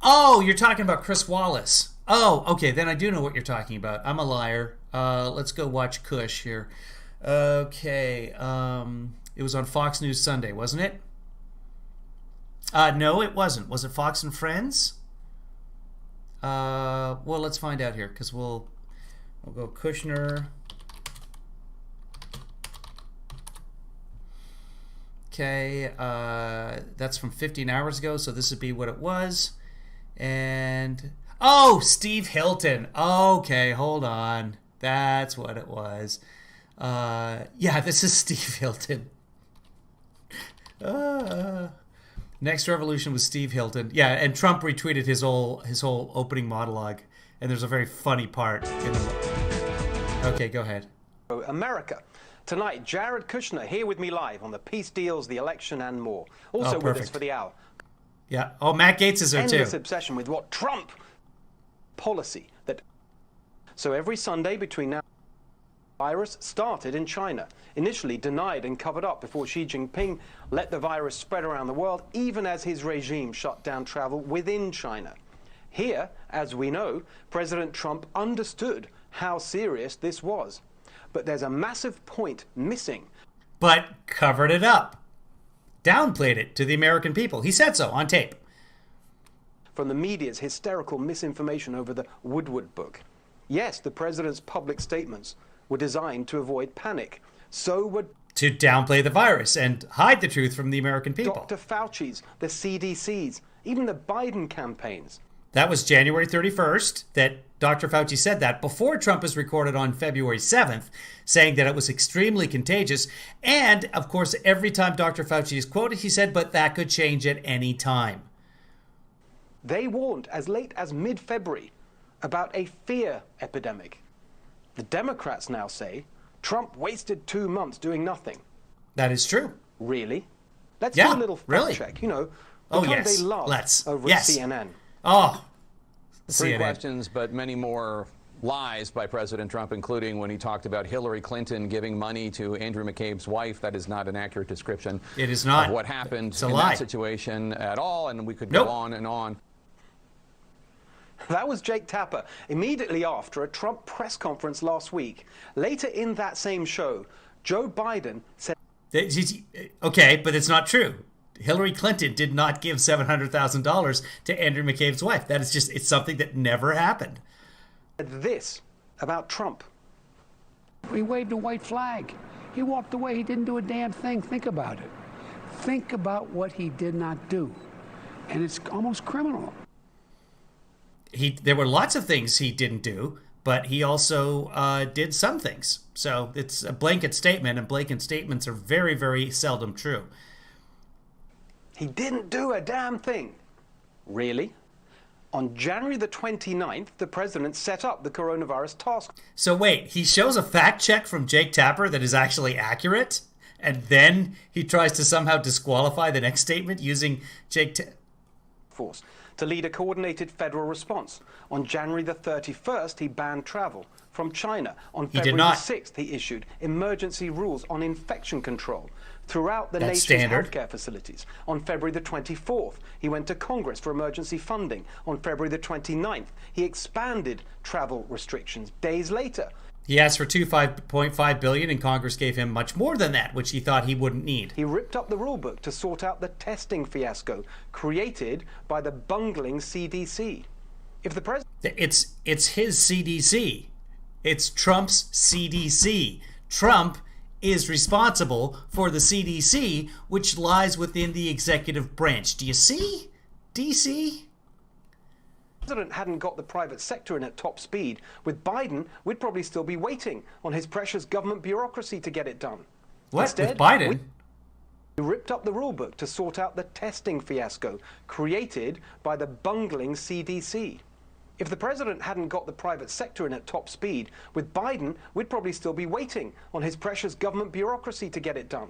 Oh, you're talking about Chris Wallace. Oh, okay, then I do know what you're talking about. I'm a liar. Let's go watch Kush here. Okay, it was on Fox News Sunday, wasn't it? No, it wasn't. Was it Fox and Friends? Well, let's find out here, because we'll go Kushner. Okay, that's from 15 hours ago, so this would be what it was. And, oh, Steve Hilton. Okay, hold on. That's what it was. Yeah, this is Steve Hilton. Next Revolution was Steve Hilton. Yeah, and Trump retweeted his whole opening monologue, and there's a very funny part in the... Okay, go ahead. America. Tonight, Jared Kushner here with me live on the peace deals, the election, and more. Also with us for the hour. Yeah. Oh, Matt Gaetz is there too. Endless obsession with what Trump policy that... So every Sunday between now... virus started in China, initially denied and covered up before Xi Jinping let the virus spread around the world, even as his regime shut down travel within China. Here, as we know, President Trump understood how serious this was. But there's a massive point missing. But covered it up. Downplayed it to the American people. He said so on tape. from the media's hysterical misinformation over the Woodward book. Yes, the president's public statements were designed to avoid panic. So were to downplay the virus and hide the truth from the American people. Dr. Fauci's, the CDC's, even the Biden campaigns. That was January 31st that Dr. Fauci said that, before Trump was recorded on February 7th, saying that it was extremely contagious. And, of course, every time Dr. Fauci is quoted, he said, but that could change at any time. They warned as late as mid-February about a fear epidemic. The Democrats now say Trump wasted 2 months doing nothing. That is true. Really? Let's do a little fact check. You know, the kind yes. they love Let's. over yes. at CNN. Oh, Three CNN. questions, but many more lies by President Trump, including when he talked about Hillary Clinton giving money to Andrew McCabe's wife. That is not an accurate description It is not. of what happened It's a in lie. that situation at all, and we could Nope. go on and on. That was Jake Tapper immediately after a Trump press conference last week. Later in that same show, Joe Biden said... Okay, but it's not true. Hillary Clinton did not give $700,000 to Andrew McCabe's wife. That is just, it's something that never happened. this about Trump. He waved a white flag. He walked away. He didn't do a damn thing. Think about it. Think about what he did not do. And it's almost criminal. There were lots of things he didn't do, but he also did some things. So it's a blanket statement, and blanket statements are very, very seldom true. He didn't do a damn thing. Really? On January the 29th, the president set up the coronavirus task. So wait, he shows a fact check from Jake Tapper that is actually accurate, and then he tries to somehow disqualify the next statement using Jake Force to lead a coordinated federal response. On January the 31st, he banned travel from China. On He did February not. the 6th, he issued emergency rules on infection control throughout the That's nation's standard. healthcare facilities. On February the 24th, he went to Congress for emergency funding. On February the 29th, he expanded travel restrictions. Days later, He asked for $2.5 billion, and Congress gave him much more than that, which he thought he wouldn't need. he ripped up the rule book to sort out the testing fiasco created by the bungling CDC. If the president... It's his CDC. It's Trump's CDC. Trump is responsible for the CDC, which lies within the executive branch. Do you see? DC? The president hadn't got the private sector in at top speed. With Biden, we'd probably still be waiting on his precious government bureaucracy to get it done. What? Instead, With Biden? we ripped up the rule book to sort out the testing fiasco created by the bungling CDC. If the president hadn't got the private sector in at top speed, with Biden, we'd probably still be waiting on his precious government bureaucracy to get it done.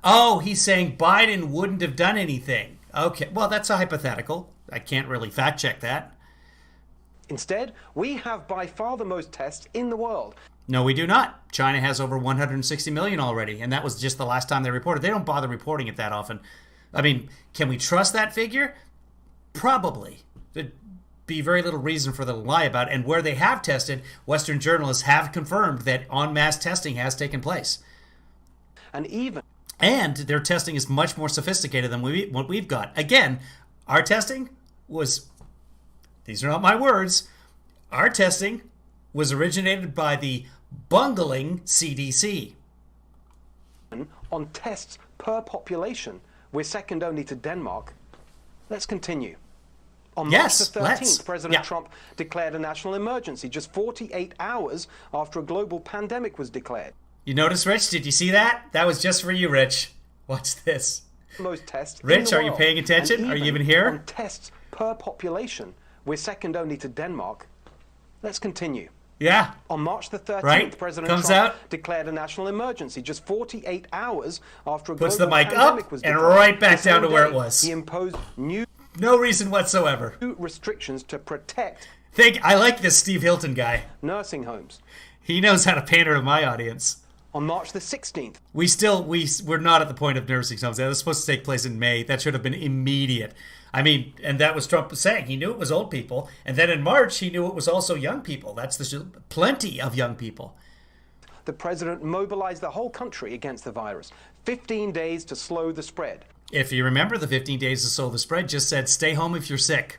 Oh, he's saying Biden wouldn't have done anything. Okay, well, that's a hypothetical. I can't really fact check that. Instead, we have by far the most tests in the world. No, we do not. China has over 160 million already, and that was just the last time they reported. They don't bother reporting it that often. I mean, can we trust that figure? Probably. There'd be very little reason for them to lie about it. And where they have tested, Western journalists have confirmed that en masse testing has taken place. And their testing is much more sophisticated than what we've got. Again, our testing was, these are not my words, our testing was originated by the bungling CDC. On tests per population, we're second only to Denmark. Let's continue. On Yes, March the 13th, let's. President Trump declared a national emergency just 48 hours after a global pandemic was declared. You notice, Rich? Did you see that? That was just for you, Rich. Watch this. Most tests in Rich, the are you world. paying attention? And Are you even here? On tests per population, we're second only to Denmark. Let's continue. Yeah. On March the 13th, Right. President Comes Trump out. declared a national emergency just 48 hours after a Puts global the mic pandemic up was and declared. right back The same down to where it day, was. He imposed new No reason whatsoever. restrictions to protect I like this Steve Hilton guy. nursing homes. He knows how to pander to my audience. On March the 16th, We're not at the point of nursing homes. That was supposed to take place in May. That should have been immediate. I mean, and that was Trump saying. He knew it was old people. And then in March, he knew it was also young people. That's plenty of young people. the president mobilized the whole country against the virus. 15 days to slow the spread. If you remember, the 15 days to slow the spread just said, stay home if you're sick.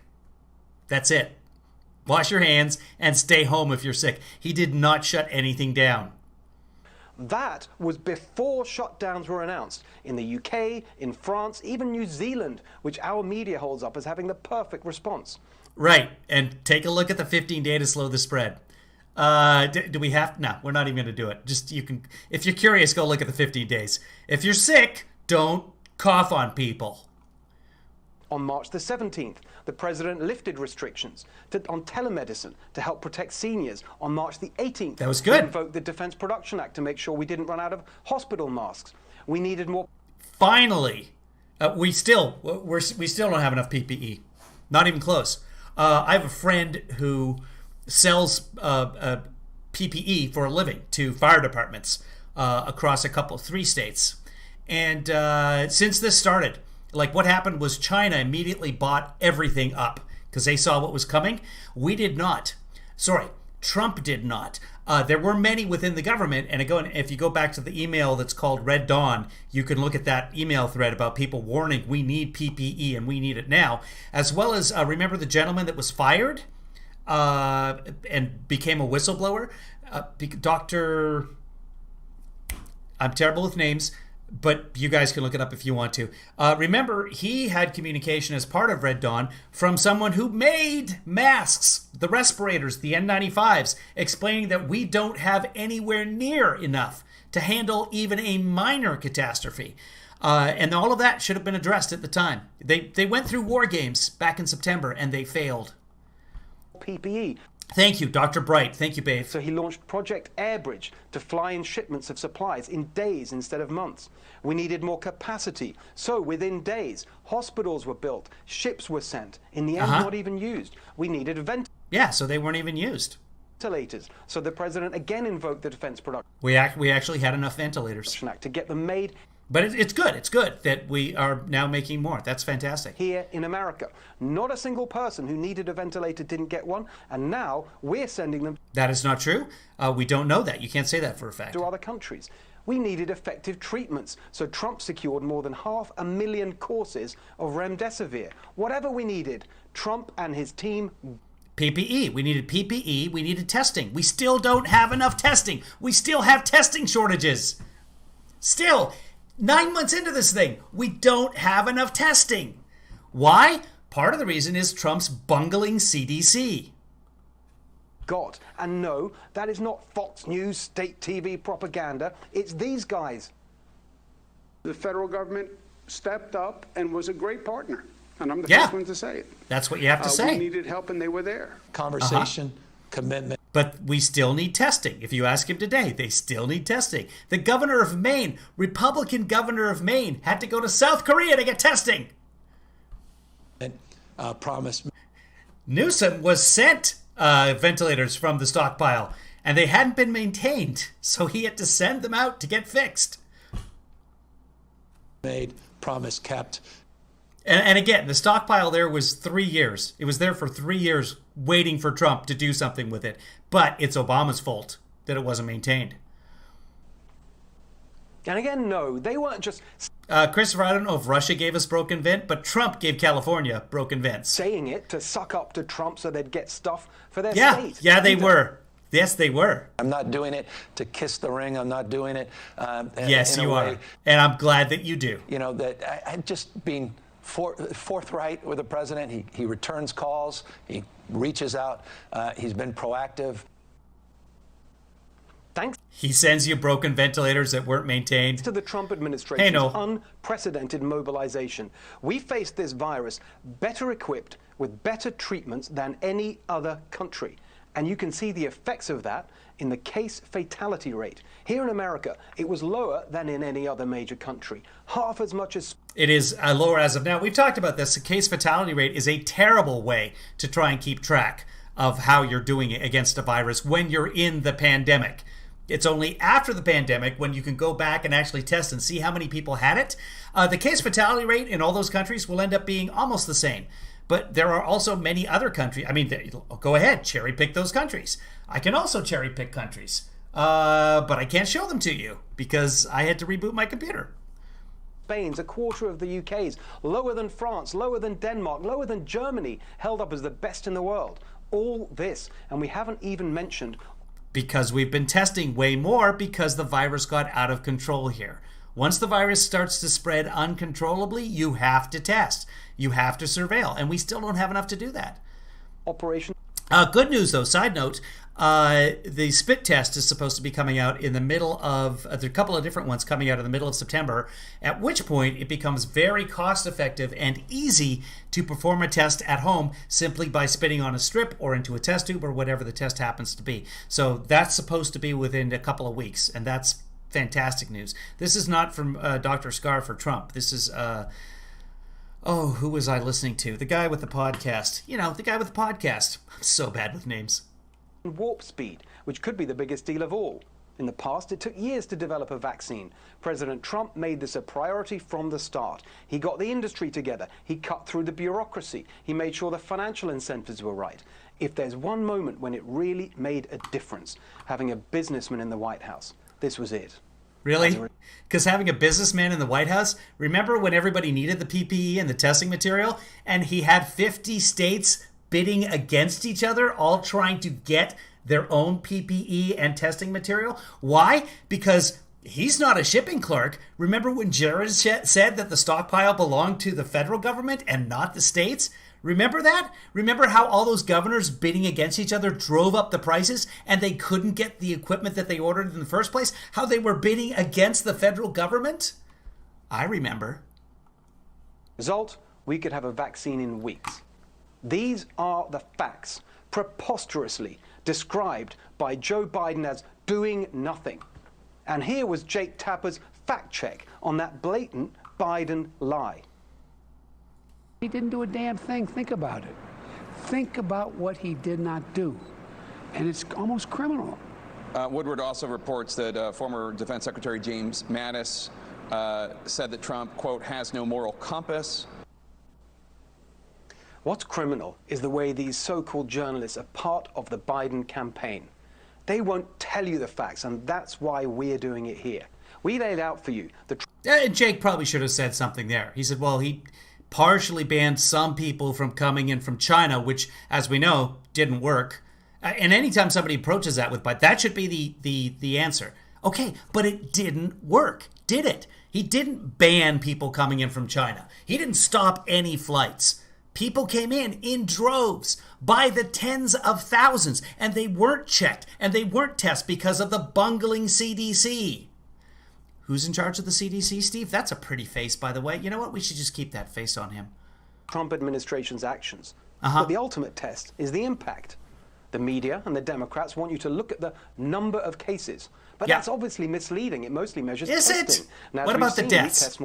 That's it. Wash your hands and stay home if you're sick. He did not shut anything down. That was before shutdowns were announced in the UK, in France, even New Zealand, which our media holds up as having the perfect response. Right, and take a look at the 15-day to slow the spread. Do we have? No, we're not even going to do it. Just, you can, if you're curious, go look at the 15 days. If you're sick, don't cough on people. On March the 17th, the president lifted restrictions on telemedicine to help protect seniors. On March the 18th, that was good. He invoked the Defense Production Act to make sure we didn't run out of hospital masks. We needed more. Finally, we still don't have enough PPE. Not even close. I have a friend who sells PPE for a living to fire departments across 3 states. And since this started, like, what happened was China immediately bought everything up because they saw what was coming. We did not. Sorry, Trump did not. There were many within the government, and again, if you go back to the email that's called Red Dawn, you can look at that email thread about people warning we need PPE and we need it now, as well as remember the gentleman that was fired and became a whistleblower, Dr. I'm terrible with names, but you guys can look it up if you want to. Remember, he had communication as part of Red Dawn from someone who made masks, the respirators, the N95s, explaining that we don't have anywhere near enough to handle even a minor catastrophe. And all of that should have been addressed at the time. They went through war games back in September, and they failed. PPE. Thank you, Dr. Bright. Thank you, babe. So he launched Project Airbridge to fly in shipments of supplies in days instead of months. We needed more capacity. So within days, hospitals were built, ships were sent, in the end not even used. We needed ventilators. Yeah, so they weren't even used. So the president again invoked the Defense Production We actually had enough ventilators Act to get them made. But it's good. It's good that we are now making more. That's fantastic. Here in America. Not a single person who needed a ventilator didn't get one, and now we're sending them. That is not true. We don't know that. You can't say that for a fact. To other countries. We needed effective treatments, so Trump secured more than 500,000 courses of remdesivir. Whatever we needed, Trump and his team. PPE. We needed PPE. We needed testing. We still don't have enough testing. We still have testing shortages. Still. 9 months into this thing, we don't have enough testing. Why? Part of the reason is Trump's bungling CDC. And no, that is not Fox News, state TV propaganda. It's these guys. The federal government stepped up and was a great partner. And I'm the first one to say it. That's what you have to say. We needed help and they were there. Conversation, commitment. But we still need testing. If you ask him today, they still need testing. The governor of Maine, Republican governor of Maine, had to go to South Korea to get testing. Promise. Newsom was sent ventilators from the stockpile, and they hadn't been maintained, so he had to send them out to get fixed. Made, promise kept. And again, the stockpile there was 3 years. It was there for 3 years waiting for Trump to do something with it. But it's Obama's fault that it wasn't maintained. And again, no, they weren't just... Christopher, I don't know if Russia gave us broken vent, but Trump gave California broken vents. Saying it to suck up to Trump so they'd get stuff for their state. Yeah, they were. Yes, they were. I'm not doing it to kiss the ring. I'm not doing it. Yes, you are. And I'm glad that you do. You know, that I'm just being forthright with the president. He returns calls. He reaches out. He's been proactive. Thanks. He sends you broken ventilators that weren't maintained. To the Trump administration's unprecedented mobilization, we faced this virus better equipped with better treatments than any other country. And you can see the effects of that in the case fatality rate. Here in America, it was lower than in any other major country. Half as much as... It is lower as of now. We've talked about this. The case fatality rate is a terrible way to try and keep track of how you're doing it against a virus when you're in the pandemic. It's only after the pandemic when you can go back and actually test and see how many people had it. The case fatality rate in all those countries will end up being almost the same. But there are also many other countries. I mean, go ahead, cherry pick those countries. I can also cherry pick countries. But I can't show them to you because I had to reboot my computer. Spain's, a quarter of the UK's, lower than France, lower than Denmark, lower than Germany, held up as the best in the world. All this, and we haven't even mentioned... Because we've been testing way more because the virus got out of control here. Once the virus starts to spread uncontrollably, you have to test. You have to surveil, and we still don't have enough to do that. Operation... Good news, though. Side note, the spit test is supposed to be coming out in the middle of... there are a couple of different ones coming out in the middle of September, at which point it becomes very cost-effective and easy to perform a test at home simply by spitting on a strip or into a test tube or whatever the test happens to be. So that's supposed to be within a couple of weeks, and that's fantastic news. This is not from Dr. Scar for Trump. This is... who was I listening to? The guy with the podcast. You know, the guy with the podcast. I'm so bad with names. Warp speed, which could be the biggest deal of all. In the past, it took years to develop a vaccine. President Trump made this a priority from the start. He got the industry together. He cut through the bureaucracy. He made sure the financial incentives were right. If there's one moment when it really made a difference, having a businessman in the White House, this was it. Really? Because having a businessman in the White House, remember when everybody needed the PPE and the testing material, and he had 50 states bidding against each other, all trying to get their own PPE and testing material? Why? Because he's not a shipping clerk. Remember when Jared said that the stockpile belonged to the federal government and not the states? Remember that? Remember how all those governors bidding against each other drove up the prices and they couldn't get the equipment that they ordered in the first place? How they were bidding against the federal government? I remember. Result, we could have a vaccine in weeks. These are the facts, preposterously described by Joe Biden as doing nothing. And here was Jake Tapper's fact check on that blatant Biden lie. He didn't do a damn thing. Think about it. Think about what he did not do. And it's almost criminal. Woodward also reports that former Defense Secretary James Mattis said that Trump, quote, has no moral compass. What's criminal is the way these so-called journalists are part of the Biden campaign. They won't tell you the facts, and that's why we're doing it here. We laid out for you the... Jake probably should have said something there. He said, well, he partially banned some people from coming in from China, which, as we know, didn't work. And anytime somebody approaches that with, but that should be the answer. Okay, but it didn't work, did it? He didn't ban people coming in from China. He didn't stop any flights. People came in droves by the tens of thousands, and they weren't checked and they weren't tested because of the bungling CDC. Who's in charge of the CDC, Steve? That's a pretty face, by the way. You know what? We should just keep that face on him. Trump administration's actions. But the ultimate test is the impact. The media and the Democrats want you to look at the number of cases. But that's obviously misleading. It mostly measures testing. Now, what about the deaths?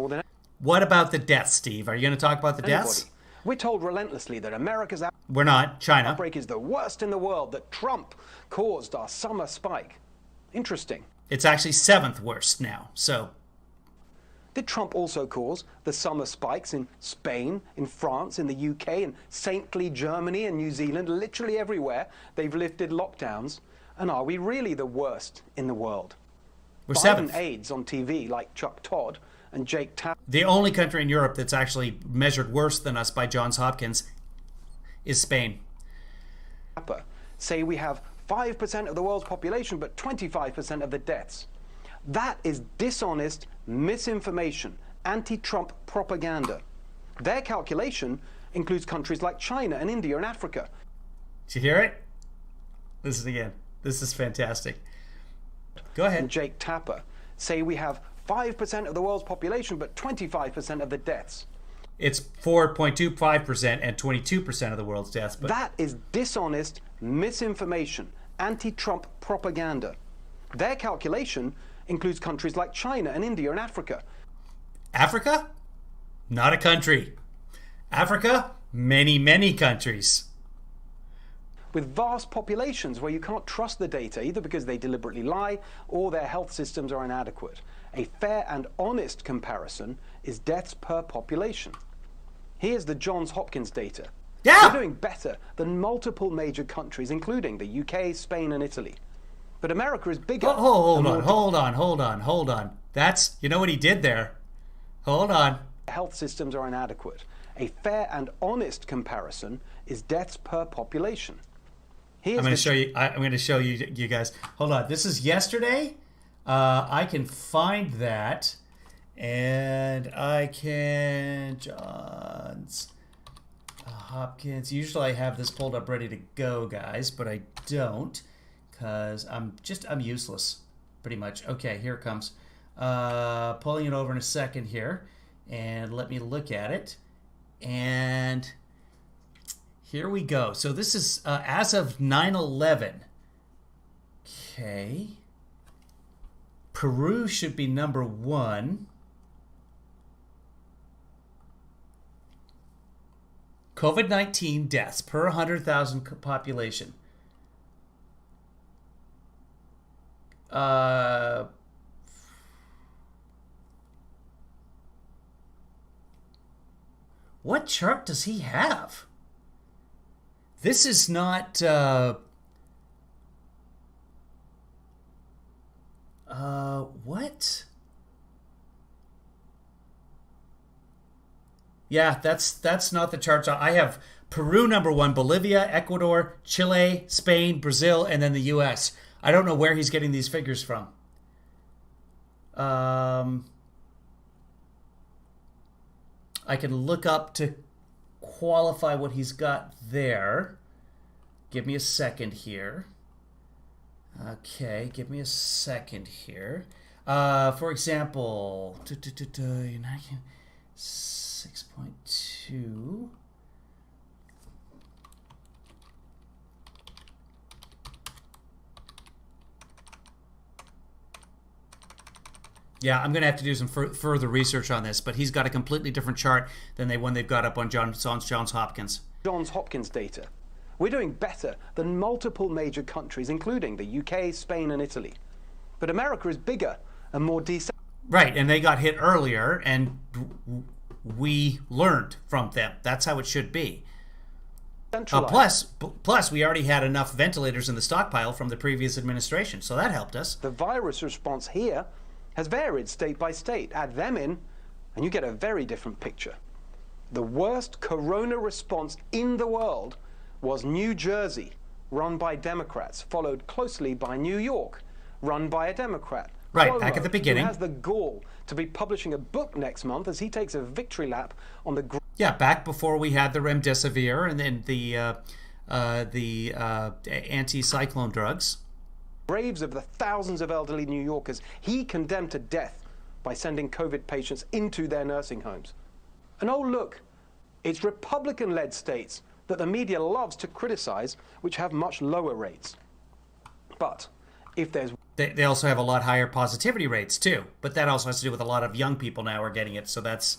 What about the deaths, Steve? Are you going to talk about the deaths? We're told relentlessly that America's We're not. China. Outbreak is the worst in the world, that Trump caused our summer spike. Interesting. It's actually 7th worst now, so... Did Trump also cause the summer spikes in Spain, in France, in the UK, in saintly Germany and New Zealand, literally everywhere they've lifted lockdowns? And are we really the worst in the world? We're Biden 7th. aides on TV like Chuck Todd and Jake Tapper. The only country in Europe that's actually measured worse than us by Johns Hopkins is Spain. Say we have 5% of the world's population, but 25% of the deaths. That is dishonest misinformation, anti-Trump propaganda. Their calculation includes countries like China and India and Africa. Did you hear it? Listen again. This is fantastic. Go ahead. And Jake Tapper say we have 5% of the world's population, but 25% of the deaths. It's 4.25% and 22% of the world's deaths. But that is dishonest misinformation, anti-Trump propaganda. Their calculation includes countries like China and India and Africa. Africa? Not a country. Africa? Many, many countries. With vast populations where you can't trust the data, either because they deliberately lie or their health systems are inadequate. A fair and honest comparison is deaths per population. Here's the Johns Hopkins data. Yeah. We're doing better than multiple major countries, including the UK, Spain, and Italy. But America is bigger. Hold on. That's, you know what he did there? Hold on. Health systems are inadequate. A fair and honest comparison is deaths per population. I'm going to show you. I'm going to show you guys. Hold on. This is yesterday. I can find that, and I can Johns Hopkins. Usually I have this pulled up ready to go, guys, but I don't because I'm useless, pretty much. Okay, here it comes. Pulling it over in a second here, and let me look at it. And here we go. So this is as of 9/11. Okay. Peru should be number 1. COVID-19 deaths per 100,000 population. What chart does he have? This is not... what? Yeah, that's not the charts. I have Peru number 1, Bolivia, Ecuador, Chile, Spain, Brazil, and then the U.S. I don't know where he's getting these figures from. I can look up to qualify what he's got there. Give me a second here. Okay, give me a second here. For example, 6.2. Yeah, I'm going to have to do some further research on this, but he's got a completely different chart than the one they've got up on Johns Hopkins. Johns Hopkins data. We're doing better than multiple major countries, including the UK, Spain, and Italy. But America is bigger and more decentralized. Right, and they got hit earlier, and we learned from them. That's how it should be. Plus, we already had enough ventilators in the stockpile from the previous administration, so that helped us. The virus response here has varied state by state. Add them in, and you get a very different picture. The worst corona response in the world was New Jersey, run by Democrats, followed closely by New York, run by a Democrat. Right, Cuomo, back at the beginning. Who has the gall to be publishing a book next month as he takes a victory lap on the... Yeah, back before we had the remdesivir and then the anti-cyclone drugs. Graves of the thousands of elderly New Yorkers he condemned to death by sending COVID patients into their nursing homes. And oh look, it's Republican-led states that the media loves to criticize, which have much lower rates. But if there's... They also have a lot higher positivity rates too, but that also has to do with a lot of young people now are getting it, so that's...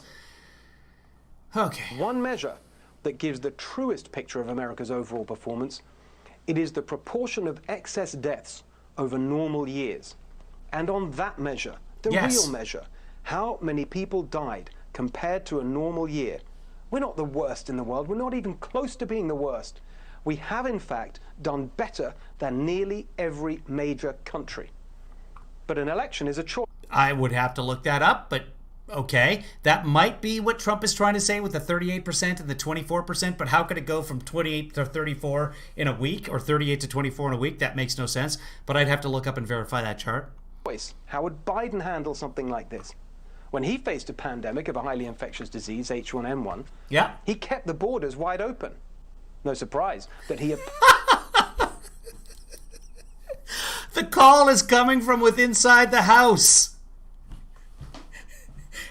Okay. One measure that gives the truest picture of America's overall performance, it is the proportion of excess deaths over normal years. And on that measure, the real measure, how many people died compared to a normal year. We're not the worst in the world. We're not even close to being the worst. We have, in fact, done better than nearly every major country. But an election is a choice. I would have to look that up, but okay. That might be what Trump is trying to say with the 38% and the 24%, but how could it go from 28 to 34 in a week or 38 to 24 in a week? That makes no sense, but I'd have to look up and verify that chart. How would Biden handle something like this? When he faced a pandemic of a highly infectious disease, H1N1, he kept the borders wide open. No surprise that he... The call is coming from within inside the house.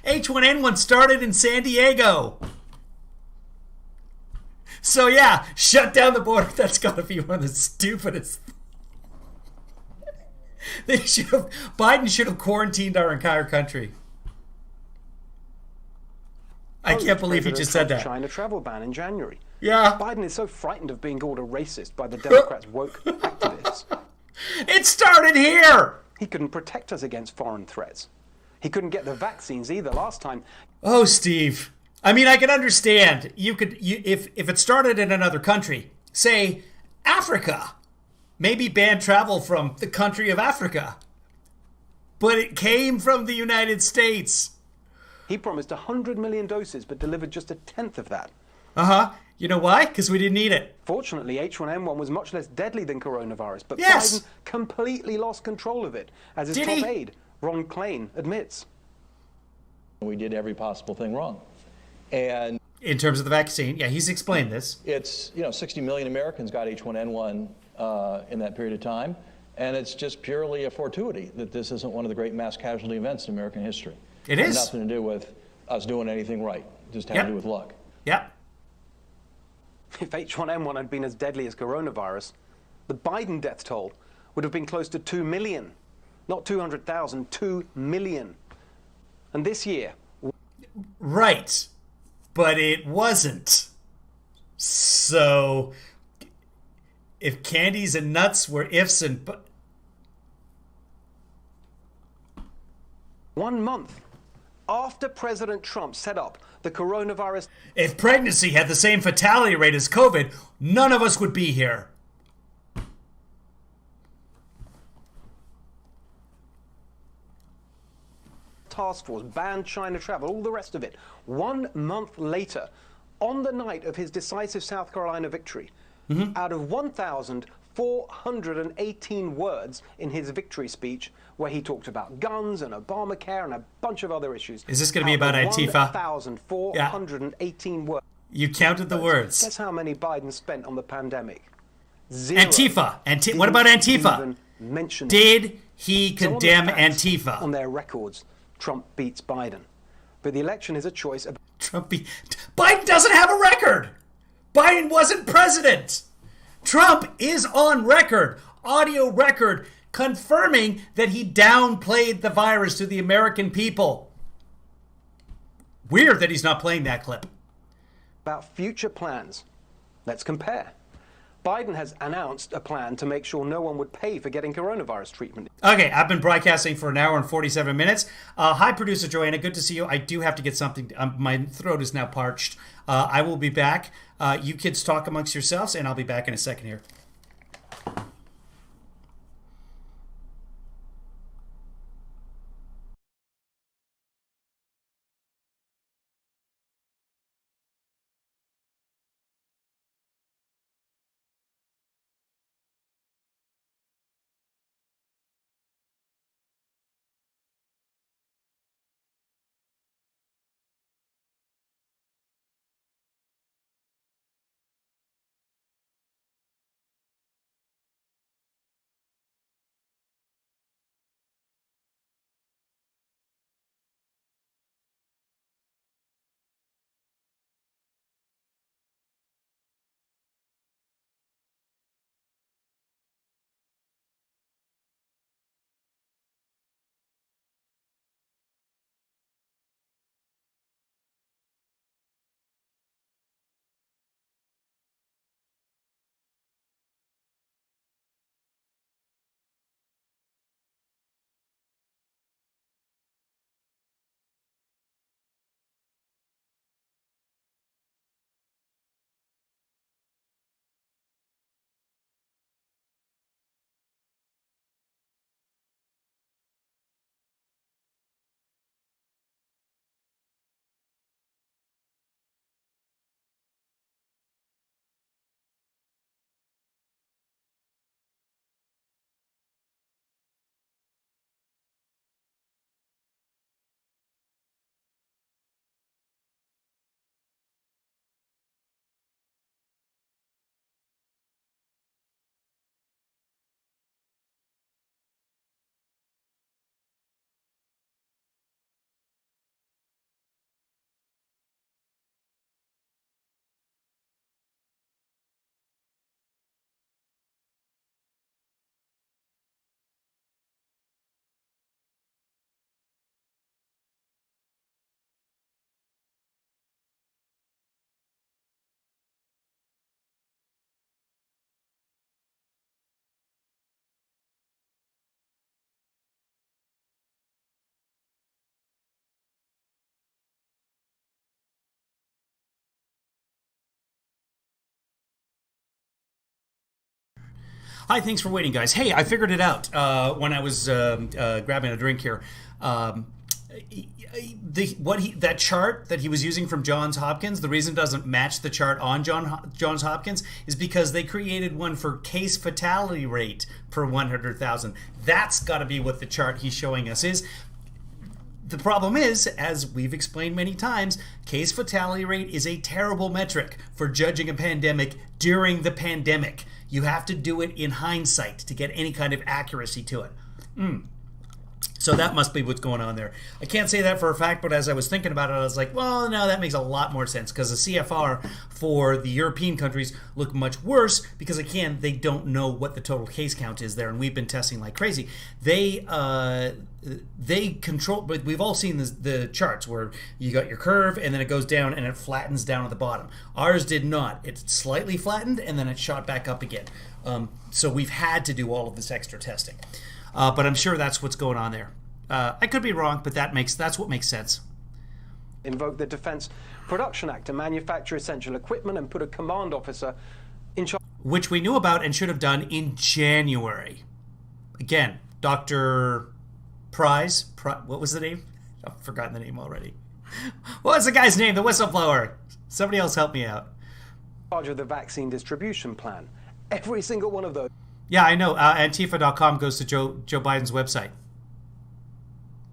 H1N1 started in San Diego. So yeah, shut down the border. That's got to be one of the stupidest. Biden should have quarantined our entire country. I can't believe he just said that. China travel ban in January. Yeah. Biden is so frightened of being called a racist by the Democrats' woke activists. It started here! He couldn't protect us against foreign threats. He couldn't get the vaccines either last time. Oh, Steve. I mean, I can understand. If it started in another country, say Africa, maybe ban travel from the country of Africa. But it came from the United States. He promised 100 million doses, but delivered just a tenth of that. Uh-huh. You know why? Because we didn't need it. Fortunately, H1N1 was much less deadly than coronavirus, but Yes! Biden completely lost control of it, as his Did top he? aide, Ron Klain, admits. We did every possible thing wrong. And in terms of the vaccine, yeah, he's explained this. It's, 60 million Americans got H1N1 in that period of time, and it's just purely a fortuity that this isn't one of the great mass casualty events in American history. It has is. nothing to do with us doing anything right. Just had to do with luck. Yep. If H1N1 had been as deadly as coronavirus, the Biden death toll would have been close to 2 million. Not 200,000, 2 million. And this year... Right. But it wasn't. So, if candies and nuts were ifs and... 1 month after President Trump set up the coronavirus... If pregnancy had the same fatality rate as COVID, none of us would be here. Task force banned China travel, all the rest of it. 1 month later, on the night of his decisive South Carolina victory, out of 1,418 words in his victory speech, where he talked about guns and Obamacare and a bunch of other issues. Is this going to be about Antifa? 1,418 words. You counted the words. Guess how many Biden spent on the pandemic? 0. Antifa. What about Antifa? Even mention it. Did he So on the condemn facts, Antifa? On their records, Trump beats Biden. But the election is a choice of... Biden doesn't have a record. Biden wasn't president. Trump is on record, audio record, confirming that he downplayed the virus to the American people. Weird that he's not playing that clip. About future plans. Let's compare. Biden has announced a plan to make sure no one would pay for getting coronavirus treatment. Okay, I've been broadcasting for an hour and 47 minutes. Hi, producer Joanna. Good to see you. I do have to get something. My throat is now parched. I will be back. You kids talk amongst yourselves, and I'll be back in a second here. Hi, thanks for waiting, guys. Hey, I figured it out when I was grabbing a drink here. that chart that he was using from Johns Hopkins, the reason it doesn't match the chart on Johns Hopkins is because they created one for case fatality rate per 100,000. That's got to be what the chart he's showing us is. The problem is, as we've explained many times, case fatality rate is a terrible metric for judging a pandemic during the pandemic. You have to do it in hindsight to get any kind of accuracy to it. So that must be what's going on there. I can't say that for a fact, but as I was thinking about it, I was like, well, no, that makes a lot more sense because the CFR for the European countries look much worse because, again, they don't know what the total case count is there, and we've been testing like crazy. They control, but we've all seen the charts where you got your curve and then it goes down and it flattens down at the bottom. Ours did not. It slightly flattened and then it shot back up again. So we've had to do all of this extra testing. But I'm sure that's what's going on there. I could be wrong, but that's what makes sense. Invoke the Defense Production Act to manufacture essential equipment and put a command officer in charge. Which we knew about and should have done in January. Again, Dr. Price, what was the name? I've forgotten the name already. What was the guy's name? The whistleblower. Somebody else help me out. Charge of the vaccine distribution plan. Every single one of those. Yeah, I know. Antifa.com goes to Joe Biden's website.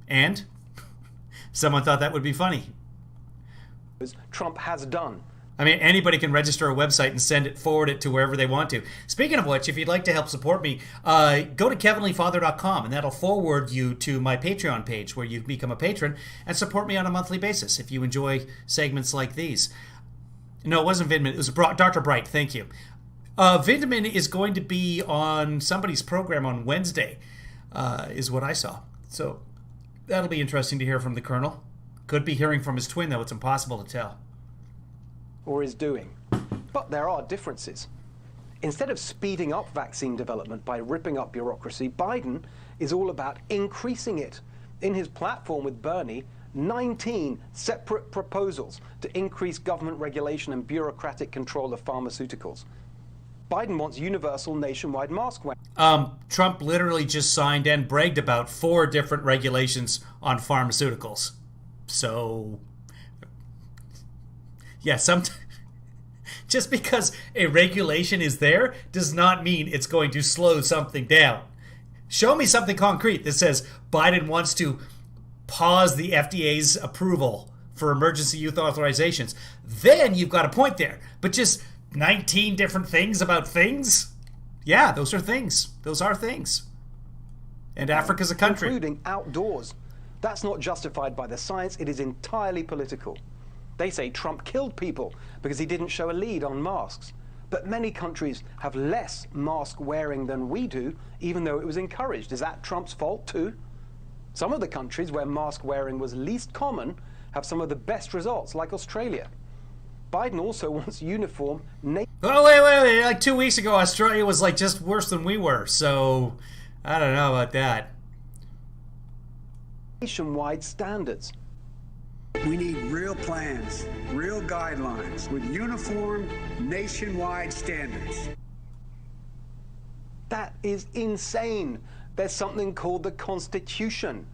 And someone thought that would be funny. Trump has done. I mean, anybody can register a website and forward it to wherever they want to. Speaking of which, if you'd like to help support me, go to kevinleefather.com, and that'll forward you to my Patreon page where you become a patron and support me on a monthly basis if you enjoy segments like these. No, it wasn't Vindman. It was Dr. Bright. Thank you. Vindman is going to be on somebody's program on Wednesday, is what I saw. So that'll be interesting to hear from the Colonel. Could be hearing from his twin, though. It's impossible to tell. Or is doing. But there are differences. Instead of speeding up vaccine development by ripping up bureaucracy, Biden is all about increasing it. In his platform with Bernie, 19 separate proposals to increase government regulation and bureaucratic control of pharmaceuticals. Biden wants universal nationwide mask wearing. Trump literally just signed and bragged about 4 different regulations on pharmaceuticals. So, yeah, just because a regulation is there does not mean it's going to slow something down. Show me something concrete that says Biden wants to pause the FDA's approval for emergency use authorizations. Then you've got a point there. But just 19 different things about things? Yeah, those are things. Those are things. And Africa's a country. Including outdoors. That's not justified by the science. It is entirely political. They say Trump killed people because he didn't show a lead on masks. But many countries have less mask wearing than we do, even though it was encouraged. Is that Trump's fault too? Some of the countries where mask wearing was least common have some of the best results, like Australia. Biden also wants uniform... Oh, wait. Like 2 weeks ago, Australia was like just worse than we were. So, I don't know about that. Nationwide standards. We need real plans, real guidelines with uniform nationwide standards. That is insane. There's something called the Constitution.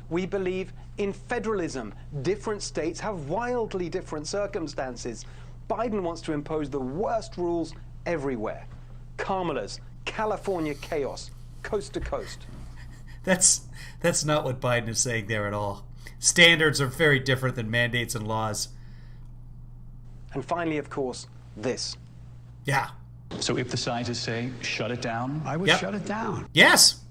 We believe in federalism. Different states have wildly different circumstances. Biden wants to impose the worst rules everywhere. Kamala's California chaos, coast to coast. That's not what Biden is saying there at all. Standards are very different than mandates and laws. And finally, of course, this. Yeah. So if the scientists say, shut it down, I would shut it down. Yes.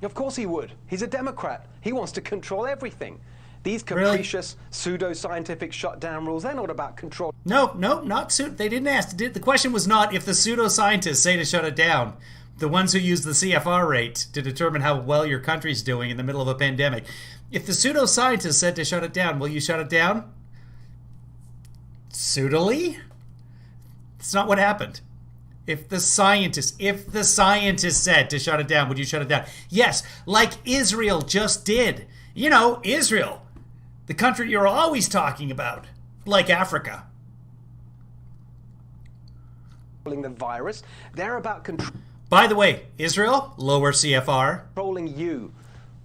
Of course he would. He's a Democrat. He wants to control everything. These capricious, pseudo-scientific shutdown rules, they're not about control. No, not they didn't ask. The question was not if the pseudo-scientists say to shut it down. The ones who use the CFR rate to determine how well your country's doing in the middle of a pandemic. If the pseudo-scientists said to shut it down, will you shut it down? Pseudily? That's not what happened. If the scientists said to shut it down, would you shut it down? Yes, like Israel just did. You know, Israel, the country you're always talking about, like Africa. The virus, they're about By the way, Israel, lower CFR. Controlling you.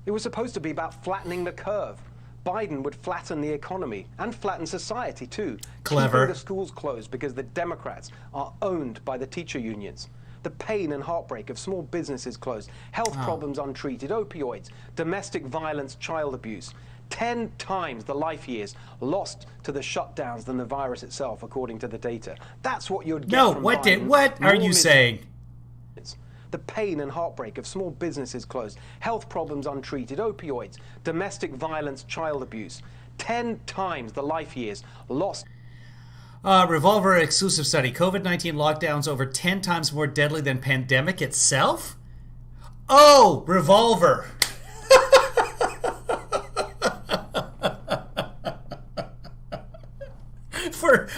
It was supposed to be about flattening the curve. Biden would flatten the economy and flatten society too. Clever. Keeping the schools closed because the Democrats are owned by the teacher unions. The pain and heartbreak of small businesses closed, health problems untreated, opioids, domestic violence, child abuse. 10 times the life years lost to the shutdowns than the virus itself, according to the data. That's what you'd get from Biden. What are you saying? The pain and heartbreak of small businesses closed, health problems untreated, opioids, domestic violence, child abuse. 10 times the life years lost. Revolver exclusive study. COVID-19 lockdowns over 10 times more deadly than pandemic itself? Oh, Revolver.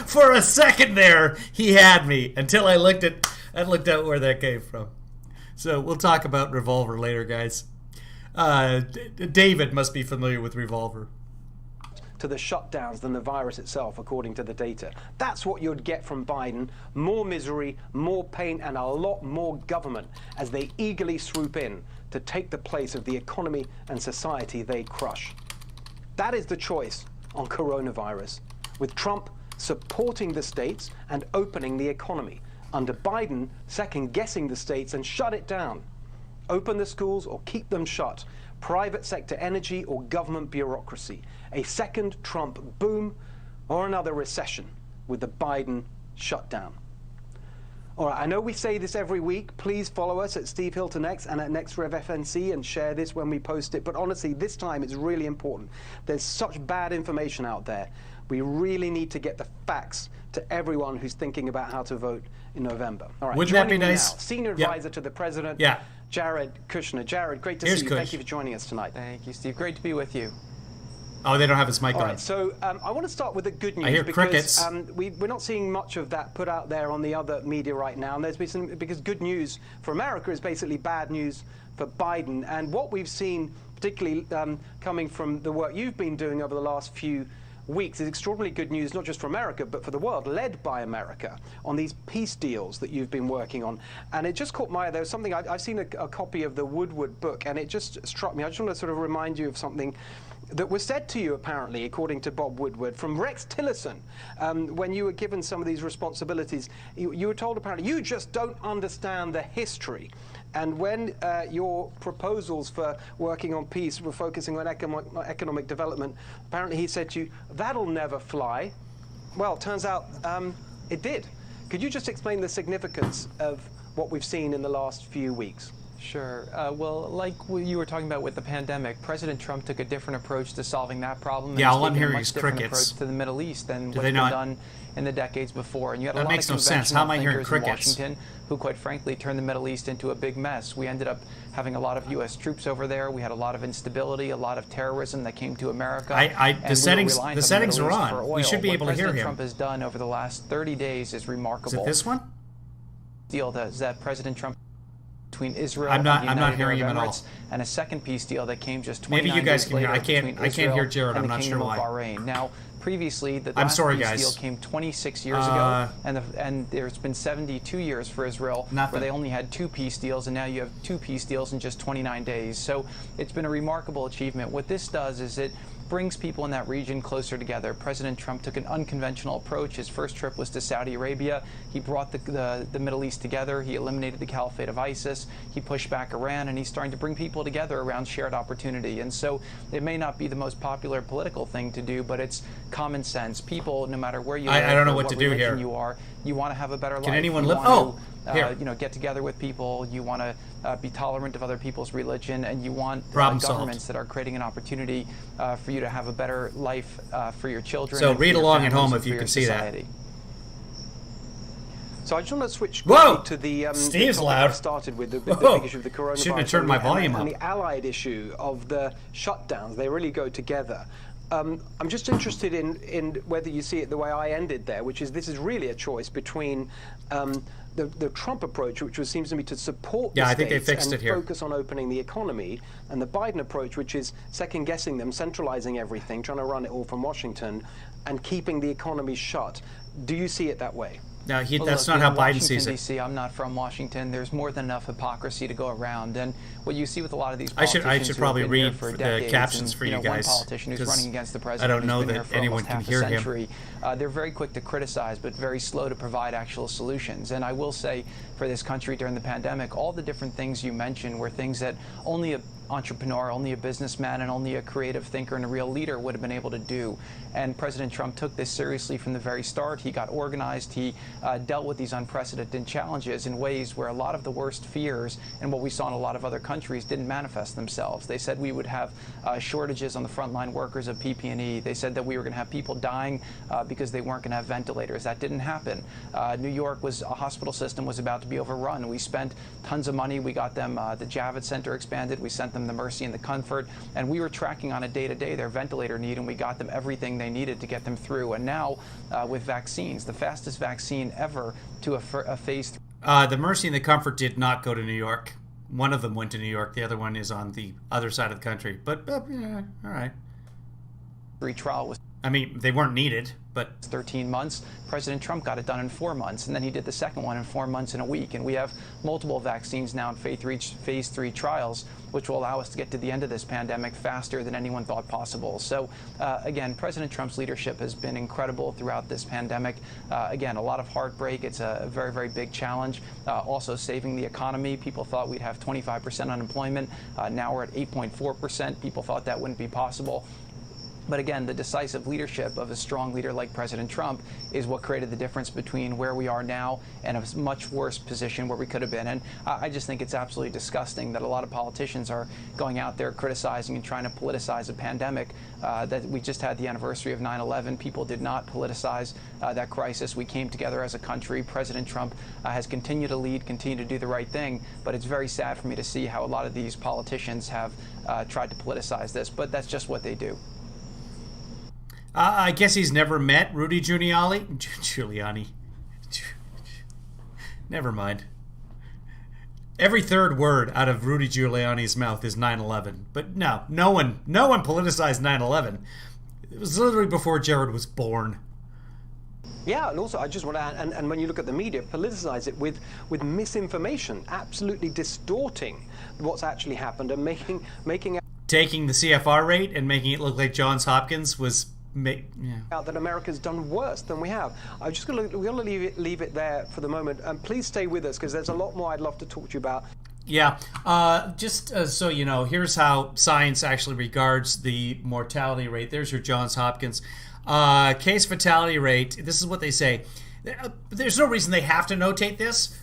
For a second there, he had me until I looked at where that came from. So we'll talk about Revolver later, guys. David must be familiar with Revolver. To the shutdowns than the virus itself, according to the data. That's what you'd get from Biden. More misery, more pain, and a lot more government as they eagerly swoop in to take the place of the economy and society they crush. That is the choice on coronavirus, with Trump supporting the states and opening the economy. Under Biden, second-guessing the states and shut it down. Open the schools or keep them shut. Private sector energy or government bureaucracy. A second Trump boom or another recession with the Biden shutdown. All right, I know we say this every week. Please follow us at Steve Hilton X and at NextRevFNC and share this when we post it. But honestly, this time it's really important. There's such bad information out there. We really need to get the facts to everyone who's thinking about how to vote in November. All right, wouldn't that be nice? Now, Senior Advisor to the President, Jared Kushner. Jared, great to see you. Thank you for joining us tonight. Thank you, Steve. Great to be with you. Oh, they don't have his mic on. All right, so I want to start with the good news. I hear because, crickets. We're not seeing much of that put out there on the other media right now. And there's been some, because good news for America is basically bad news for Biden. And what we've seen, particularly coming from the work you've been doing over the last few weeks, is extraordinarily good news, not just for America, but for the world, led by America, on these peace deals that you've been working on. And it just caught my eye. There was something, I've seen a copy of the Woodward book, and it just struck me. I just want to sort of remind you of something that was said to you, apparently, according to Bob Woodward, from Rex Tillerson, when you were given some of these responsibilities. You were told, apparently, you just don't understand the history. And when your proposals for working on peace were focusing on economic development, apparently he said to you, that'll never fly. Well, it turns out it did. Could you just explain the significance of what we've seen in the last few weeks? Sure. Well, like you were talking about with the pandemic, President Trump took a different approach to solving that problem. Yeah, all I'm hearing is crickets. Approach to the Middle East than what's been done in the decades before. And you had a lot of conventional thinkers in Washington who, quite frankly, turned the Middle East into a big mess. We ended up having a lot of U.S. troops over there. We had a lot of instability, a lot of terrorism that came to America. The settings are on. We should be able to hear him. What President Trump has done over the last 30 days is remarkable. Is it this one? Deal that President Trump between Israel I'm not and the United hearing him Arab at all. Emirates, and a second peace deal that came just 29 Maybe you guys days can hear. later I can't hear Jared. I'm not sure why. Bahrain. Now, previously, the I'm last sorry, peace guys. deal came 26 years ago, and there's been 72 years for Israel, where they only had 2 peace deals, and now you have 2 peace deals in just 29 days. So it's been a remarkable achievement. What this does is it brings people in that region closer together. President Trump took an unconventional approach. His first trip was to Saudi Arabia. He brought the Middle East together. He eliminated the caliphate of ISIS. He pushed back Iran, and he's starting to bring people together around shared opportunity. And so it may not be the most popular political thing to do, but it's common sense. People, no matter where you live, I don't know or what to do here. You are, you want to have a better life. Can anyone you live? want Oh, here. you know, get together with people. You want to be tolerant of other people's religion, and you want solved. governments that are creating an opportunity for you to have a better life for your children. So and for read your along at families home and if you for can your see society. that. So I just want to switch Whoa! to the Steve's the loud. I started with the Whoa! big issue of the coronavirus. Shouldn't have turned my volume and up. the allied issue of the shutdowns. They really go together. I'm just interested in whether you see it the way I ended there, which is this is really a choice between the Trump approach, which seems to me to support the I think they states fixed and it here. focus on opening the economy, and the Biden approach, which is second-guessing them, centralizing everything, trying to run it all from Washington, and keeping the economy shut. Do you see it that way? No, Well, that's look, not how in Biden sees Washington, it. D.C., I'm not from Washington. There's more than enough hypocrisy to go around. And what you see with a lot of these I politicians should who probably have been here read for the decades, captions and, for you guys, one politician who's 'cause running against the I president don't know who's been that here for anyone almost can half hear a him. century. They're very quick to criticize, but very slow to provide actual solutions. And I will say, for this country during the pandemic, all the different things you mentioned were things that only a entrepreneur, only a businessman, and only a creative thinker and a real leader would have been able to do. And President Trump took this seriously from the very start. He got organized. He dealt with these unprecedented challenges in ways where a lot of the worst fears and what we saw in a lot of other countries didn't manifest themselves. They said we would have shortages on the frontline workers of PPE. They said that we were going to have people dying because they weren't going to have ventilators. That didn't happen. New York a hospital system was about to be overrun. We spent tons of money. We got them the Javits Center expanded. We sent them the Mercy and the Comfort, and we were tracking on a day-to-day their ventilator need, and we got them everything they needed to get them through. And now with vaccines, the fastest vaccine ever to a phase 3. The Mercy and the Comfort did not go to New York. One of them went to New York. The other one is on the other side of the country. But yeah, all right. Trial was. I mean, they weren't needed, but 13 months. President Trump got it done in 4 months, and then he did the second one in 4 months and a week. And we have multiple vaccines now in phase 3 trials, which will allow us to get to the end of this pandemic faster than anyone thought possible. So, again, President Trump's leadership has been incredible throughout this pandemic. Again, a lot of heartbreak. It's a very, very big challenge. Also saving the economy. People thought we'd have 25% unemployment. Now we're at 8.4%. People thought that wouldn't be possible. But again, the decisive leadership of a strong leader like President Trump is what created the difference between where we are now and a much worse position where we could have been. And I just think it's absolutely disgusting that a lot of politicians are going out there criticizing and trying to politicize a pandemic. That we just had the anniversary of 9/11. People did not politicize that crisis. We came together as a country. President Trump has continued to lead, continued to do the right thing. But it's very sad for me to see how a lot of these politicians have tried to politicize this. But that's just what they do. I guess he's never met Rudy Giuliani. Never mind. Every third word out of Rudy Giuliani's mouth is 9/11. But no one politicized 9/11. It was literally before Jared was born. Yeah, and also I just want to add, and when you look at the media, politicize it with misinformation, absolutely distorting what's actually happened and making taking the CFR rate and making it look like Johns Hopkins was out that America's done worse than we have. I'm just we're going to leave it there for the moment. And please stay with us because there's a lot more I'd love to talk to you about. Yeah, just so you know, here's how science actually regards the mortality rate. There's your Johns Hopkins case fatality rate. This is what they say. There's no reason they have to notate this,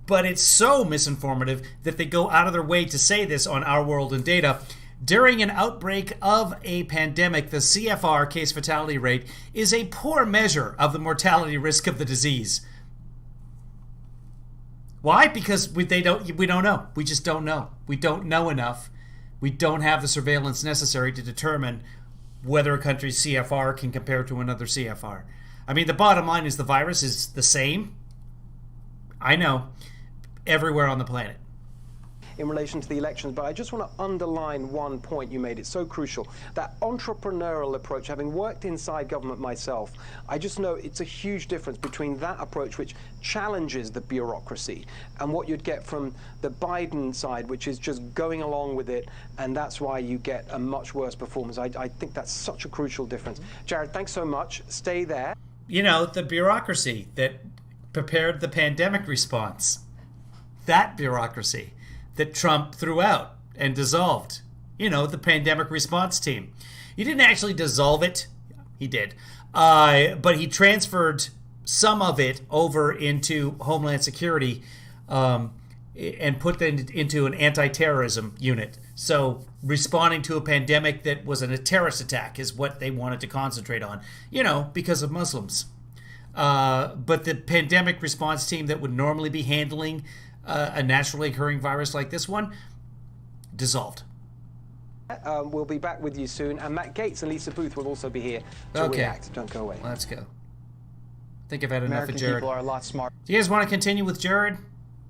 but it's so misinformative that they go out of their way to say this on Our World in Data. During an outbreak of a pandemic, the CFR case fatality rate is a poor measure of the mortality risk of the disease. Why? Because we don't know. We just don't know. We don't know enough. We don't have the surveillance necessary to determine whether a country's CFR can compare to another CFR. I mean, the bottom line is the virus is the same. I know. Everywhere on the planet. In relation to the elections, but I just want to underline one point you made. It's so crucial. That entrepreneurial approach, having worked inside government myself, I just know it's a huge difference between that approach, which challenges the bureaucracy, and what you'd get from the Biden side, which is just going along with it, and that's why you get a much worse performance. I think that's such a crucial difference. Jared, thanks so much. Stay there. You know, the bureaucracy that prepared the pandemic response, that bureaucracy that Trump threw out and dissolved. You know, the pandemic response team. He didn't actually dissolve it. He did. But he transferred some of it over into Homeland Security and put them into an anti-terrorism unit. So responding to a pandemic that was a terrorist attack is what they wanted to concentrate on, you know, because of Muslims. But the pandemic response team that would normally be handling a naturally occurring virus like this one, dissolved. We'll be back with you soon. And Matt Gaetz and Lisa Booth will also be here to react. Don't go away. Let's go. I think I've had enough American of Jared. People are a lot smarter. Do you guys want to continue with Jared?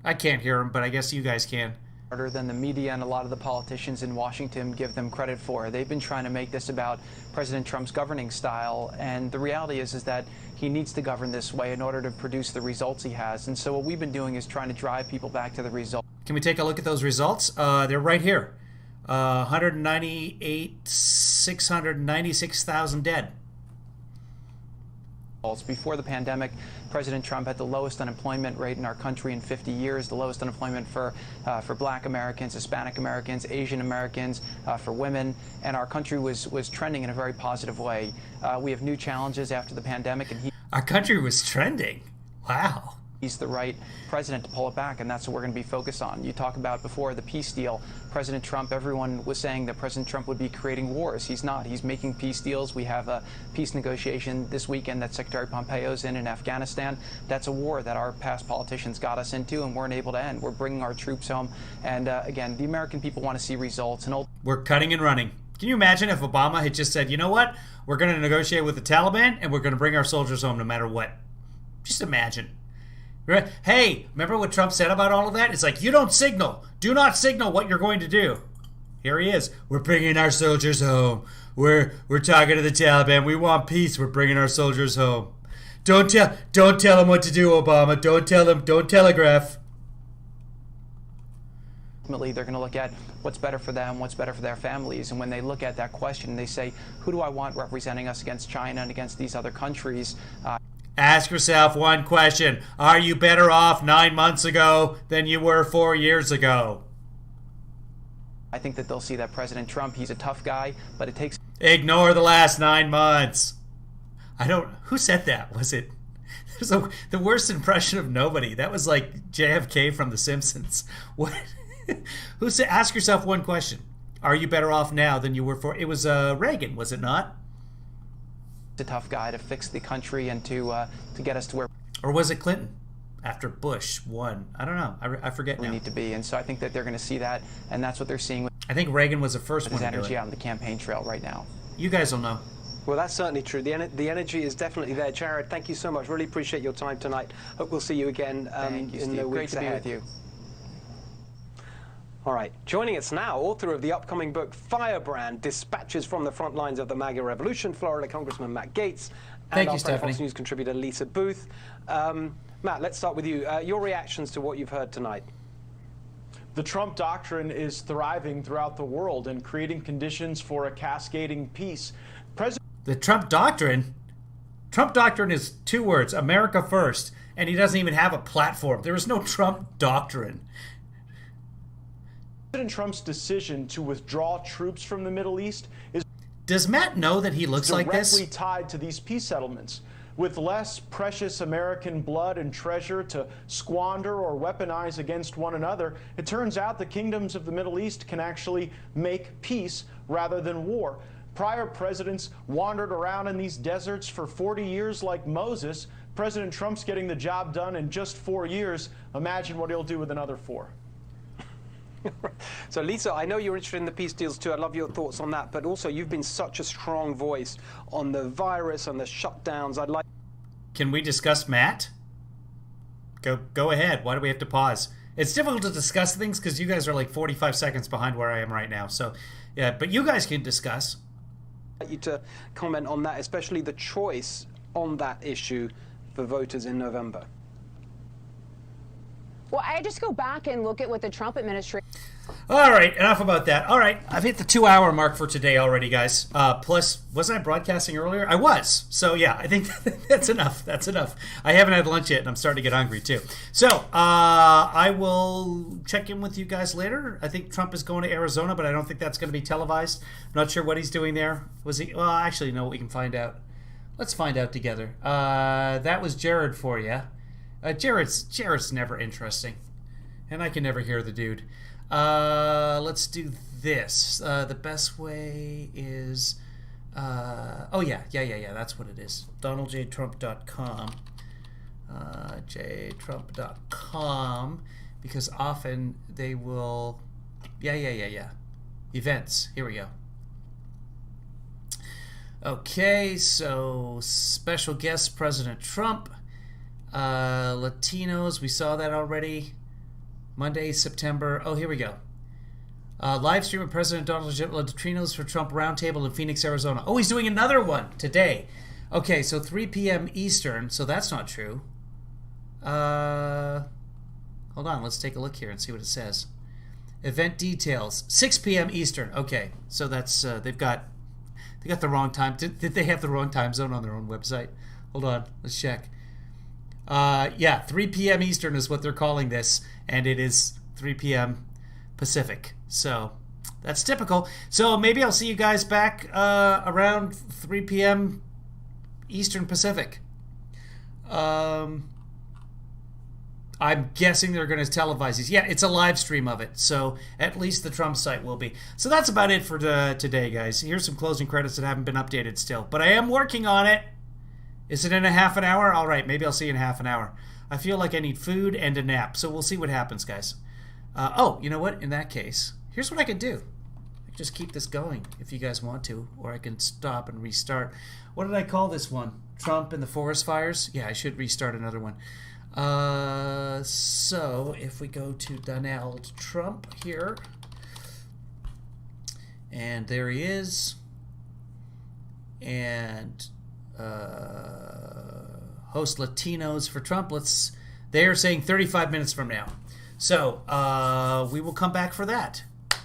I can't hear him, but I guess you guys can. Harder than the media and a lot of the politicians in Washington give them credit for. They've been trying to make this about President Trump's governing style, and the reality is that he needs to govern this way in order to produce the results he has. And so what we've been doing is trying to drive people back to the results. Can we take a look at those results? They're right here. 696,000 dead. Before the pandemic, President Trump had the lowest unemployment rate in our country in 50 years, the lowest unemployment for Black Americans, Hispanic Americans, Asian Americans, for women, and our country was trending in a very positive way. We have new challenges after the pandemic, and our country was trending. Wow. He's the right president to pull it back, and that's what we're going to be focused on. You talk about before the peace deal, President Trump, everyone was saying that President Trump would be creating wars. He's not. He's making peace deals. We have a peace negotiation this weekend that Secretary Pompeo's in Afghanistan. That's a war that our past politicians got us into and weren't able to end. We're bringing our troops home, and again, the American people want to see results. And we're cutting and running. Can you imagine if Obama had just said, you know what, we're going to negotiate with the Taliban and we're going to bring our soldiers home no matter what? Just imagine. Hey, remember what Trump said about all of that? It's like, you don't signal. Do not signal what you're going to do. Here he is. We're bringing our soldiers home. We're talking to the Taliban. We want peace. We're bringing our soldiers home. Don't tell them what to do, Obama. Don't tell them. Don't telegraph. Ultimately, they're going to look at what's better for them, what's better for their families. And when they look at that question, they say, who do I want representing us against China and against these other countries? Ask yourself one question. Are you better off 9 months ago than you were 4 years ago? I think that they'll see that President Trump, he's a tough guy, but it takes... Ignore the last 9 months. Who said that? Was it... the worst impression of nobody. That was like JFK from The Simpsons. What? Who said... Ask yourself one question. Are you better off now than you were for... It was Reagan, was it not? A tough guy to fix the country and to get us to where... Or was it Clinton after Bush won? I don't know. I forget now. We need to be, and so I think that they're going to see that, and that's what they're seeing. I think Reagan was the first one to do it. His energy out on the campaign trail right now. You guys will know. Well, that's certainly true. The energy is definitely there. Jared, thank you so much. Really appreciate your time tonight. Hope we'll see you again thank you, in Steve. the weeks ahead. Great to be with you. All right, joining us now, author of the upcoming book Firebrand, Dispatches from the Front Lines of the MAGA Revolution, Florida Congressman Matt Gaetz, and our Fox News contributor Lisa Booth. Matt, let's start with you. Your reactions to what you've heard tonight. The Trump doctrine is thriving throughout the world and creating conditions for a cascading peace. The Trump doctrine? Trump doctrine is 2 words, America first, and he doesn't even have a platform. There is no Trump doctrine. President Trump's decision to withdraw troops from the Middle East is... Does Matt know that he looks like this? Directly tied to these peace settlements. With less precious American blood and treasure to squander or weaponize against one another, it turns out the kingdoms of the Middle East can actually make peace rather than war. Prior presidents wandered around in these deserts for 40 years like Moses. President Trump's getting the job done in just 4 years. Imagine what he'll do with another 4. So, Lisa, I know you're interested in the peace deals too. I'd love your thoughts on that. But also, you've been such a strong voice on the virus and the shutdowns. I'd like... Can we discuss Matt? Go ahead. Why do we have to pause? It's difficult to discuss things because you guys are like 45 seconds behind where I am right now. So, yeah, but you guys can discuss. I'd like you to comment on that, especially the choice on that issue for voters in November. Well, I just go back and look at what the Trump administration... All right, enough about that. All right, I've hit the 2-hour mark for today already, guys. Plus, wasn't I broadcasting earlier? I was. So, yeah, I think that's enough. That's enough. I haven't had lunch yet, and I'm starting to get hungry, too. So, I will check in with you guys later. I think Trump is going to Arizona, but I don't think that's going to be televised. I'm not sure what he's doing there. Was he... Well, actually, no, we can find out. Let's find out together. That was Jared for you. Jared's never interesting, and I can never hear the dude. Let's do this. The best way is, oh yeah, that's what it is. DonaldJTrump.com, jtrump.com, because often they will, yeah. Events. Here we go. Okay, so special guest President Trump. Latinos, we saw that already. Monday, September. Oh, here we go. Live stream of President Donald Trump neutrinos for Trump roundtable in Phoenix, Arizona. Oh, he's doing another one today. Okay, so 3 p.m. Eastern. So that's not true. Hold on. Let's take a look here and see what it says. Event details. 6 p.m. Eastern. Okay, so that's they got the wrong time. Did they have the wrong time zone on their own website? Hold on. Let's check. Yeah, 3 p.m. Eastern is what they're calling this, and it is 3 p.m. Pacific. So that's typical. So maybe I'll see you guys back around 3 p.m. Eastern Pacific. I'm guessing they're going to televise these. Yeah, it's a live stream of it, so at least the Trump site will be. So that's about it for today, guys. Here's some closing credits that haven't been updated still, but I am working on it. Is it in a half an hour? All right, maybe I'll see you in half an hour. I feel like I need food and a nap, so we'll see what happens, guys. Oh, you know what? In that case, here's what I could do. I could just keep this going if you guys want to, or I can stop and restart. What did I call this one? Trump and the forest fires? Yeah, I should restart another one. So if we go to Donald Trump here, and there he is, and host Latinos for Trump. They're saying 35 minutes from now. So we will come back for that.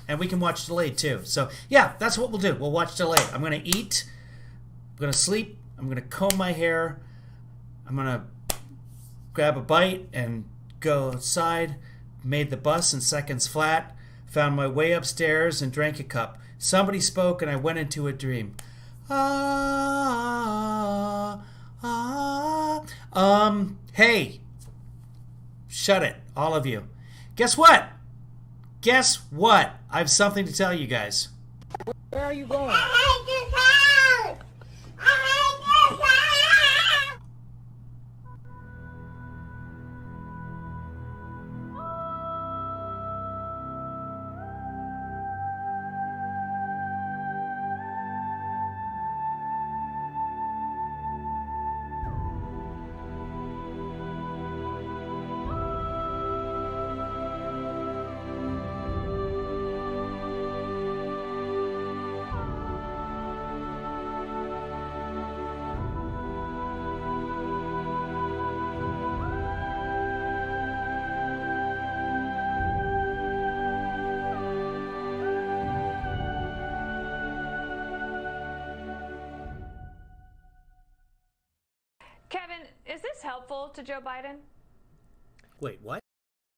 And we can watch delayed too. So yeah, that's what we'll do. We'll watch delayed. I'm going to eat. I'm going to sleep. I'm going to comb my hair. I'm going to grab a bite and go outside. Made the bus in seconds flat. Found my way upstairs and drank a cup. Somebody spoke and I went into a dream. Hey, shut it, all of you. Guess what? I have something to tell you guys. Where are you going? Kevin, is this helpful to Joe Biden? Wait, what?